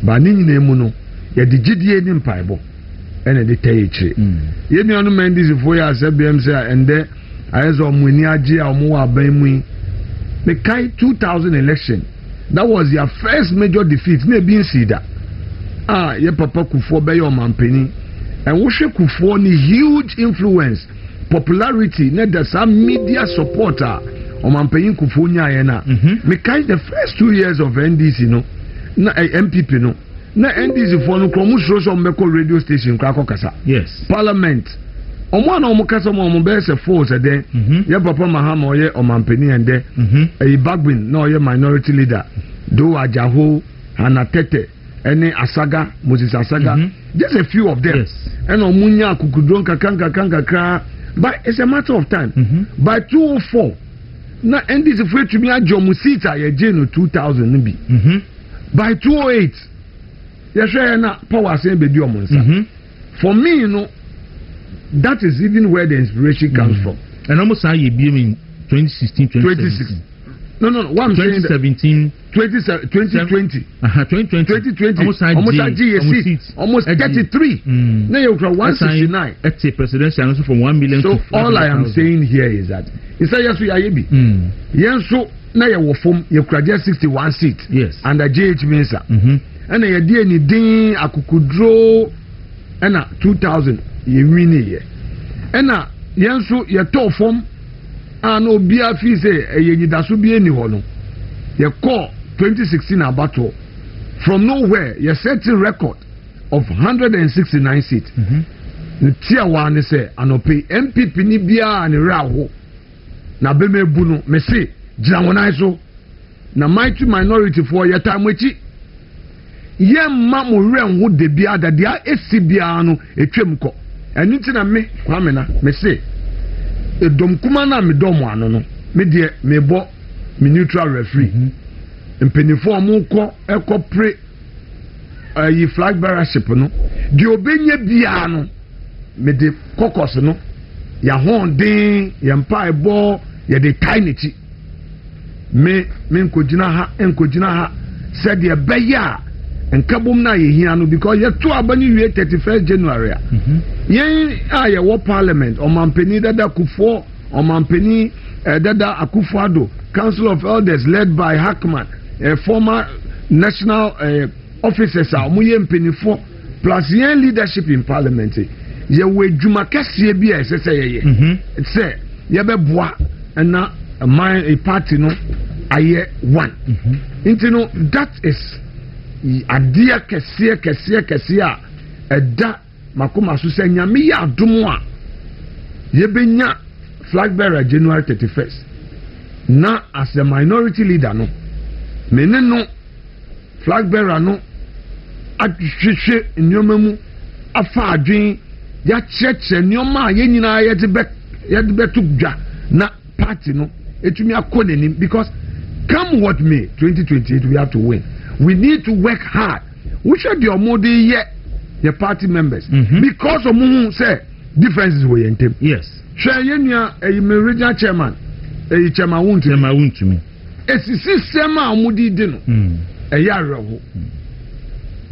ba ni nyina mu no ye de gidie ni mpaibo ene de tayichi ye mi onu mendis fo ya asebem say ende ayezo omuni age a omo wa ban mu the kai 2000 election that was their first major defeat na bi nsida ye papa Kufo be your mampeni and wo hwe Kufo ni huge influence popularity na the some media supporter o mampeni Kufo nya ye na me kai the first 2 years of NDC no na MPP no na NDC for no kromu so mbeko radio station kwa kasa yes parliament omo na omo kasa omo be se force den ye papa Mahama oye omampeni ende Bagbin na oye minority leader do ajaho Hanatete ene Asaga Moses Asaga just a few of them and omunya akukudron kakanga but it's a matter of time by 204 na NDC for to me ajomu seat ye jeno 2000 nbi by 208 yeshaya na power say be di omonsa for me you know that is even where the inspiration comes from and almost how you be in 2016 2016 No. What I'm saying 2017, 2020. 2020. Almost 33. Now you 169. That's a presidential also from 1 million. So all I am saying here is that it's a yes we are yebi. Yes, so now you form you could 61 seats. Yes. Under JH Mensa. And you did anything akukudro and 2000 you win here. And yes, so you top form. No be a fee say you da so be any one. You call 2016 battle from nowhere. You set a record of 169 seats. Tier 1 say anope MPP ni bia ani rawo na be me bunu me say jira so na minority for your time wechi ye ma mo ren ho de bia da dia esi bia no etwem ko enu ti na me kwame na me say edom kuma na me dom ano no me de me bo me neutral referee mpenifo mo ko ekopre yi flag bearership no de obenye bia no me de kokos no ya hondin ya mpa ebo ya de kainiti me nkojina ha said ye beya nkabom na ye hia no because ye to abani wie 31st January yen ye wo parliament o mampeni dada kufo o mampeni dada Akufo-Addo Council of Elders led by Hackman former national officers a mo ye mpenifo plus yen leadership in parliament ye we dwuma kese bi a sese ye say ye beboa na my party no aye one into no that is adia kese a eda makoma so se nyame ya adomo a ye benya flag bearer January 31st na as a minority leader no mene no flag bearer no atwehwe nyomamu afa adwen ya cheche nyoma ye nyina ye de betu dwa na party no etumi akonenim because come what may 2028 we have to win. We need to work hard. We should be omodi the party members because of who say differences were in them. Yes. Share yenya regional chairman chairman won't me. Esisi sema omodi dino eyarho.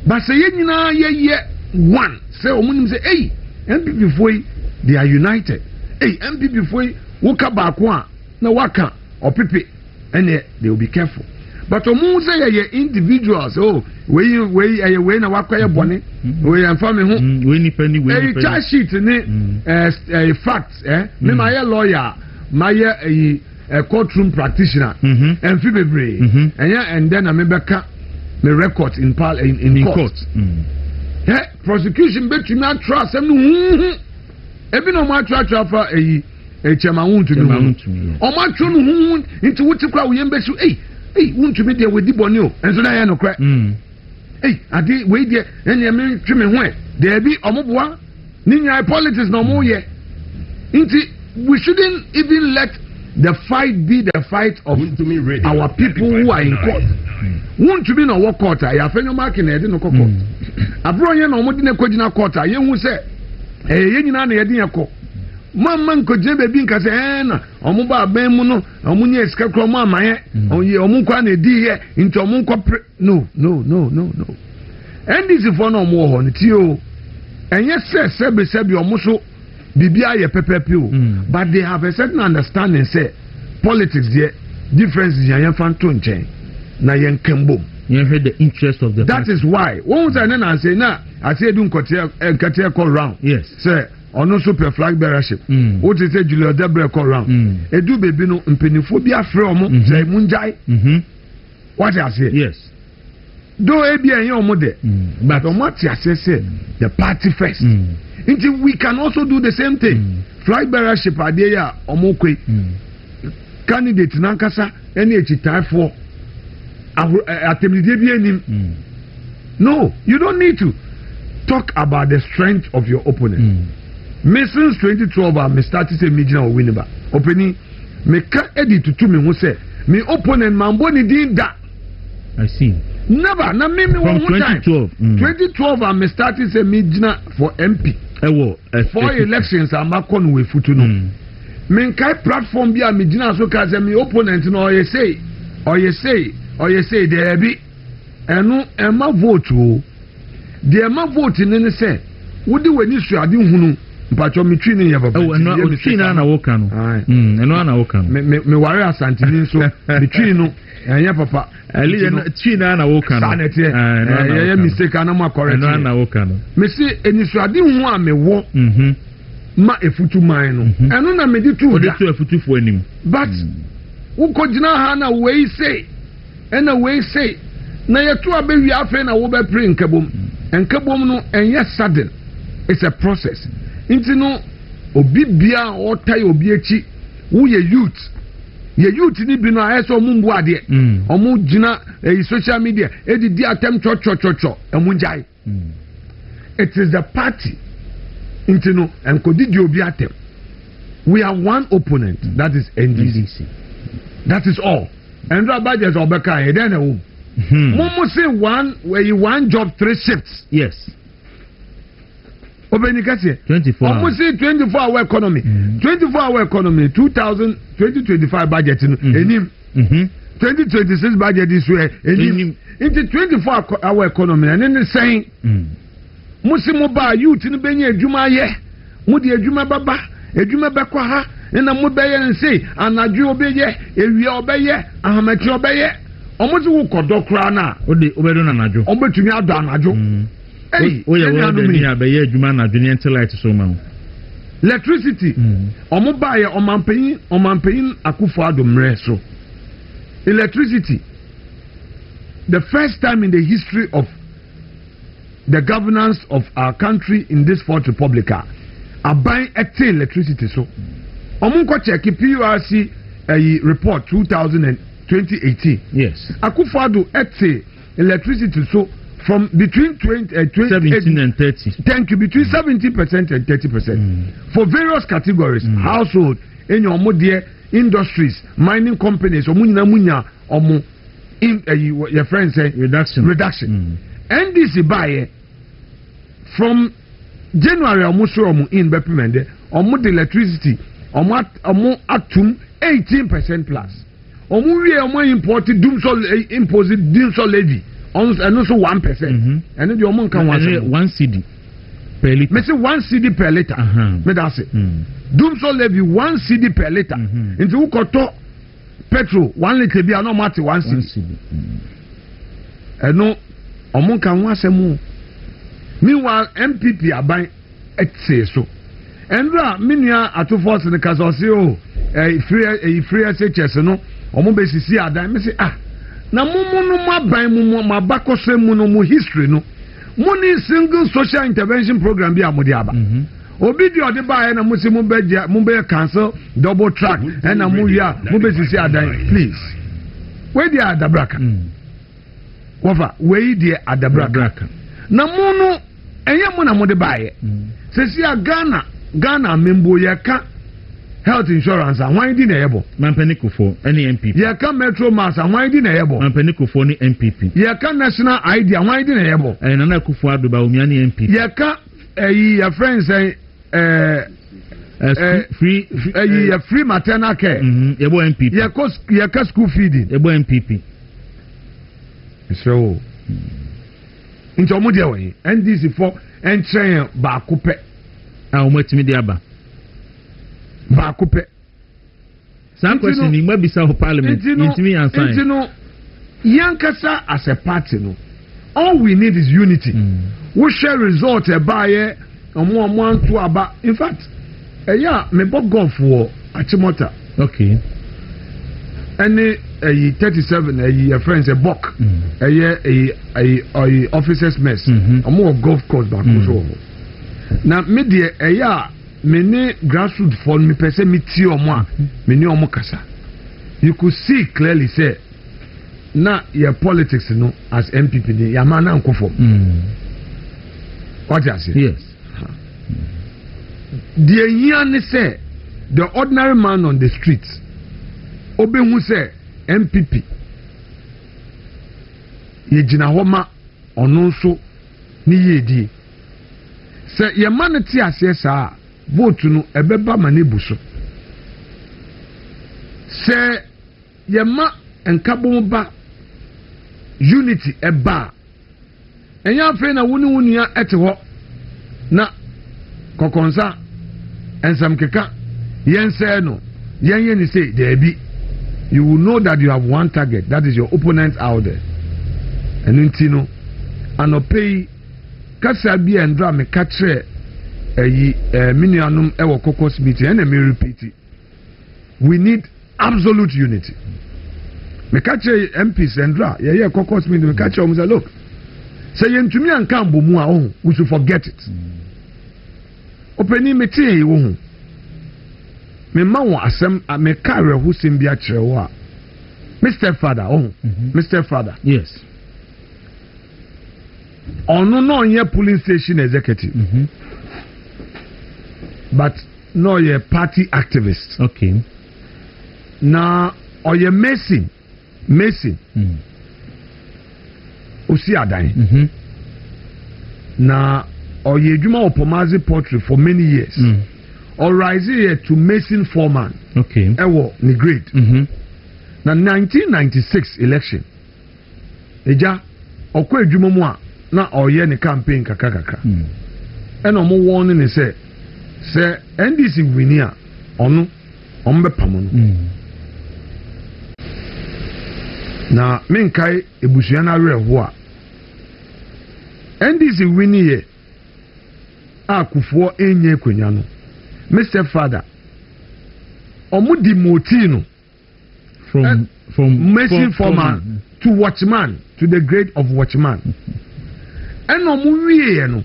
But say yenya ye one say omunim say hey MPP foi they are united. Hey MPP foi woka baako a na waka opipe and they will be careful. But omu say ye individuals we na wakoye bone we amfa me ho we ni pani charge sheet ni facts me my lawyer my courtroom practitioner and fi bebre and then I me beka me record in court. Prosecution between me trust am no ebi no ma trust for chairman won't me o ma tru no hu into wuti kwa we yembe so won't me there with the bonio and so na ya no kra ade we there ene me twe me ho there be omoboa ni nya politics no mo ye nti we shouldn't even let the fight be the fight of our people who are in court. Won't you be no work court ya fenyo mark na ede no court abro ye no mo di na kogina court ye hu se ye nyina na ye de yakọ mamma nkogye bebi nka se na omo ba ban mu no omo nya esika kro mo amaye omo nkwa na edi ye nti omo nkọ no NDC for no omo ho nti o enye sebi omo so bibia ye pepepe o but they have a certain understanding say politics there differences yan fan to nchen na yen kembom you heard the interest of the that party. Is why one say na say na I say do nkote call round yes say ono super flag bearership what is say Julio Debre call round edu bebi no mpenifo bi afre omo say munjai what I say yes do ebi en omo de but omo ti say the party first until we can also do the same thing flag bearership ade ya omo kwe candidate nankasa any echitai no, you don't need to talk about the strength of your opponent. Since 2012, I started to say Mijina or Winneba. Opening, me can't edit to me who say me opponent Mamboni didn't that. I see. Never, na me one 2012. 2012, I started to say Mijina for MP. For elections, I'm not going with Futuno. Me kai platform be a Mijina so cause me opponent no you say or you say there be eno ema vote o the ema vote ni say wodi wani su ade hunu mpacho metwi ni yaba oh eno otwi na woka no eno na woka no me ware asantini so metwi no enya papa ali twi na woka no sanete ye mistake ana ma correct eno na woka no me say eni su ade hu a me wo ma efutu man no eno na me di tu odi tu efutu fu anim but wo ko gina ha na we say ena we say na yetu abewi afa na wo be pre nkabom no enye sudden. It's a process. Into no obi bia or tie obi echi wo ye youth ni bi no ayeso mumbu ade omu gina social media edidi atem cho emu njai it is the party into no enkodidi obi atem we are one opponent that is NDC that is all and budget obeka e den e Momo say one job 3 shifts. Yes. Obenikase 24. Almost say 24-hour economy. 24-hour economy 2025 budget enim. 2026 budget is where enim. Into 24-hour economy and then saying Musimo ba youth ni benye adwuma ye. Mo de adwuma baba, adwuma bekwa ha. Na mo beye nse anadwo obeye, ewia obeye, ahamati obeye. Omozi wo kodo kra na ode obedo na najo obetumi ado anajo oye wo de ni abaye adwuma na adwene intellect so ma electricity omo baye omampanyin akufo adomre so electricity the first time in the history of the governance of our country in this fourth republic aban ete electricity so omo ko check PURC report 2018. Yes. Akufo-Addo ete electricity so from between 17 and 30. Thank you, between 70% and 30%. For various categories, household, any industries, mining companies, munya, your friends say reduction. NDC buy from January almost in Bepimende, the electricity, atum 18% plus. Omuwie omo imported imposed dumso levy and also 1%. And then the omo kan 1 cedi per liter. Me say 1 cedi per liter. Me that say. Dumso levy 1 cedi per liter. Into who koto petrol 1 liter bi no mate 1 cedi. And no omo kan wasemu. Meanwhile MPP aban say so. Endra minia atofo se ne kasose o free SHS no omo besisi adan me say na mumu no maban mumu mabakose mu no mu history no money single social intervention program bi amode aba obi di ode ba na mo se mo be cancel double track and na mo wia mo besisi adan please where dey adabraka wofa where dey adabraka na mo no enye mo na mo de ba ye sesi Ghana membo yeka health insurance and why di na yebo Mampaniko for any MPP yeka metro mass and why di na yebo Mampaniko for any MPP yeka national ID and why di na yebo Nana Akufo-Addo ba omiani MPP yeka your friends say free maternal care yebo MPP yeka school feeding yebo MPP so into omo dia we NDC for entrain ba akupe umetimi di aba ba akupe some question ni mabisa ho parliament intimi answer intino yankasa as a party no all we need is unity we share result e ba ye omo anto aba in fact me bog golf for Achimota okay any 37 your friends a bok a officers mess omo golf course back so na media many grassroots for me person me ti omo many omo kasa you could see clearly say na your politics no as MPP ni ya man na nkofo what you say yes the yan say the ordinary man on the street obehu say MPP ye gina homa ono nso ni yedi se ye man ti ase saa vote no ebeba ma ne buso se ye ma nkabomba unity eba enya afi na woni wunia ete ho na kokonsa ensam keka yense no yenye ni say there be you will know that you have one target, that is your opponent out there. And intino anopei kasa bi endra me katre minianum ewo caucus meeting and me repeat it. We need absolute unity. Me katre MPs endra ye caucus meeting me katre omo say look, say yentumi anka mbomu a we should forget it. Openi meeting wo me ma won asem me carry who sim bia kirewo a Mr. Father Mr. Father yes ono no onye polling station executive but no ye party activist okay na oye mason osi adan na oye adwuma opomazi poultry for many years or rise here to Mason foreman. Okay. Ewo ni grade. Na 1996 election. Eja okwa edwuma mu a na oye ni campaign kakaka. And omo warning ni say NDC wini a ono ombe pamono. Na menkai ebusuya na reho a NDC wini ye akufo enye kwanya no. Mr. Father, Omudi Motino from Mason foreman to watchman to the grade of watchman. And Omu no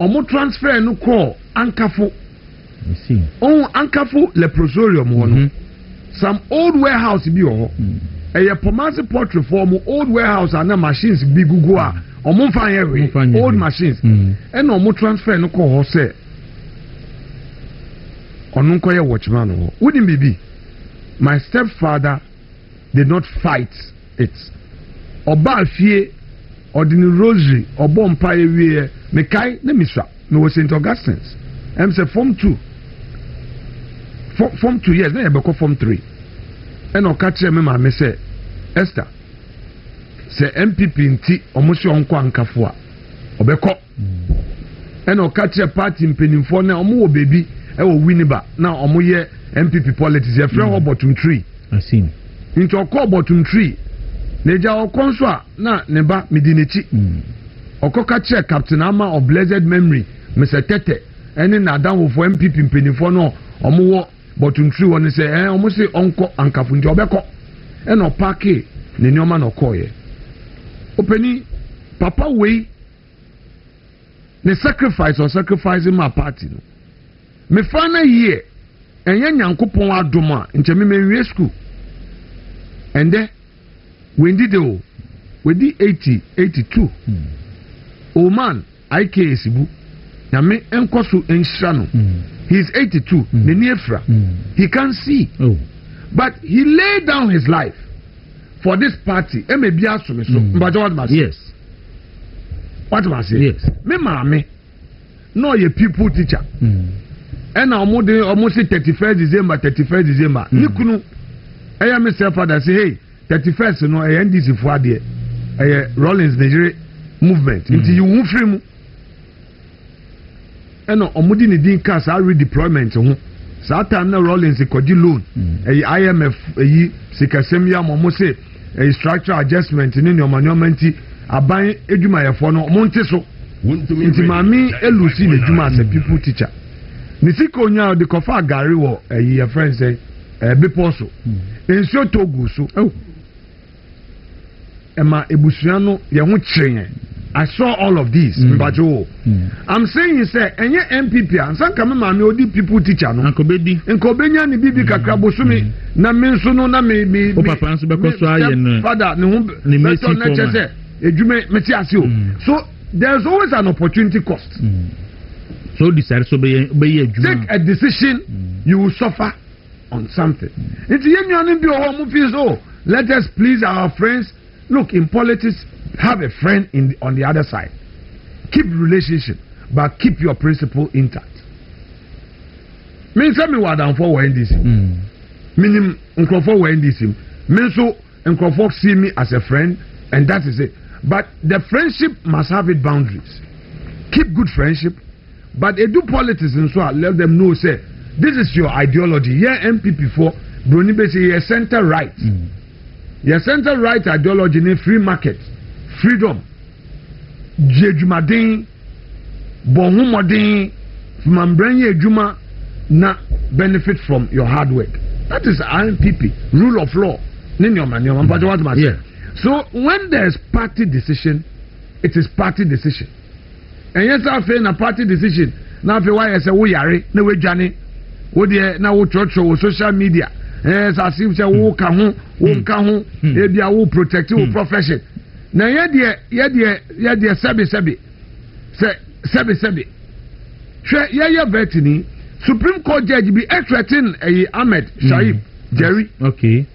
Omu transfer no call Ankafo. I see. Oh, Ankafo leprosorium one. Some old warehouse be oh. A Pomasi portrait form old warehouse and machines be Gugua. Omu fine old machines. And Omu transfer no call say. Onunkoye watchman wouldn't be my stepfather did not fight it oba fie ordinary rosary obo mpaye wie me kai na miswa me was St. Augustine's em say form 2 years na be ko form 3 and o ka kire me ma me say Esther say MPP nti omosi onko ankafo a obekọ and o ka kire party mpenimfo na omo wo baby ewo winiba na omoye MPP politics e frɛ ho bottom tree. I see. Into okọ bottom tree na eja okọ nso a na ne ba medinechi okọ ka che captain ama of blessed memory Mr. Tete ene na danwo for MPP mpenifo no omowo bottom tree won say omo say onko ankafo nti obekọ e no parke ne nyoma na okoye openi papa we the sacrifice or sacrificing my party no me fana year enye nyankopon adom a nche me menwie school and then we did we did 82 oh man IKSibu na me enkoso enhira no he's 82 ne niefra he can see but he laid down his life for this party e me bia so me so mbajo what must yes what must say yes me mama no ye people teacher and almost 31st December nikunu eya me say father say hey 31st no e NDC for ade Rollins Nigeria movement until you won free mu and omudi ni din cast redeployment ho sa time na Rollins kodi loan IMF sikasem ya mo say structural adjustment ni nti aban edwumayefo no mo nte so nti mami elusi na edwuma as a people teacher nisiko nya de kofa gari wo your friend say bepo so enso togu so ema ebusuano ye ho kire I saw all of these mbajo I'm saying say enye MPP ansanka me ma me odi people teacher no nkobenya ni bibi kakra bosumi na me nso no na me o papa nso be ko so aye no father ne ho ni mesi na chese edwume meti ase o so there's always an opportunity cost so decide so be take a decision you will suffer on something it's yenyan bi o mo feel so let us please our friends. Look, in politics, have a friend on the other side. Keep relationship, but keep your principle intact. Mean tell me what I'm for NDC. Meaning for NDC. Mean so and Crawford see me as a friend, and that is it. But the friendship must have its boundaries. Keep good friendship, but they do politics and so let them know, say, this is your ideology. Yeah, MPP for Bruni say your center right. Your center right ideology in free market, freedom, Jejumadin, Bonhumodin, Mambranye Juma, na benefit from your hard work. That is MPP, rule of law. So when there's party decision, it is party decision. And yes, I feel a party decision. Now, if why I say we are no way, Johnny, what now church or social media. Yes, I see say who can maybe I will protect your profession. Now, yeah, sabi. Yeah, Betty, Supreme Court judge be threatening Ahmed Shaib Jerry. Okay.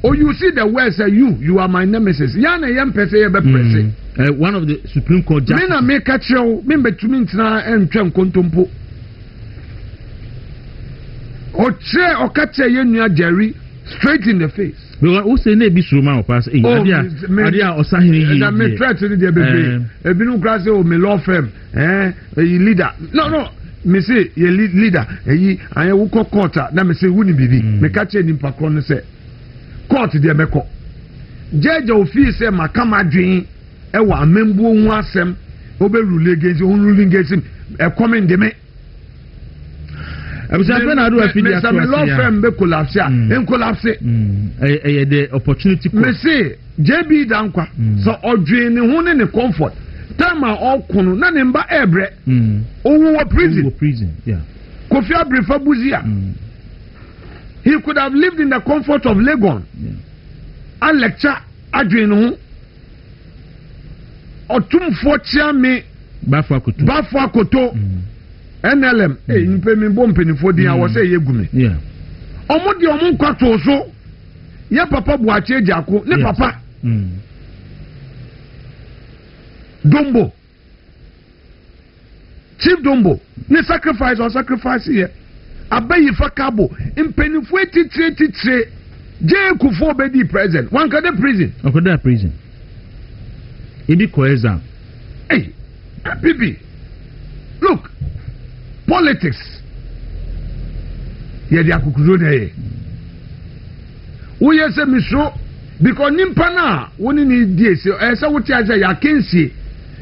Oh, you see the words say you are my nemesis. Yana yam pese be one of the Supreme Court judges. Me na make a show. Me betumi ntina entwem kontompo. Oche okache yenua Jerry straight in the face. Because who say na bi suruma o pass. Adia osahini yi. Na me threat ni dey bebe. Ebinu kra say o me law firm. Leader. No. Me say ye leader. Aye wo court na me say wuni bibi. Me ka che nimpa kro no say court de meko judge office say makama dwen e wa amembu hu asem oberule against ruling against him e come de me abusa pe na do afidi aso me law firm be collapse en collapse the opportunity court me say JB dankwa so odwen ne hu ne comfort time all kunu na ne mba ebre owo prison yeah Kofi Abrefa Buzia. He could have lived in the comfort of Legon and lecture Adrenu or Tumfotia me Bafwa Koto NLM. Hey, you pay me bumping for the hour say Yegumi. Yeah. Omodi Omun Kwato so. Ya papa Buache Jaco, ne papa. Dombo. Chief Dombo. Ne sacrifice here. Abayi fakabo impenifo titre je kufo be di present one ka prison okoda prison ebi ko exam hey bibi look politics ye di akukuro dey wo ye se mi so because nimpa na woni ni die se say wuti aja ya kensie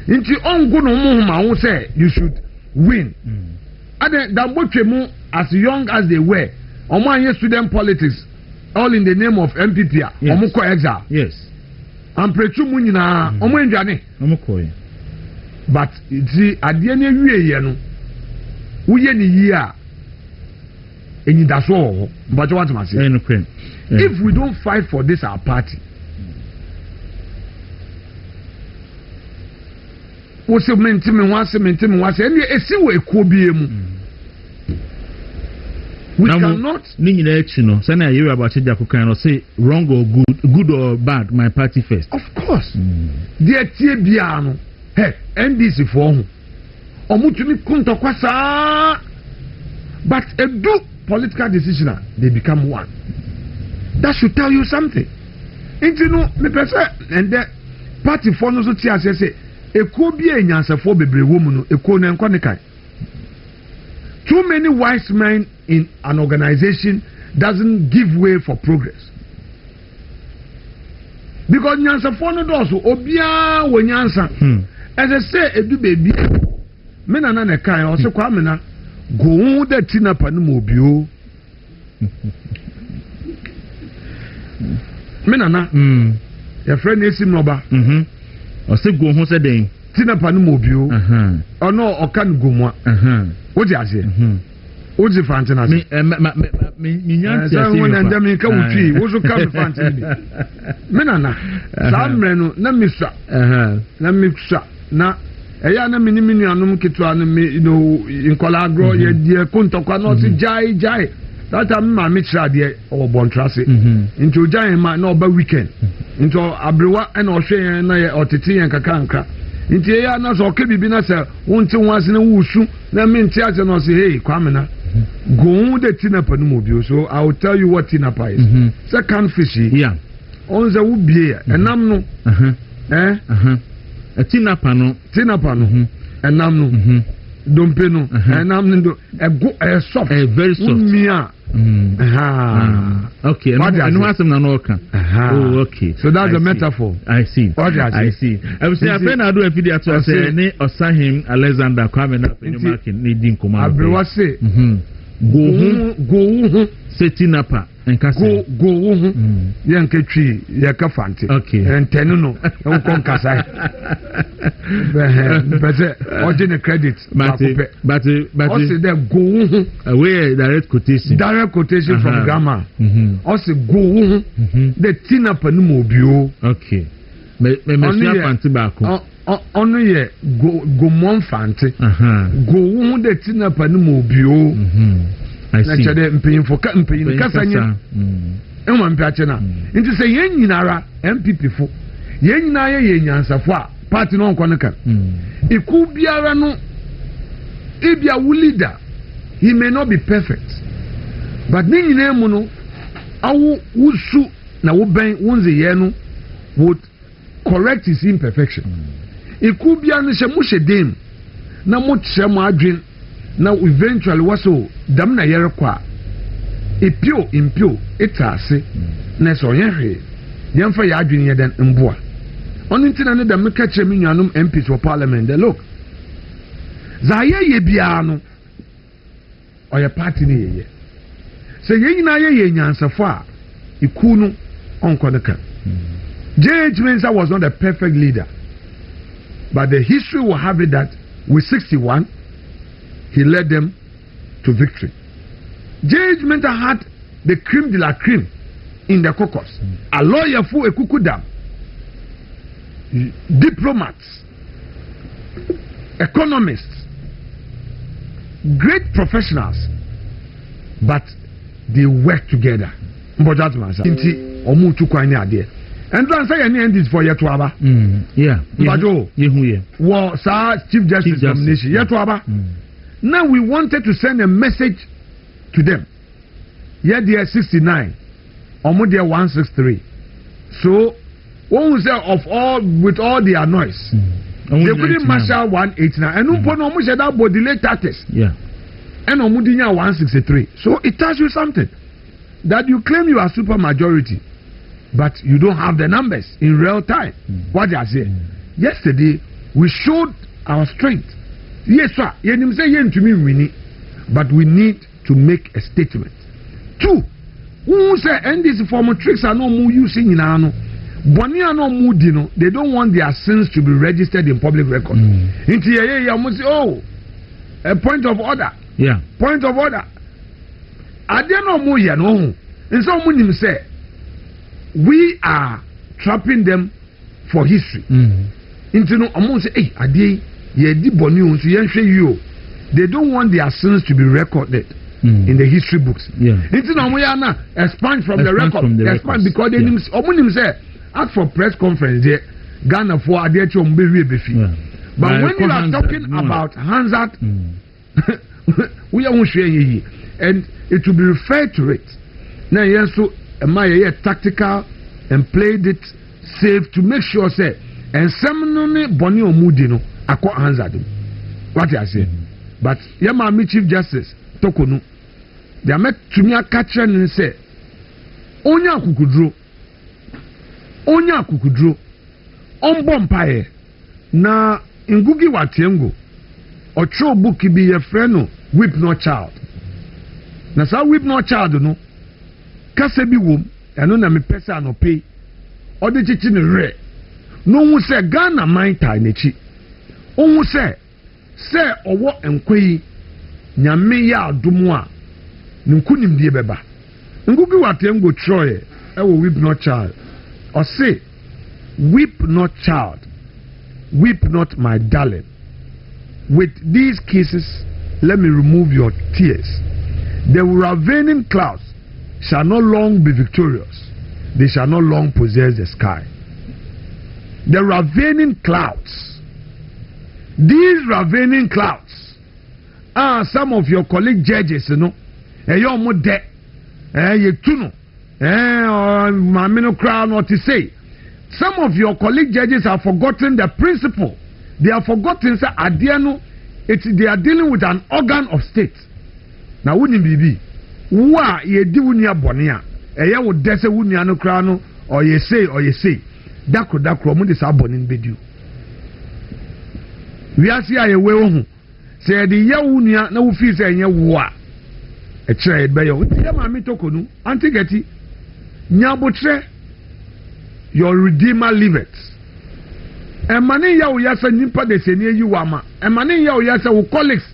nti ongu no mo ma wo say you should win ade da botwemu as young as they were, Omo student politics, all in the name of MPP. Omo ko exile. Yes. And prechu munina, Omo enjane. Omo ko. But see, adie ne wie ye no. Uye ni yi a eni daso. But what am I saying? If we don't fight for this our party, we say mentimi wase eni esi we ko biemu. We cannot. Say wrong or good or bad. My party first. Of course. Dear Tibiano, hey, NDC for whom? Omutumi kunto kwasa. But a do political decision, they become one. That should tell you something. And you know, me person and the party for no so tia say e ko bi enyansa for bebre woman e ko na nkwanekai. Too many wise men in an organization doesn't give way for progress. Because nyansa for no does obia wo nyansa. As I say edu baby me na na kai o se kwa me na go that tinapa no mo bio. Me na na your friend esim noba o se go ho se den tinapa no mo bio. Ono o kan go mo. What do you say? What's the fantasy? Me nyanti asi when and me ka wuti wo so ka me fantasy me nana samre no na me swa na eya na me ni me nuanom ketua no me no inkola agro ye die kontokwa no si jai that time ma me try de o bontrase into jai ma na oba weekend into abrewa na o hwe na ye otete yen kaka nti eya na so ke bibi na se wonte wanse na wusu na me nti ase no se hey kwamena go the tinapa no mobile. So I will tell you what tinapa is. Second fishy. Yeah. on the ubie enam no tinapa no enam no dompe no enam no ego soft very soft okay and what's them no kan oh okay so that's a metaphor. I see I see I was saying I friend ado afidi ato say ne Osahim Alexander Kwame na penyomakin ne din koma abrewa say go setinapa go yanka twi yaka fante okay entenu no enkon kasai but ordinary credit but also there go away direct quotation from grammar also go the tinapa no mo bio okay me fante ba ko ono ye go mon fante go the tinapa no mo bio I see. Mpin kasanya. Enwa mpiache na. Nti se yen nyinara MPP fo. Yen nyina ye nyansafo a party no nko nka. Iku biara no ebia wo leader, he may not be perfect. But ni nyina mu no awu wusu na wo ben wonze ye no would correct his imperfection. Iku biara no she mu shedem na mo kye mo adwen. Now eventually waso dam na yere kwa impio etase na so yehwe yemfa ya adwene ye den mboa ono ntina ne dam ka kire minyanum MPs for parliament they look za ye bia no oye party ne ye se ye nyina ye nyansafo a iku no onko ne ka JH Mensa was not a perfect leader, but the history will have it that with 61 he led them to victory. J.H. Mensa had the cream de la cream in the caucus. A lawyer for a kukudam, diplomats, economists, great professionals, but they work together. Mbojat Mansa. Inti omu tukwani adie. And then say any end is for Yetwaba. Yeah. Mbajo. Yehuye. Well, sir, Chief Justice nomination. Yetwaba. Now we wanted to send a message to them. Yeah, they are 69. Omo they are 163. So, one will say of all with all their noise. They couldn't marshal 189. And no one said that but delay status. Yeah. And Omudinya 163. So it tells you something. That you claim you are super majority, but you don't have the numbers in real time. What I say. Yesterday we showed our strength. Yes, sir. You say yen to me winning, but we need to make a statement. Two, who say and these former tricks are no more using in ano. Bonia no mudino. They don't want their sins to be registered in public record. Into ya must say, oh, a point of order. Yeah. Point of order. I don't know more ya no. And so many say we are trapping them for history. Into no almost say, hey, adi. They don't want their sins to be recorded in the history books. It's not expand from the record. Expand because they say ask for press conference there. Ghana for a but when you are talking about Hansard, we are sharing and it will be referred to it. Now yes, so my tactical and played it safe to make sure say and some Bonnie or Mudino. Akwa Hansard. What I say. But Yama Chief Justice Tokonu. They are met to me a catcher and say Onya kukudro on bompaye na ngugi watiengo ocho book be a friend whip no child. Na sa whip no child no kase bi wom eno na me pesa no pay ode chichi ne re no hu say Ghana mind tie nechi ohu say owo enkwei nyame ya adomu a nkunim die beba ngugi watengo troye ewo whip not child or say whip not child, whip not my darling. With these cases let me remove your tears. The ravening clouds shall not long be victorious, they shall not long possess the sky. The ravening clouds, these ravening clouds are some of your colleague judges, you know. You tuno or Mamino Crown, or to say. Some of your colleague judges have forgotten the principle. They have forgotten say Adiano, they are dealing with an organ of state. Now wouldn't be wa ye di wunia bonia. Eya wo dese wunia no kra no or ye say dakro mu de sa bonin bedu. We are see aye we hu. Say the ya wunia na wo fi say enye wo a. E kire be yo. Ti ya ma mi tokonu. Antigeti nyabotre your redeemer liveth. Emani ya wo yasa nipa de seni yi wama. Emani ya wo yasa wo colleagues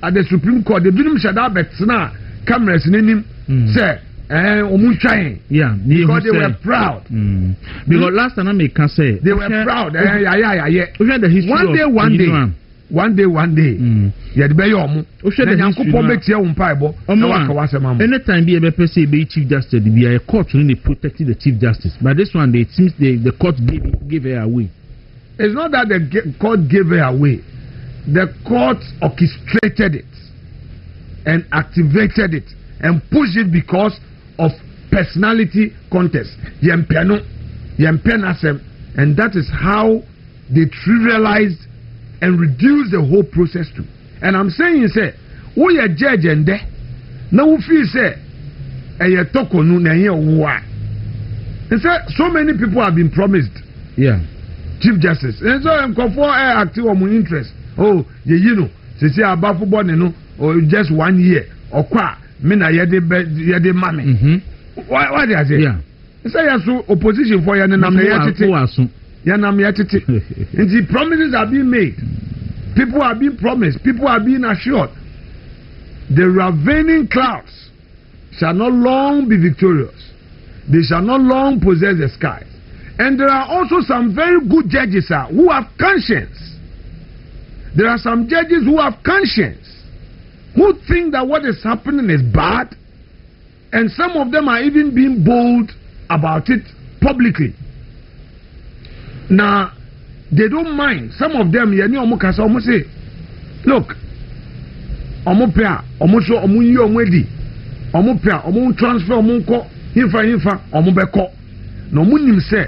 at the Supreme Court, the binom shada betina cameras nenim say yeah, because they were proud. Because last time I can say they were proud. The history One day. Yeah, the bay omu. Anytime the say be Chief Justice, be a court really protecting the Chief Justice. But this one, it seems the court gave her away. It's not that the court gave her away. The court orchestrated it and activated it and pushed it because of personality contest. And that is how they trivialized and reduced the whole process to. And I'm saying, say, we are judge and there. Now we feel say, and so many people have been promised. Yeah. Chief Justice. And so I'm for active on my interest. Oh, you know, say about football, you know, or just 1 year or qua, mina yede mame. Why did I say? Yeah. Say so opposition for Yanam Yatiti. And the promises are being made. People are being promised. People are being assured. The ravening clouds shall not long be victorious. They shall not long possess the skies. And there are also some very good judges who have conscience. There are some judges who have conscience, who think that what is happening is bad, and some of them are even being bold about it publicly. Now, they don't mind. Some of them, say, look, no munim say,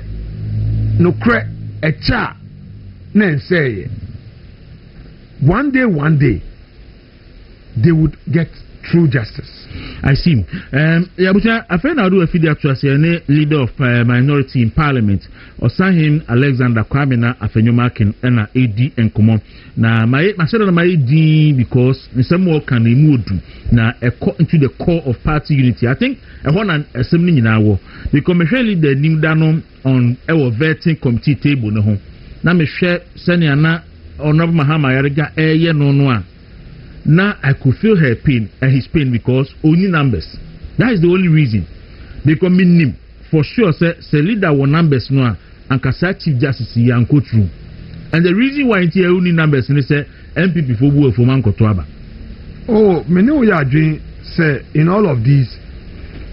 no cre a cha, nen say. One day, they would get true justice. I see. I find out a figure to say leader of minority in parliament, or him Alexander Kwamina Afenyomakin and AD and Common. Now, my said my AD because in some more can remove now into the core of party unity. I think I want an assembly in our the commission leader Nim Danom on our vetting committee table. No, now me share Seniana. Honorable Mahama Yarega no. Now I could feel her pain and his pain because only numbers. That is the only reason. Because me for sure say leader one numbers no and kasa Chief Justice and go through. And the reason why it only numbers is say MPP for buo for manko toaba. Oh, me know you are doing say in all of these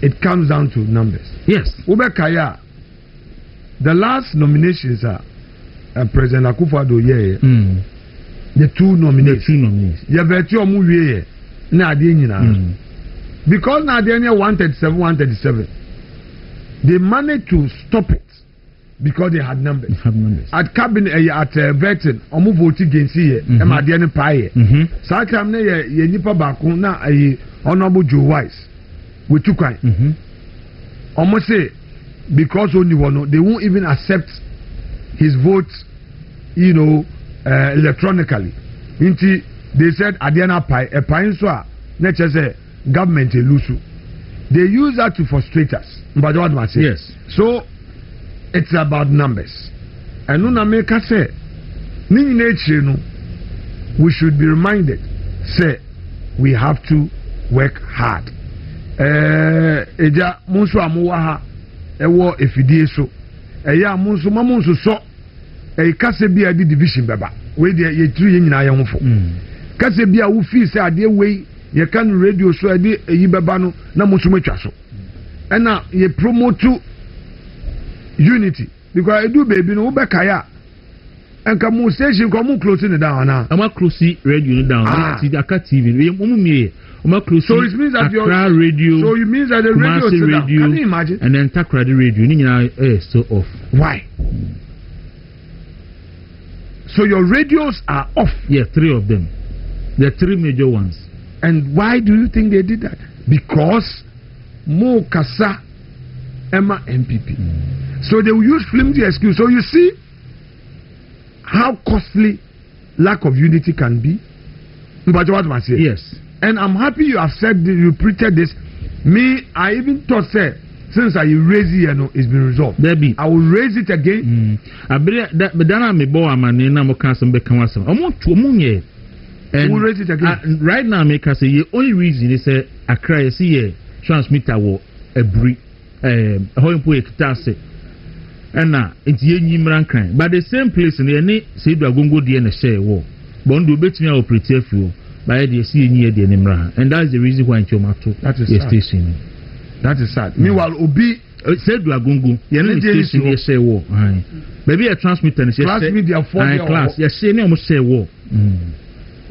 it comes down to numbers. Yes. Ubekaya, the last nominations are President Akufo-Addo the two nominees. You bet you move na because now they are 137. They managed to stop it because they had numbers. At cabinet at vetting omu vote against here. Am I the pie? So come ye nipa baako na Honorable Joe Wise with two kind. Almost say because only one they won't even accept his vote, electronically. They said Adiana Pai, a pine soa, nature say government elusu. They use that to frustrate us. But what must say? Yes. So it's about numbers. And no America say, we should be reminded, say, we have to work hard. Eja munsu amuwaha ewo efidie so. Eya munsu mamunsu so. Kase bia di division baba. We dey ye tru ye nyina ye hofo. Kase bia wo fi say ade we ye kan radio so ade eyi baba no na munsu matwa so. Na ye promote unity because edu baby no wo bekaya and come station come closing it down now. I'm closing radio down. See the TV. So it means that your radio. So it means that the radio is down. Can you imagine? And then Takra the radio. So off. Why? So your radios are off. Yeah, 3 of them. There are 3 major ones. And why do you think they did that? Because Mo Kasa Emma MPP. So they will use flimsy excuse. So you see how costly lack of unity can be. But what am I saying? Yes. And I'm happy you have said this, you printed this. Me, I even thought, say, since I raise it, it's been resolved. Debbie, I will raise it again. But then I'm a boy, I'm a name, I'm a cousin, I'm want to munye. And we'll raise it again. Right now, make us say the only reason is a cry, see a transmitter or a brick, a home poet task. And now it's yen crying. But the same place in the any say do a gongo di and a share war. Bondo bet me or pretty few by the sea near the Nimra. And that's the reason why in Chomato that is station. That is sad. Meanwhile, Obi said do a gongo, the station near share war. Maybe a transmitter is class media for class. Yes, say no almost share war.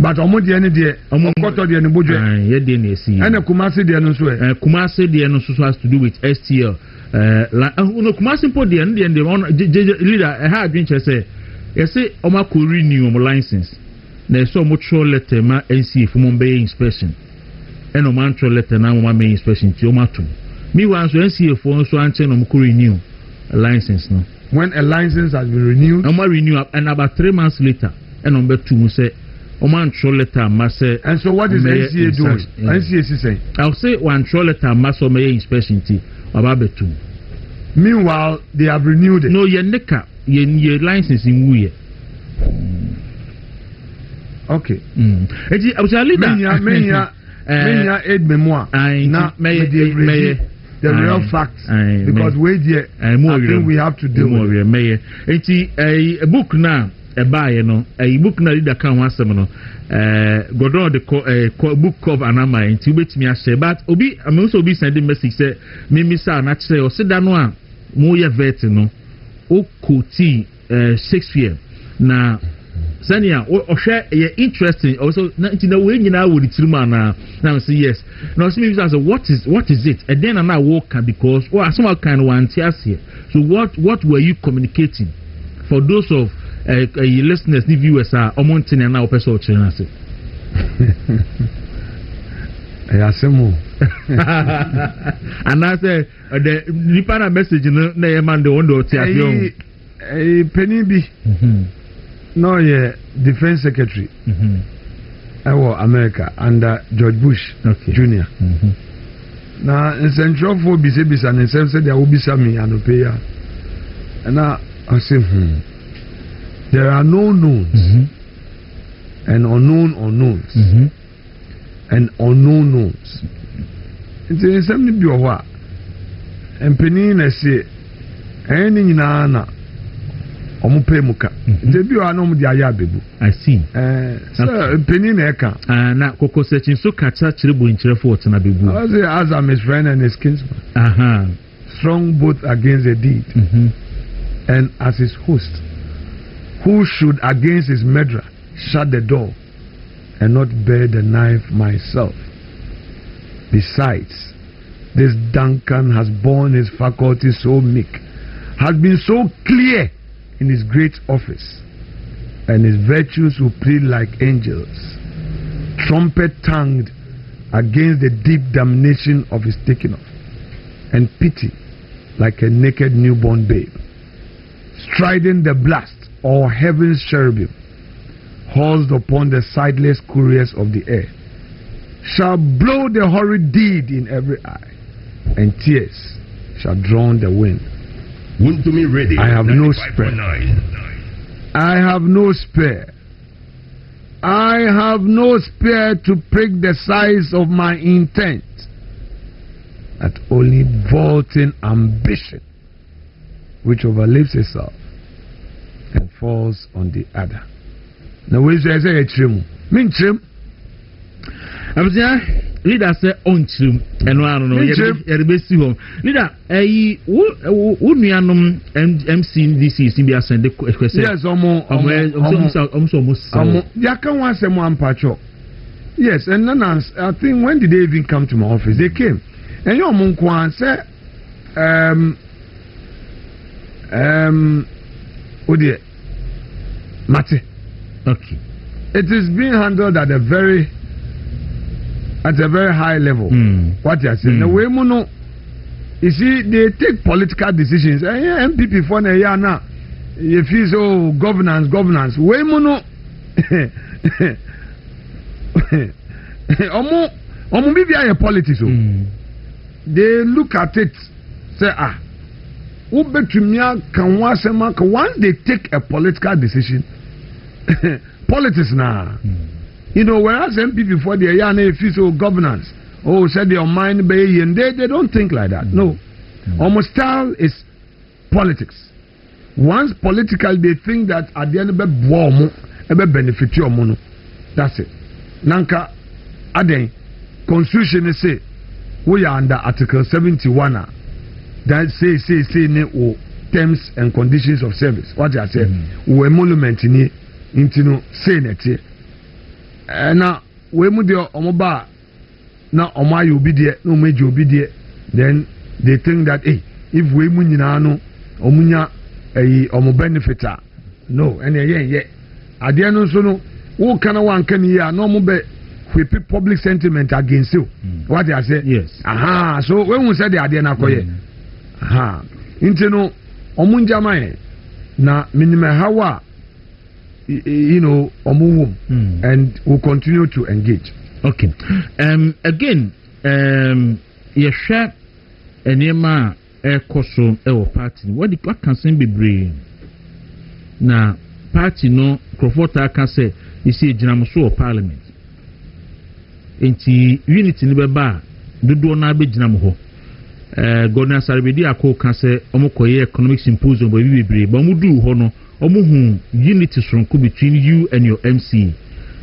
But almost the end there, Omokoto the Nebuja, and a Kumasi the Anuswe. Kumasi the Anus has to do with STL. No Kumasi put the end and the one leader I had been say, yes, say Omako renew license. There's so much letter ma NC for Mumbai inspection. And no man letter now Mumbai inspection to Omatum. Meanwhile, so NC for so answer Omako renew a license now. When a license has been renewed, renew up and about 3 months later, and number 2 say. And so what is NCA doing? NCA is saying? I'll say one troll letter mass or may inspection tea about two. Meanwhile, they have renewed it. No, your necker, your license in we. Okay. I was a leader. Many aid memoir. I not may the real facts because wait here. I think we have to do more. May a book now. A buy, a book na reader can once a no. Godon the book cover and am I to which me I say, but Obi, I'm also be sending message say, Mimi sa not say or sit down one more vet no. O Kuti Shakespeare na Sanya or share interesting also not know when you know with the man now say yes. Now see me answer what is it? And then I walk because some kind of one here. So what were you communicating for those of listeners, the viewers are mounting and now person children. And I say the Nipana message in the man the one to Penny B. No, yeah, Defense Secretary. America under George Bush Jr. Now, in Central for Bisabis and in said there will be some and pay. And now I say, there are no knowns and unknown unknowns and unknown knowns. It's something be a what and Penny say, any nana omupe muka. The be a no dia bebu. I see. So Penny neka. Na koko searching so kata chiribu in chirefo na bebu. As I'm his friend and his kinsman. Strong both against the deed and as his host. Who should against his murderer shut the door and not bear the knife myself? Besides, this Duncan has borne his faculty so meek, has been so clear in his great office, and his virtues will plead like angels, trumpet-tongued against the deep damnation of his taking off, and pity like a naked newborn babe, striding the blast or heaven's cherubim, housed upon the sightless couriers of the air, shall blow the horrid deed in every eye, and tears shall drown the wind. I have no spare. I have no spare. I have no spare to prick the size of my intent, that only vaulting ambition, which overleaps itself and falls on the other. Now, we say a trim. Mean trim. leader say on chim eno ano no ye be si home leader wo nuanom MCDC si bi asende kwese yes omo ya kan wa say mo ampacho yes and then I think when did they even come to my office they came and you omo nko an say Odie Mate. Okay. It is being handled at a very high level. What you are saying. The way mono, you see, they take political decisions. MPP for a year now. If you so governance. Way mono. Omo bibi aye politics. They look at it. Say once they take a political decision, politics now. You know, whereas MPP for the Ayana official governance, said their mind bay and they don't think like that. No. Almost style is politics. Once political they think that at the end of the benefit your mono. That's it. Nanka Aden Constitution say we are under Article 71. That say ne terms and conditions of service. What I say, we emolument ni into no say net. Na we mu de omoba na oma you be there, no major be there. Then they think that if we mu nyina no omunya omo benefiter. No, and yeah. Ade no so no wo kana wan kan ya no mo be we public sentiment against you. What I say? Yes. So when we say the ade na koye intino omunjama na minima hawa omuwum and will continue to engage. Okay. Again, yeshwa enema ekoso ewo party. What can say be brave? Na party no Crofota can say you see jinamuso of parliament. Enti unity ni beba dodo na be jinamuho. Governor Sarabedi Ako can say omokoye economic symposium but we be but mudu ho no omuhu unity sonko between you and your MC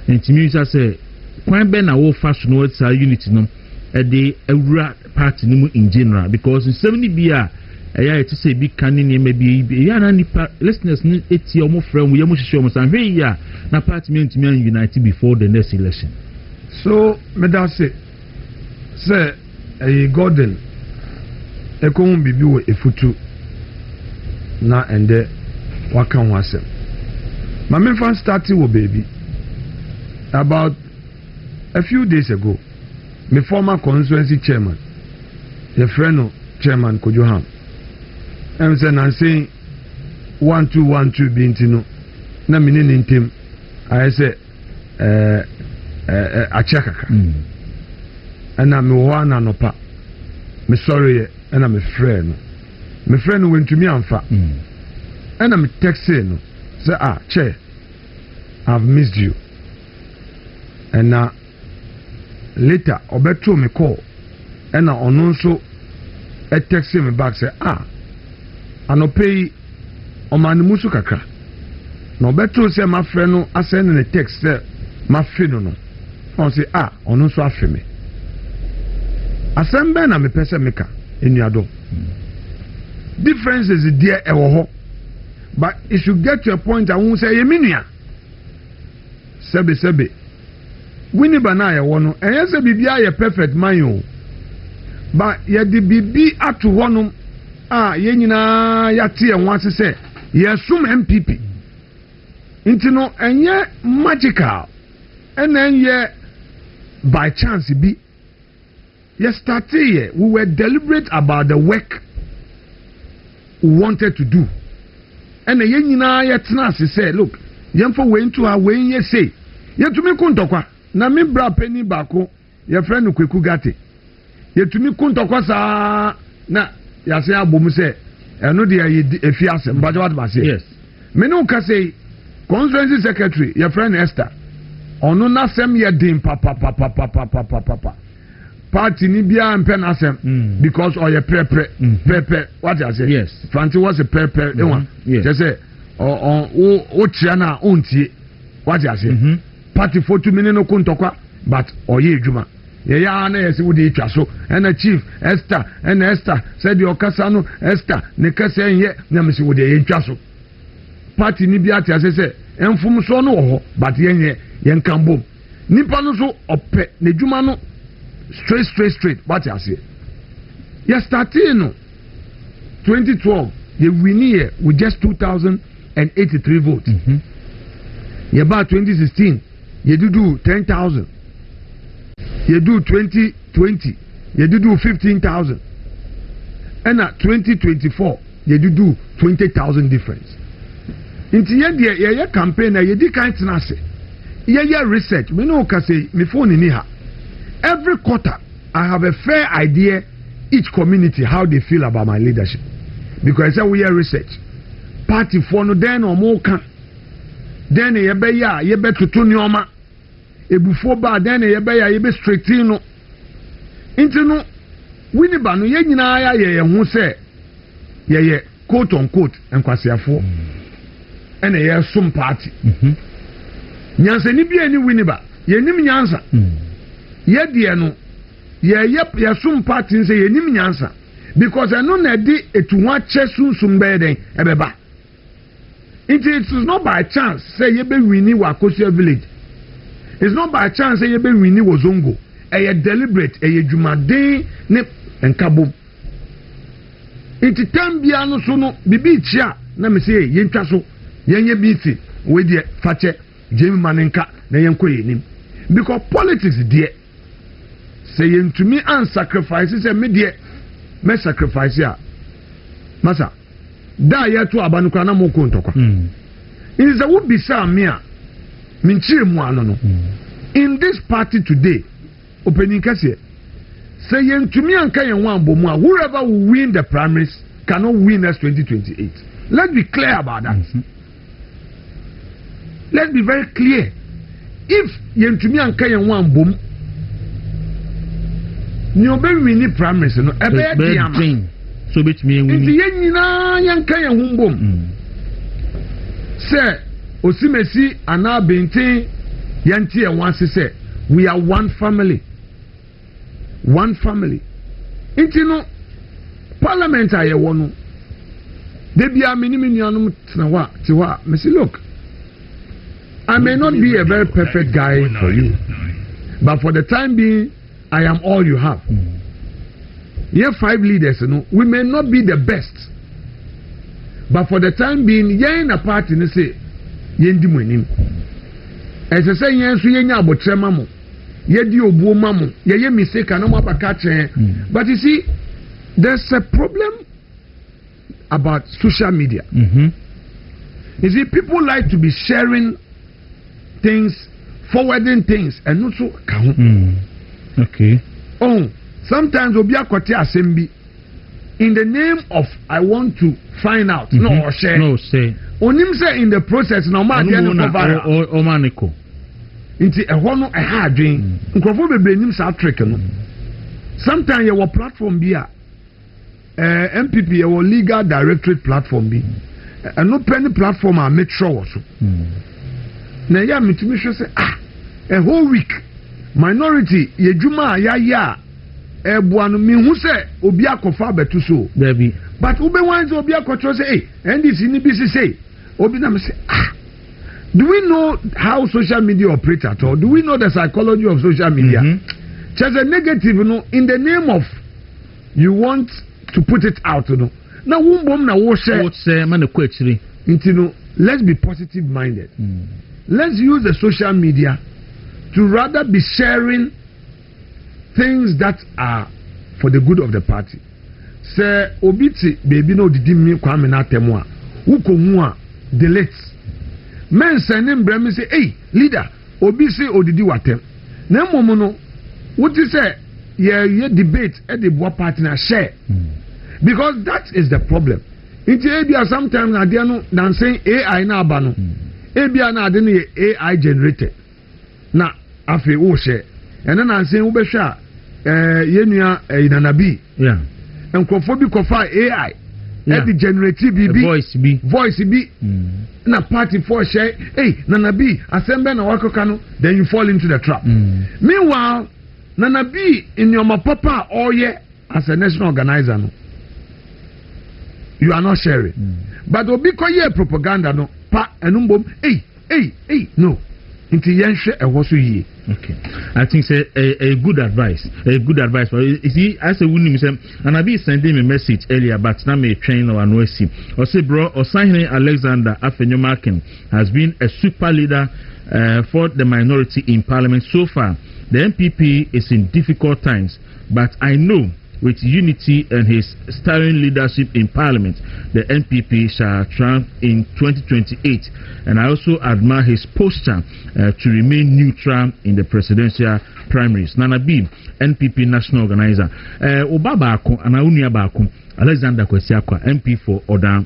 and timi say kwan be na wo fast no sa unity no e de awura party no in general because in 70 bia eya it say bi kan ni ma bi ya na nipa listeners ni eti omo frem we mo hihye omo san hwe ya na party me ntimi an unite before the next election. So me da say Gordon Ekon bibi wo efutu na ende waka wasem. My main fan started wo baby about a few days ago. My former constituency chairman, the friend of Chairman Kojoham, and said I'm saying 1212 bintino. Na minini intim. I say achakaka. And I'm one anopa. Me sorry. And I'm a friend. My friend went to me and and I'm texting. Say, Che, I've missed you. And later, Obeto me call. And also a text me back say, I no pay on my musu kakra. No Obeto say my friend no I send in a text say my friend no. I say, on also after me. I send Ben and me person maker. In your door. Difference is there, but if you get to a point, I won't say, Yeminia. Sebe. Winnie Banaya one, and yes, a BBI a perfect man. But yet the BB at to one, Yenina Yati and wants to say, yes, some MPP. Intino, and yet magical, and then yet by chance it be. Yesterday, we were deliberate about the work we wanted to do. And the Yenina Yatnas said, look, Yamfa went to our way, ye say, Yatumi Kuntokwa, Nami Bra Penny Bako, your friend Kwaku Gate. Yatumi Kuntokwa sa na Yasea Bumse, and no dear if you ask him, but what must say? Yes. Menuka say, Constituency Secretary, your friend Esther, or no Nasem Yadim, papa. Party ni bia mpen asem because or your prepare what I say yes Fancy was a prepare yes just say o chiana ontie what I say party for 2 million no kuntokwa but oye adwuma ya na yesi wudi twa so na chief Esther na Esther said your kasa no Esther ne kasa enye na me si wudi ye twa so party ni bi ati asese enfum so no ho but yenye yen kan bom nipa no so ope ne dwuma no straight what you say ya starting no 2012 ye win here with just 2083 votes ye ba 2016 ye do 10,000 ye do 2020 ye do 15,000 and at 2024 ye do 20,000 difference inti ye campaign na ye di kan tena se ye research me no ka say me phone ni ha every quarter I have a fair idea each community how they feel about my leadership because we hear research party for no then or more can then ye be tutu nyoma ebufo ba then ye be straight no into no wini ba no ye nyina ya ye hu se ye quote on quote enkwasiafo ene ye sum party nyansa ni bia ni wini ba ye nim nyansa ye die no ye sum party say ye nim nyansa because eno na di etuwa che sunsum be den ebeba it is not by chance say ye be wini wa Kosia village. It's not by chance say ye be wini wo Zongo. Eye deliberate eye dwumaden ne enkabo inti tambia no so no bibi chia na me say ye ntwa so yenye biti we de fache jemi manenka na yenko yenim because politics there say yentumi an sacrifice say me de me sacrifice ya masa da ye to abanukwa na mo ko ntokwa in the would be some me minchire mu ano no in this party today opening kase say yentumi anka yen wan bomu a whoever will win the primaries cannot win us 2028. Let's be clear about that. Let's be very clear. If yentumi anka yen wan bom ni obe win primaries no ebe dey am so bet me win nti yen nyina yanka yen humbom say osimesi ana benten yanti e wan say we are one family nti no parliament ayewo no de bia menimi nuanum tnawa tiwa me say look I may not be a very perfect guy for you but for the time being I am all you have. Here 5 leaders, you know, we may not be the best, but for the time being, ye in a party, ne say, ye ndi mwenim. As I say, ye so ye nya abotre mamo, ye di obuo mamo, ye mistake no mo apakache. But you see, there's a problem about social media. You see, people like to be sharing things, forwarding things, and not so count. Okay. Oh, sometimes obia kote assembly in the name of I want to find out. No or share. No say. Onim say in the process no ma dey no cover. O maniko. Inti ehwo no ha adwen. Nkrofo bebre nim sa trick no. Sometimes your platform bi a MPP your legal directorate platform bi. No penny platform a make sure so. Na ya mitumi hwe say a whole week minority yejuma ya ebuanu mi hu se obi akofa betu so baby but ube wan obi akotro say NDC ni bi say obi na me say do we know how social media operates at all? Do we know the psychology of social media? Just a negative, you know, in the name of you want to put it out, you know. Now na wo share man the question you know, let's be positive minded. Let's use the social media to rather be sharing things that are for the good of the party. Say obiti baby no didi mi kwa me na temu a uko hu a delete men sending brem say hey leader obi say odidi watem na momo no wuti say ye debate at the board party na share because that is the problem. Inti ebia sometimes na dia no dan saying AI na aba no ebia na ade no AI generated na afi wo share and then I say wo be hwa yenua inanabi yeah enkofo bi kofa AI the generative voice bi na party for share hey nanabi assemble na wakoka no then you fall into the trap. Meanwhile Nana B in your papa or as a national organizer no. You are not sharing. But obi koye propaganda no pa enum hey no. Inti yenshe e woso yi. Okay. I think say a good advice. A good advice. But you see, as a winning say, and I be sending me a message earlier, but now me train or no see. Or say, bro, Osahene Alexander Afenyomakin has been a super leader for the minority in parliament so far. The MPP is in difficult times, but I know with unity and his sterling leadership in parliament, the NPP shall triumph in 2028. And I also admire his posture to remain neutral in the presidential primaries. Nana B, NPP national organizer. Obabako and Aunia Bako, Alexander Kwesiakwa, MP for Odan,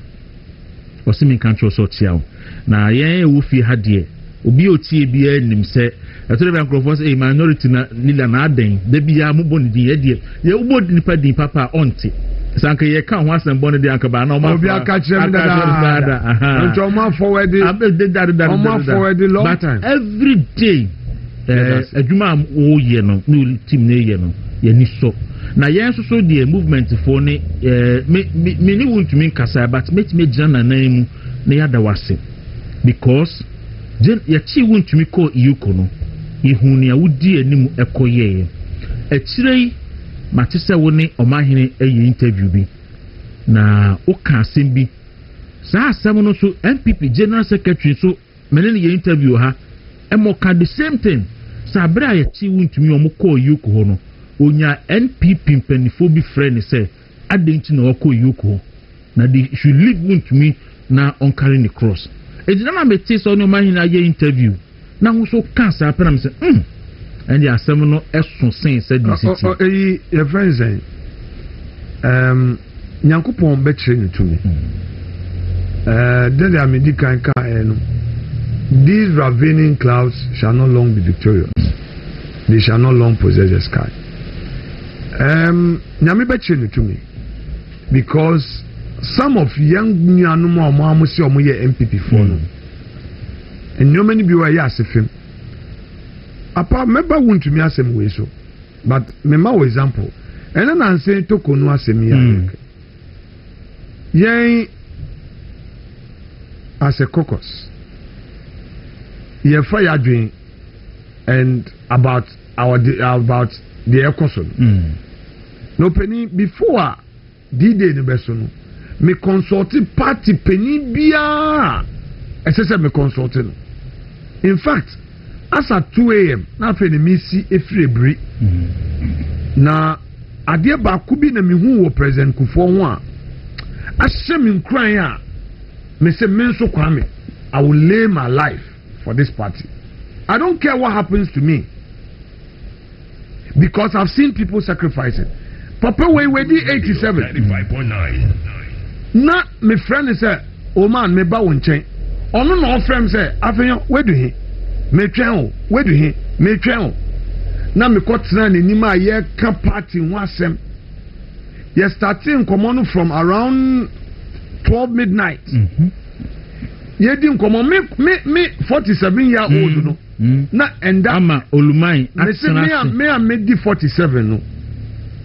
Osimi Kancho Sotiao. Na ye wufi hadie. Obi oti ebia nim se eto be microphone say minority na leader na aden de bia mo boni din ye ubodi nipa din papa onti sanka ye kan ho asem boni de anka ba na o ma obi aka kire me dada nto ma forward long time every day adwuma o ye no no team na ye no ye ni so na ye so the movement for ne me ni want me kasa but me jana na mu na ya da wase because yachi wuntumi ko iyuko no ihuni a wudi anim ekoye akirei matese wo ne omahene ayi interview bi na o ka asem bi sa asem no so MPP general secretary so menene ye interview ha emoka the same thing sa bra yachi wuntumi omko iyuko ho no onya NPP mpanifo bi friend say adenti na okọ iyuko na they should leave wuntumi na on carry the cross. Ejina me tese ono mahina ye interview na ho so cancer apena me say and the asem no eson sen said this your friends nyankopon be kire ni tumi then the medical kan no these ravening clouds shall not long be victorious, they shall not long possess the sky. Nyame be kire ni tumi because some of young nuanom omo say omo ye MPP for no and no many be were asefem apa member want to me asem we so but member example and na say toko no asem ya yen as a caucus ye fire doing and about the ecoson no penny before D-Day no beso no me consulted party penny bia essentially me consulting. In fact, as at 2 a.m. na fe me see efrebri na ade ba ku bi na me hu wo president Kufo ho a ahye me nkran a me say me so kwame I will lay my life for this party. I don't care what happens to me because I've seen people sacrificing. Papa we di 87 95.9 na me friend say o man me ba won chen ono no friend say afenyo we do he me twen o we do he me twen o na me ko tena n'anim a ye ka party ho asem ye starting common from around 12 midnight ye di nkomo me 47 year old no na enda ama oluman atsena me di 47 no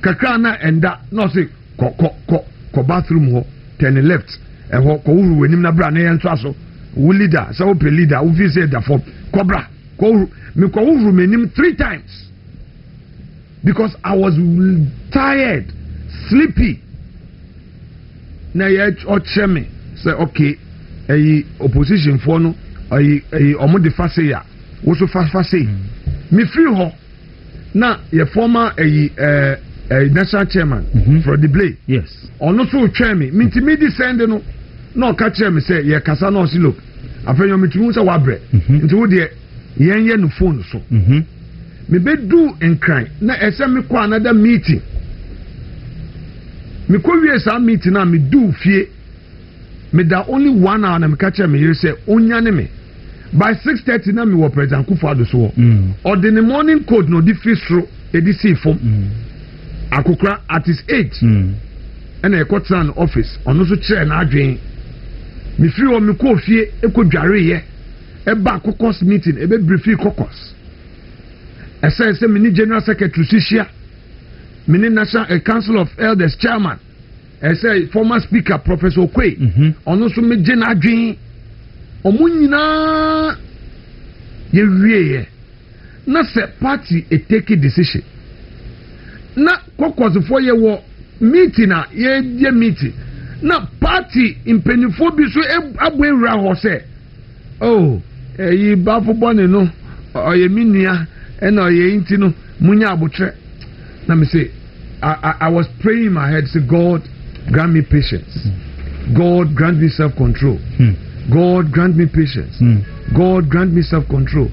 kakra na enda no say ko bathroom ho turn left and ko wuru wenim na bra na yen to aso wo leader so pe leader wo fi say da for cobra ko wuru menim 3 times because I was tired sleepy na ye ocheme say okay opposition for no omo de fa say ya wo so fa say me free ho na ye former national chairman for the blade. Yes. Ono so twa me minti me di send no na ka kire me say ye kasa na o si look afenyo me tumu say wa bre nti wo de yen no phone so me be do enkran na ese me ko another meeting me ko wie sa meeting na me do fie me da only 1 hour na me ka kire me you say onya ne me by 6:30 na me wo president Kufuor so or the morning code no di fisro e di see form akukra at his age and a cotton office on also chair na adwen me free o me ko fie e ko dware ye e ba caucus meeting e be brief caucus I say mini general secretary Sishia, mini national council of elders chairman. I say former speaker Professor Okwe. Ono so me gena adwen. Omo nyina ye wie. Na se party e take a decision. Na kokozofo ye wo meeting na ye meeting. Na party impenifo bi so abwewura ho se. Oh, yi bafo bone no. Oye minua and oye inti no munya abutre. Na me say I was praying in my head, say God grant me patience. God grant me self-control. God grant me patience. God grant me self-control.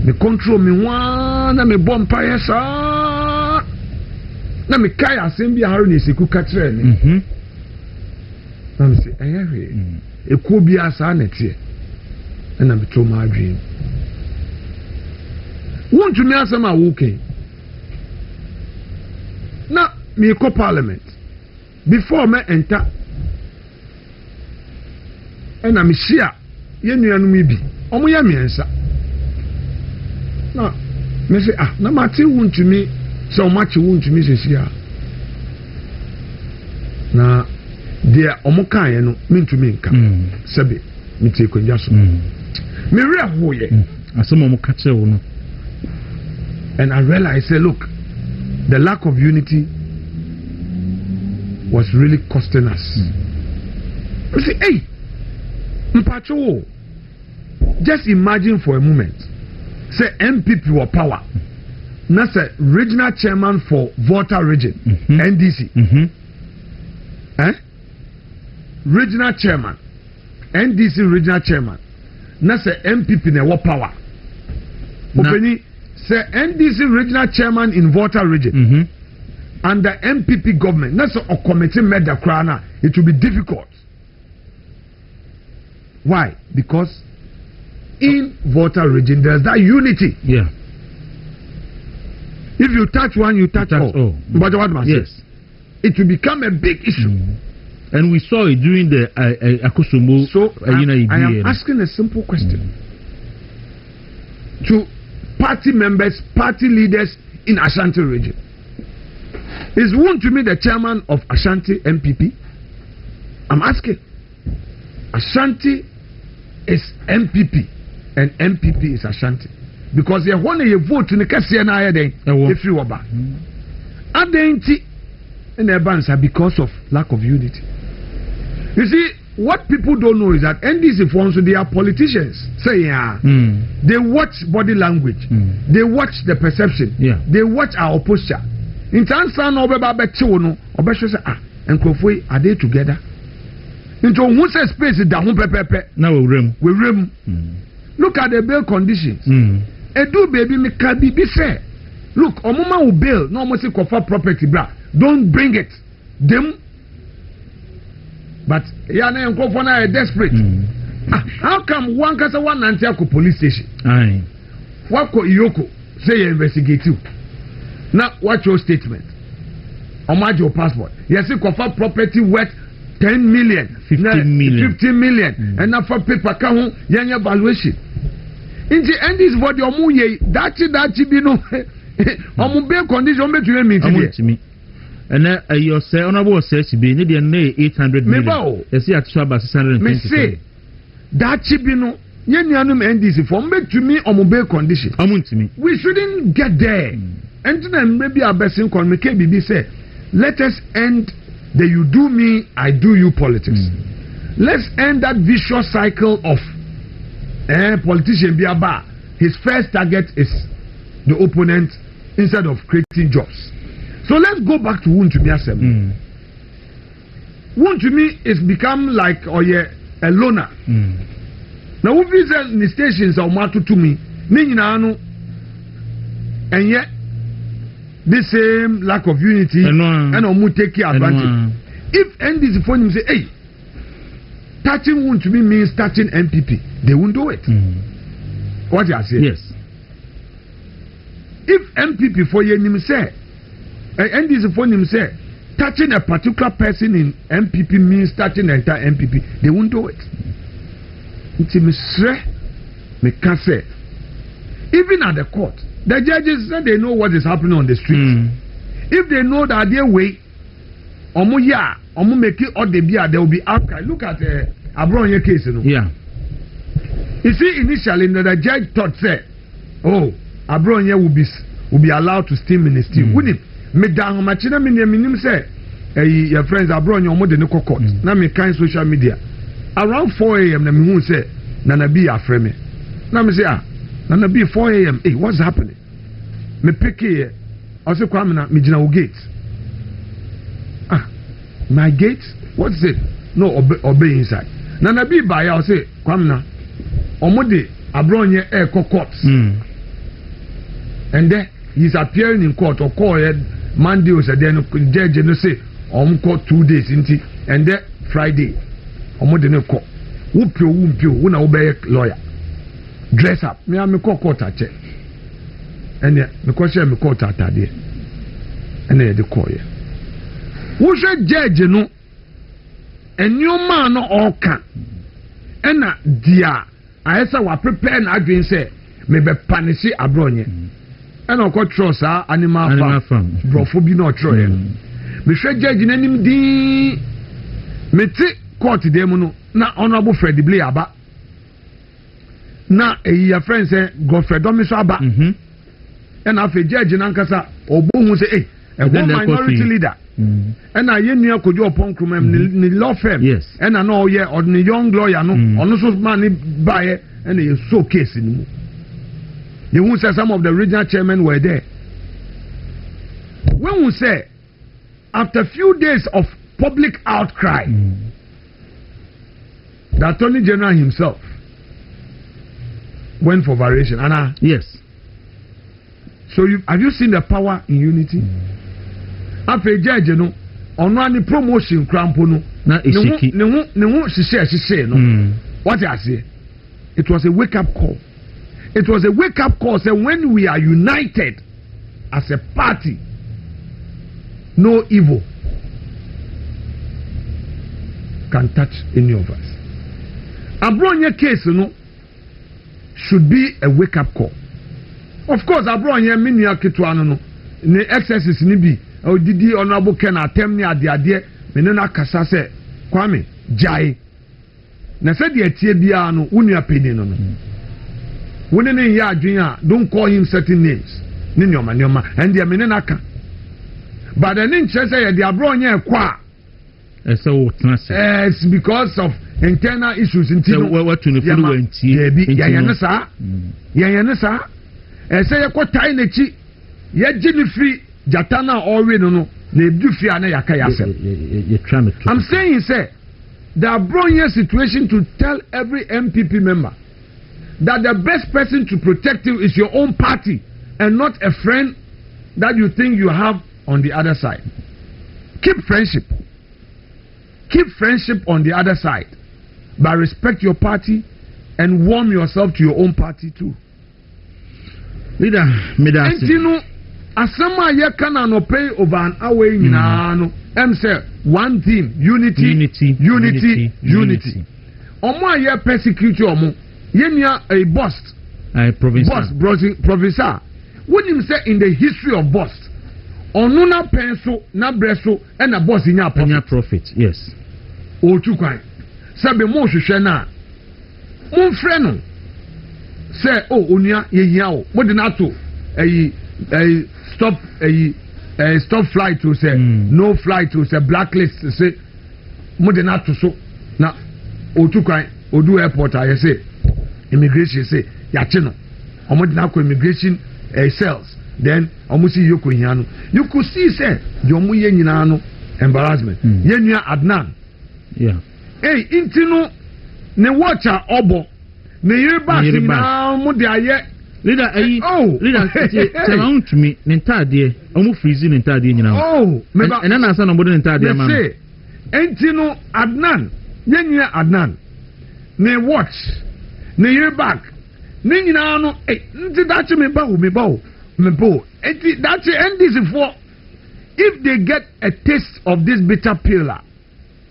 Me control me one na me bomb empire sa. Na me kai assembly haru ni seku katre ni. Na me say eyewe. Eko bi asa na tie. Na me to my dream. Want to me asama woke. Na me ko parliament. Before me enter, and I'm share, you know, maybe. Omo ya miensa. Na, me say, na mati won to me, so much won to me say here. Na, there omo kan no, mean to me nka. Sebe, me take kwanja so. Me re hoye. Asomo omo ka che wo no. And I realized, say, look, the lack of unity was really costing us. You see, hey, Mpacho, just imagine for a moment, say MPP were power. That's a regional chairman for Volta region, NDC. Regional chairman, NDC regional chairman. That's a MPP ne were power. Openi, say NDC regional chairman in Volta region. Under MPP government, that's a committee made the crown. It will be difficult. Why? Because in Volta region there's that unity. Yeah. If you touch one, you touch all. But what must yes, it will become a big issue. And we saw it during the Akusumu. So I am asking a simple question to party members, party leaders in Ashanti region. Is one to me the chairman of Ashanti MPP? I'm asking. Ashanti is MPP and MPP is Ashanti. Because you want to vote in the Kasiana if you were back. Adenti and Ebansa because of lack of unity. You see, what people don't know is that NDC forms, they are politicians. Say, they watch body language, they watch the perception, they watch our posture. In terms of no, and Kofi, are they together? Into who says space is down pepe. Now we rim. Look at the bail conditions. Edu baby me can be fair. Look, Omuma will bail, no more say Kofa property, bra. Don't bring it. Them. But Yana and Kofana are desperate. How come one kasa one Nantiako police station? Aye. Wako Iyoko say you investigate you. Now, what's your statement? How much your passport? Yes, you confirm property worth 10 million, 15 million, 15 million, and now for paper count, young valuation. In the end, is what your muye, that's be no, on bail condition, to me. And your say, honorable says, be needed 800 million. Yes, you have to about 620. Say, that be no. Yanyanum NDC for me to me on bail condition. We shouldn't get there. And then maybe our best in communicate BB say, let us end the you do me, I do you politics. Let's end that vicious cycle of politician Biaba. His first target is the opponent instead of creating jobs. So let's go back to Wuntumi Assembly. Wuntumi is become like a loner. Now we visit the stations of Matu to me, and yet the same lack of unity and Omu take advantage. If NDC for him say, hey, touching Wuntumi means touching MPP, they won't do it. What you are saying? Yes. If MPP for him say, NDC for him say, touching a particular person in MPP means touching the entire MPP, they won't do it. It's a misre, me can say. Even at the court, The judges said they know what is happening on the street. If they know that their way, make it or there will be outcry. Look at Abronye case, you know. Yeah. You see, initially the judge thought, say, oh, Abronye will be allowed to steam in his steam. Wouldn't me down machina minim say, your friends Abronye omo de no court. Na me kind social media. Around 4 a.m. na me who say, Nana be afraid me. Na me say, Nana be 4 a.m. Hey, what's happening? Me pick here. I say, Kwame na me jina gate. My gate? What's it? No, obey inside. Nana be by I say, Kwame na omode Abronye court. And then he's appearing in court or call Monday or then judge no say court 2 days into and then Friday omode no court. Wumpio una obey lawyer. Dress up. Me am court at check. And then me question me court at there. And then the call here. Who should judge no? And your man no all can. And dear, I said wa prepare na adwin say me be punish Abronye. And I got trust animal farm. Brofo bi no tro here. Me hwe judge nanim din. Me ti court dem no na honorable Fred Blay aba. Na your friend say Godfrey Domiso aba. And afa judge nankasa obo hu say a minority leader. And I nua kojo upon krumam ni law firm. Yes. And I know yeah or the young lawyer no ono so man buy and you so case ni. You who say some of the regional chairmen were there. When we say after few days of public outcry, the Attorney General himself went for variation. Anna, yes. So have you seen the power in unity? After judge no, ono ani promotion crampo no. Na ishiki. Ne hu shise no. What I say? It was a wake up call. It was a wake up call. Say when we are united as a party, no evil can touch any of us. Abronye case no should be a wake up call. Of course, Abronye minia kitwa no ne excesses ni bi. Didi honorable Ken atem ni ade menena kasa se Kwame jai na se de atie bia no wonu apeni no wonu ne ya adwen a don't call him certain names ni nyoma and dia menena ka but the name say the Abronye kwa so it's because of internal issues in Tino what to no ya sa say yakotai na chi ya gini free Jatana already no I'm saying say the Abronye situation to tell every MPP member that the best person to protect you is your own party and not a friend that you think you have on the other side. Keep friendship on the other side, but respect your party and warm yourself to your own party too. Leader, Asama ye kana no pay over an hour nyina no em say one theme unity. Omo aye persecute omo ye nia a bust professor wonim say in the history of bust onu na penso na breso e na boss nya profit yes o tu kwan sabe mo hwehwe na mo frɛ no say oh onua ye hia o mo de na to stop flight to say no flight to say blacklist say mo de na to so na otu kwan odu airport I say immigration say ya che no omo de na ko immigration cells then omo si yoko hia no you could see say the omo ye nyina no embarrassment ye nua Adnan intino ne watcher obo ne yeba sina mo de aye leader leader tell on to me nentade omo freeze nentade nyina oh and na asa no bodo nentade ma say entino Adnan yenye Adnan ne watch ne year back ne nyina no nti dachi me ba enti dachi end this for if they get a taste of this bitter pill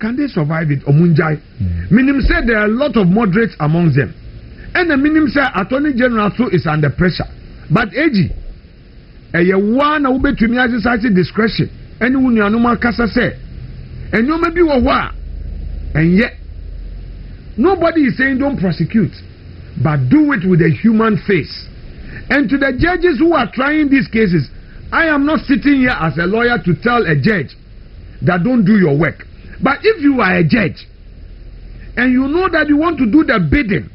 can they survive it omunjai meaning say there are a lot of moderates among them. And the minimum say Attorney General too is under pressure. But AG, one na wobetumi exercise discretion any wo nuanom akasa say enyoma bi wo ho a enye nobody is saying don't prosecute but do it with a human face. And to the judges who are trying these cases, I am not sitting here as a lawyer to tell a judge that don't do your work. But if you are a judge and you know that you want to do the bidding,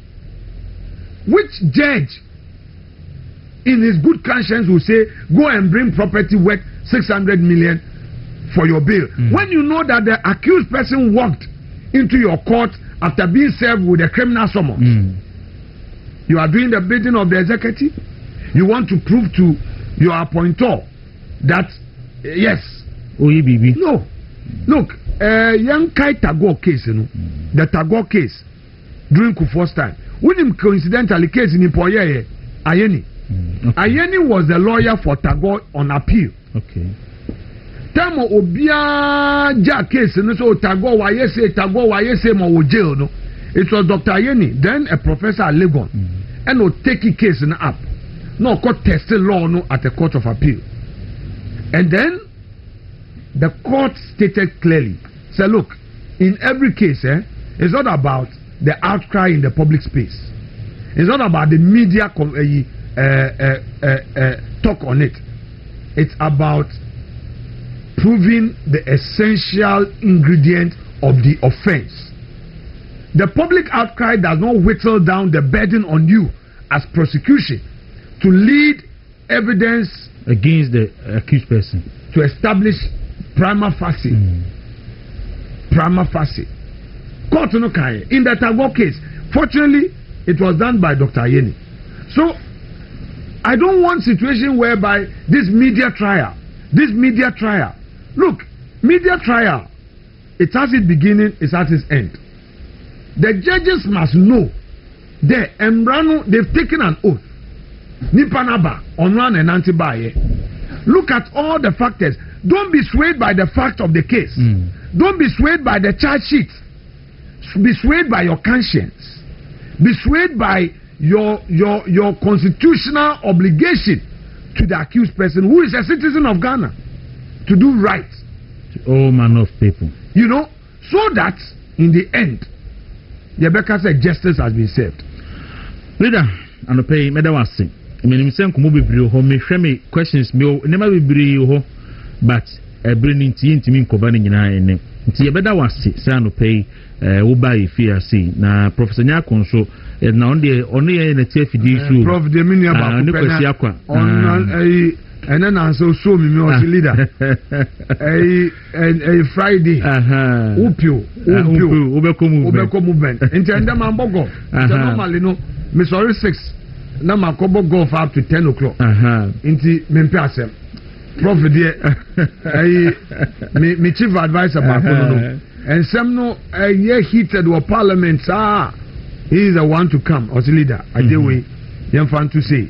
which judge in his good conscience will say go and bring property worth 600 million for your bill when you know that the accused person walked into your court after being served with a criminal summons? You are doing the bidding of the executive. You want to prove to your appointor that yes. No. Look, young Kai Tagore case, you know, the Tagore case during Kufuor's time. When him coincidentally case in Impoye Ayeni. Ayeni was the lawyer for Tagore on appeal. Okay. Tamo Obia Ja case, you know, so Tagore why say mo jail, no. It was Dr. Ayeni, then a professor at Legon, and will take a case in up. No court tested law no at the court of appeal. And then the court stated clearly, say look, in every case, it's not about the outcry in the public space. It's not about the media talk on it. It's about proving the essential ingredient of the offense. The public outcry does not whittle down the burden on you as prosecution to lead evidence against the accused person to establish prima facie. Prima facie. Court no kai. In the Tagore case, fortunately, it was done by Dr. Ayeni. So, I don't want situation whereby this media trial. Look, media trial, it has its beginning, it has its end. The judges must know that Embrano, they've taken an oath. Nipanaba, Onran and Antibaye. Look at all the factors. Don't be swayed by the fact of the case. Don't be swayed by the charge sheet. Be swayed by your conscience. Be swayed by your constitutional obligation to the accused person who is a citizen of Ghana to do right. To all manner of people. You know, so that in the end, Rebecca said justice has been served. Leader, and the pay medawasi. I mean, I'm saying, me questions, me never be but bringing tea into me, Kobani, and Tia Bedawasi, San pay, Ubai, Fear C. Now, Professor Nyakonso, and now only in a TFD, Prof. Deminia, on and then also show me leader. A Friday. Ubeko movement. Intend them and Bogo. Normally, no, Miss 6. Now my cobo golf up to 10 o'clock. Into Mempiasem. Prof. Me chief advisor Bakono. And some no a year heated or parliament. He is the one to come as leader. I do we. Young fun to say.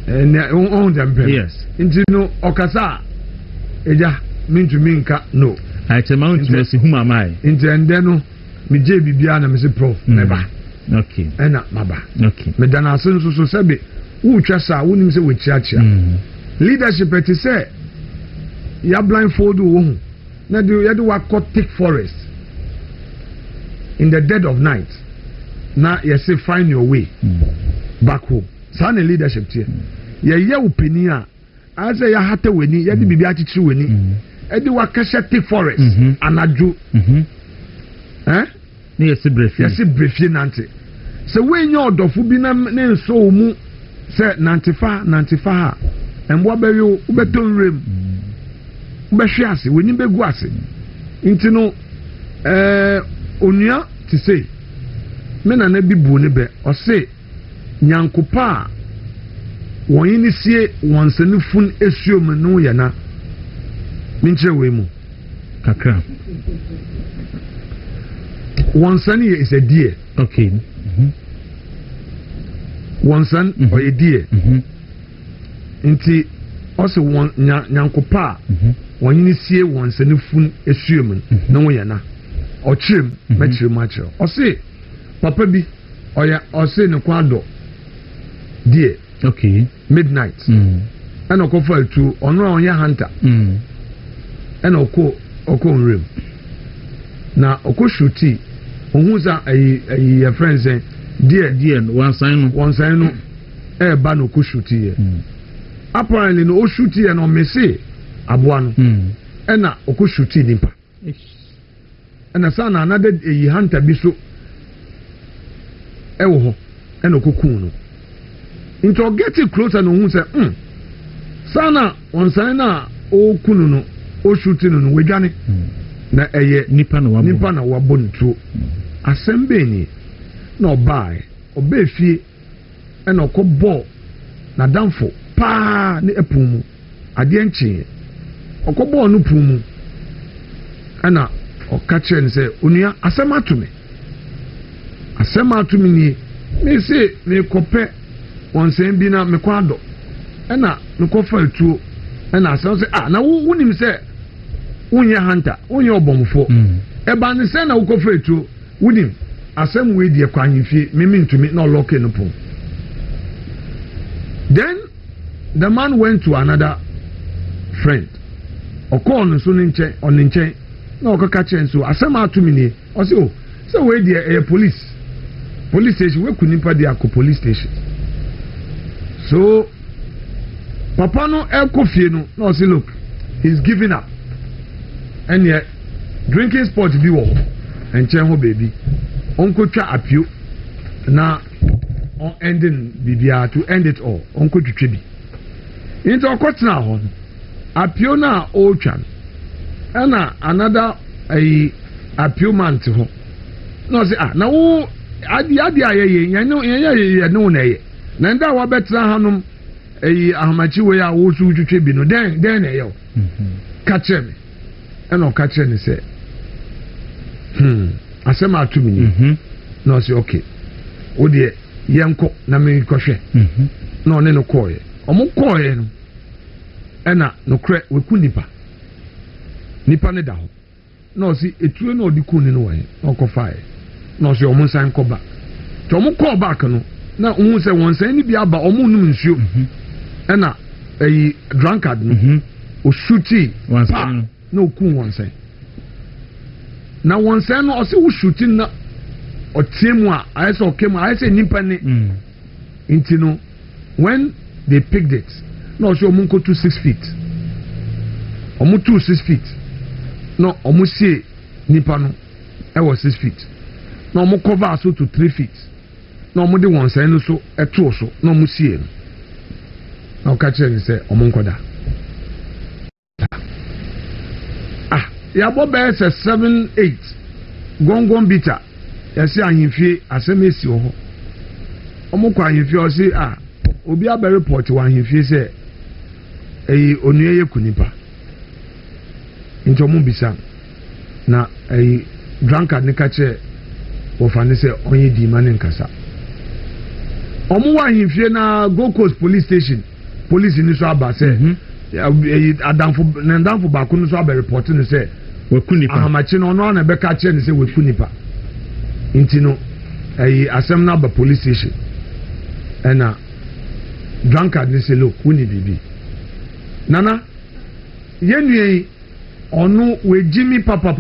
And on them. Yes. Into no Okasa. Eja mean to minka no. I tell my whom am I? Into and then me JB Biana, Mr. Prof. Never. Okay. And not Maba. Okay. Medana so sabi. Who chasa wouldn't say with church. Leadership at say ya blindfold who. Now do you do a thick forest in the dead of night. Now you say find your way back home. Sana leadership here. Ye opinion. I say ya hate weni, ya di bibi achichi weni. Edi wakasha thick forest anaju. Ni yesi brefi nante. Se when your dofu bi na so mu se nantifa ha. Embo abeyo ubeton rem. Ubehwe ase, weni begu ase. Nti no onua ti say me na na bibu ne be o say nyankopa won inisie wonsani fun esuom no ye na minche we mu kakra wonsani is a deer. Okay. Wonsan or a deer. Nti also won nyankopa won inisie wonsani fun esuom no ye na o chim metri macho o say papa bi o ya o say ne kwado dear Okay. Midnight. And oko for to ono onya hunter. And oko nrem. Na oko shuti. Ohun za a friend say dear one sign no ba no oko shuti ye. Apparently no shuti ye no me say aboa no. And na oko shuti nimpa. And na sana another hunter bi so ewo ho and okokun no. Into getting closer no hu say sana on sign na o kunu no o shooting no we dwane na eye nipa na wabo ntuo asembe ni na obae obefie na okobọ na damfo pa ne epumu ade enche okobọ no pumu ana okache ni say onua asema atumi ni me say me kope wonsem bi na me kwado na me kofa tuo na asem say na wunim say unye hunter unye obomfo eba ne say na wukofa tuo wunim asem we die kwanhifie me ntumi na lock no pon. Then the man went to another friend okon so nche onenche na okaka chen so asem atumi ni o say o say we die police station we kunipa dia ko police station. So papa no ekofie no na o say look he's giving up and yet drinking sport bi wo enche ho baby onko twa apio na on ending bibia to end it all onko twetwe bi into okotena ho apio na o twa na another apio man te ho no say na wo adi ayeye yanya no na ye na nda wa betra hanom ahamachi we ya wo su twetwe bi no den na ye catch me and o catch me say asema atumi ni no say okay o de yenko na me kohwe na one no koye omo koye no ena no kre we kunipa nipa ne da ho no say etuo na odi kuni no waye no ko fae no say omo san ko ba to omo ko back no na ohun say won san ni bi aba omo num nsuo ena drunkard no o shooting once no kun won san na won san no o say wo shooting na o tiemu a ayese okemu ayese nipa ne intino when they picked it no so omo ko to 6 feet omo to 6 feet no omo see nipa no e was 6 feet no omo cover so to 3 feet no omo de won san no so eto so no omo see no ka chere ni say omo nkoda ya bo be 7-8 gongon bita yesi ahimfie asemesi ho omo kwa ahimfie o si obi aba report wa ahimfie say onue ye kunipa nti omo bisa na drunkard ne ka che wo fa ne say onye di mane nkasa omo wa ahimfie na Gold Coast police station police ni so aba say adamfo ba kunu so aba report ne say we kunipa ahamachi no no na be ka che ne say we kunipa nti no asem na ba police station ena drunkard ne say look woni bibi nana yenue onu we jimi papa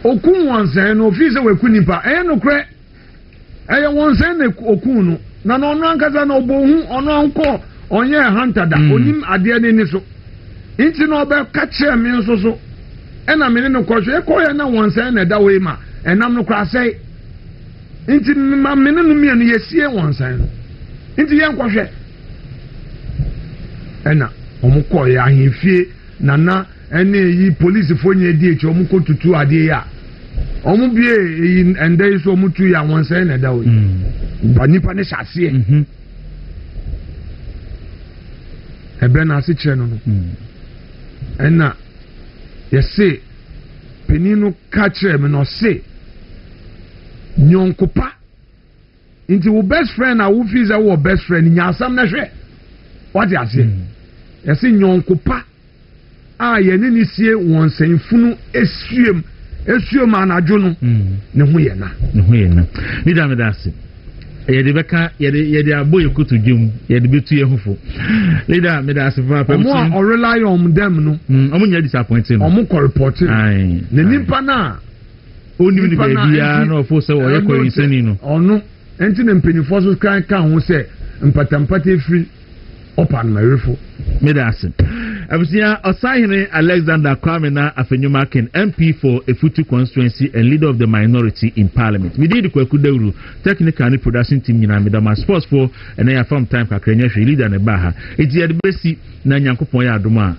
okun wansan no fi say we kunipa no kre wansan ne okun no na no no ankaza na obohu ono anko onye hunter da onim ade ne ni so nti no be ka kire me nso so ena me ne no kwhwe ekoye na wansan na da we ma enam no kwa say nti ma me ne no me no yesie wansan no nti yen kwhwe ena omo koye ahemfie nana ene yi police fo nye di echi omo ko tutu ade ya omo bie yi ende so omo tu ya wansan na da we ba nipa ne hyase ebe na ase kire no no ena yese peninu ka kire me no se nyonkopa nti wo best friend a wo fiza wo best friend nya asam na hwe what you say yese nyonkopa a ye ne ni sie won sanfunu esuem anajo no ne ho ye na ni da me da se yɛde bɛka yɛde abɔ yɛ koto dwom yɛde bɛtu yɛ hofo leader meda asefa pa ɔmo a ɔrely on them no ɔmo nya disappointing ɔmo kɔ report na nipa na onim ni baby ya na ofo sɛ ɔyɛ kɔ insani no ɔno enti na mpanyinfoɔ so kan ho sɛ mpatampata efiri ɔpa no marefo meda ase abusia Osahene Alexander Kwame na Afenyumakin MP for Efutu constituency and leader of the minority in parliament. We did the Kwaku Dawuro technical and production team nyina medama sports for and I from time kakrenya leader ne baha. Eti ya de besi na nyankopon ya adoma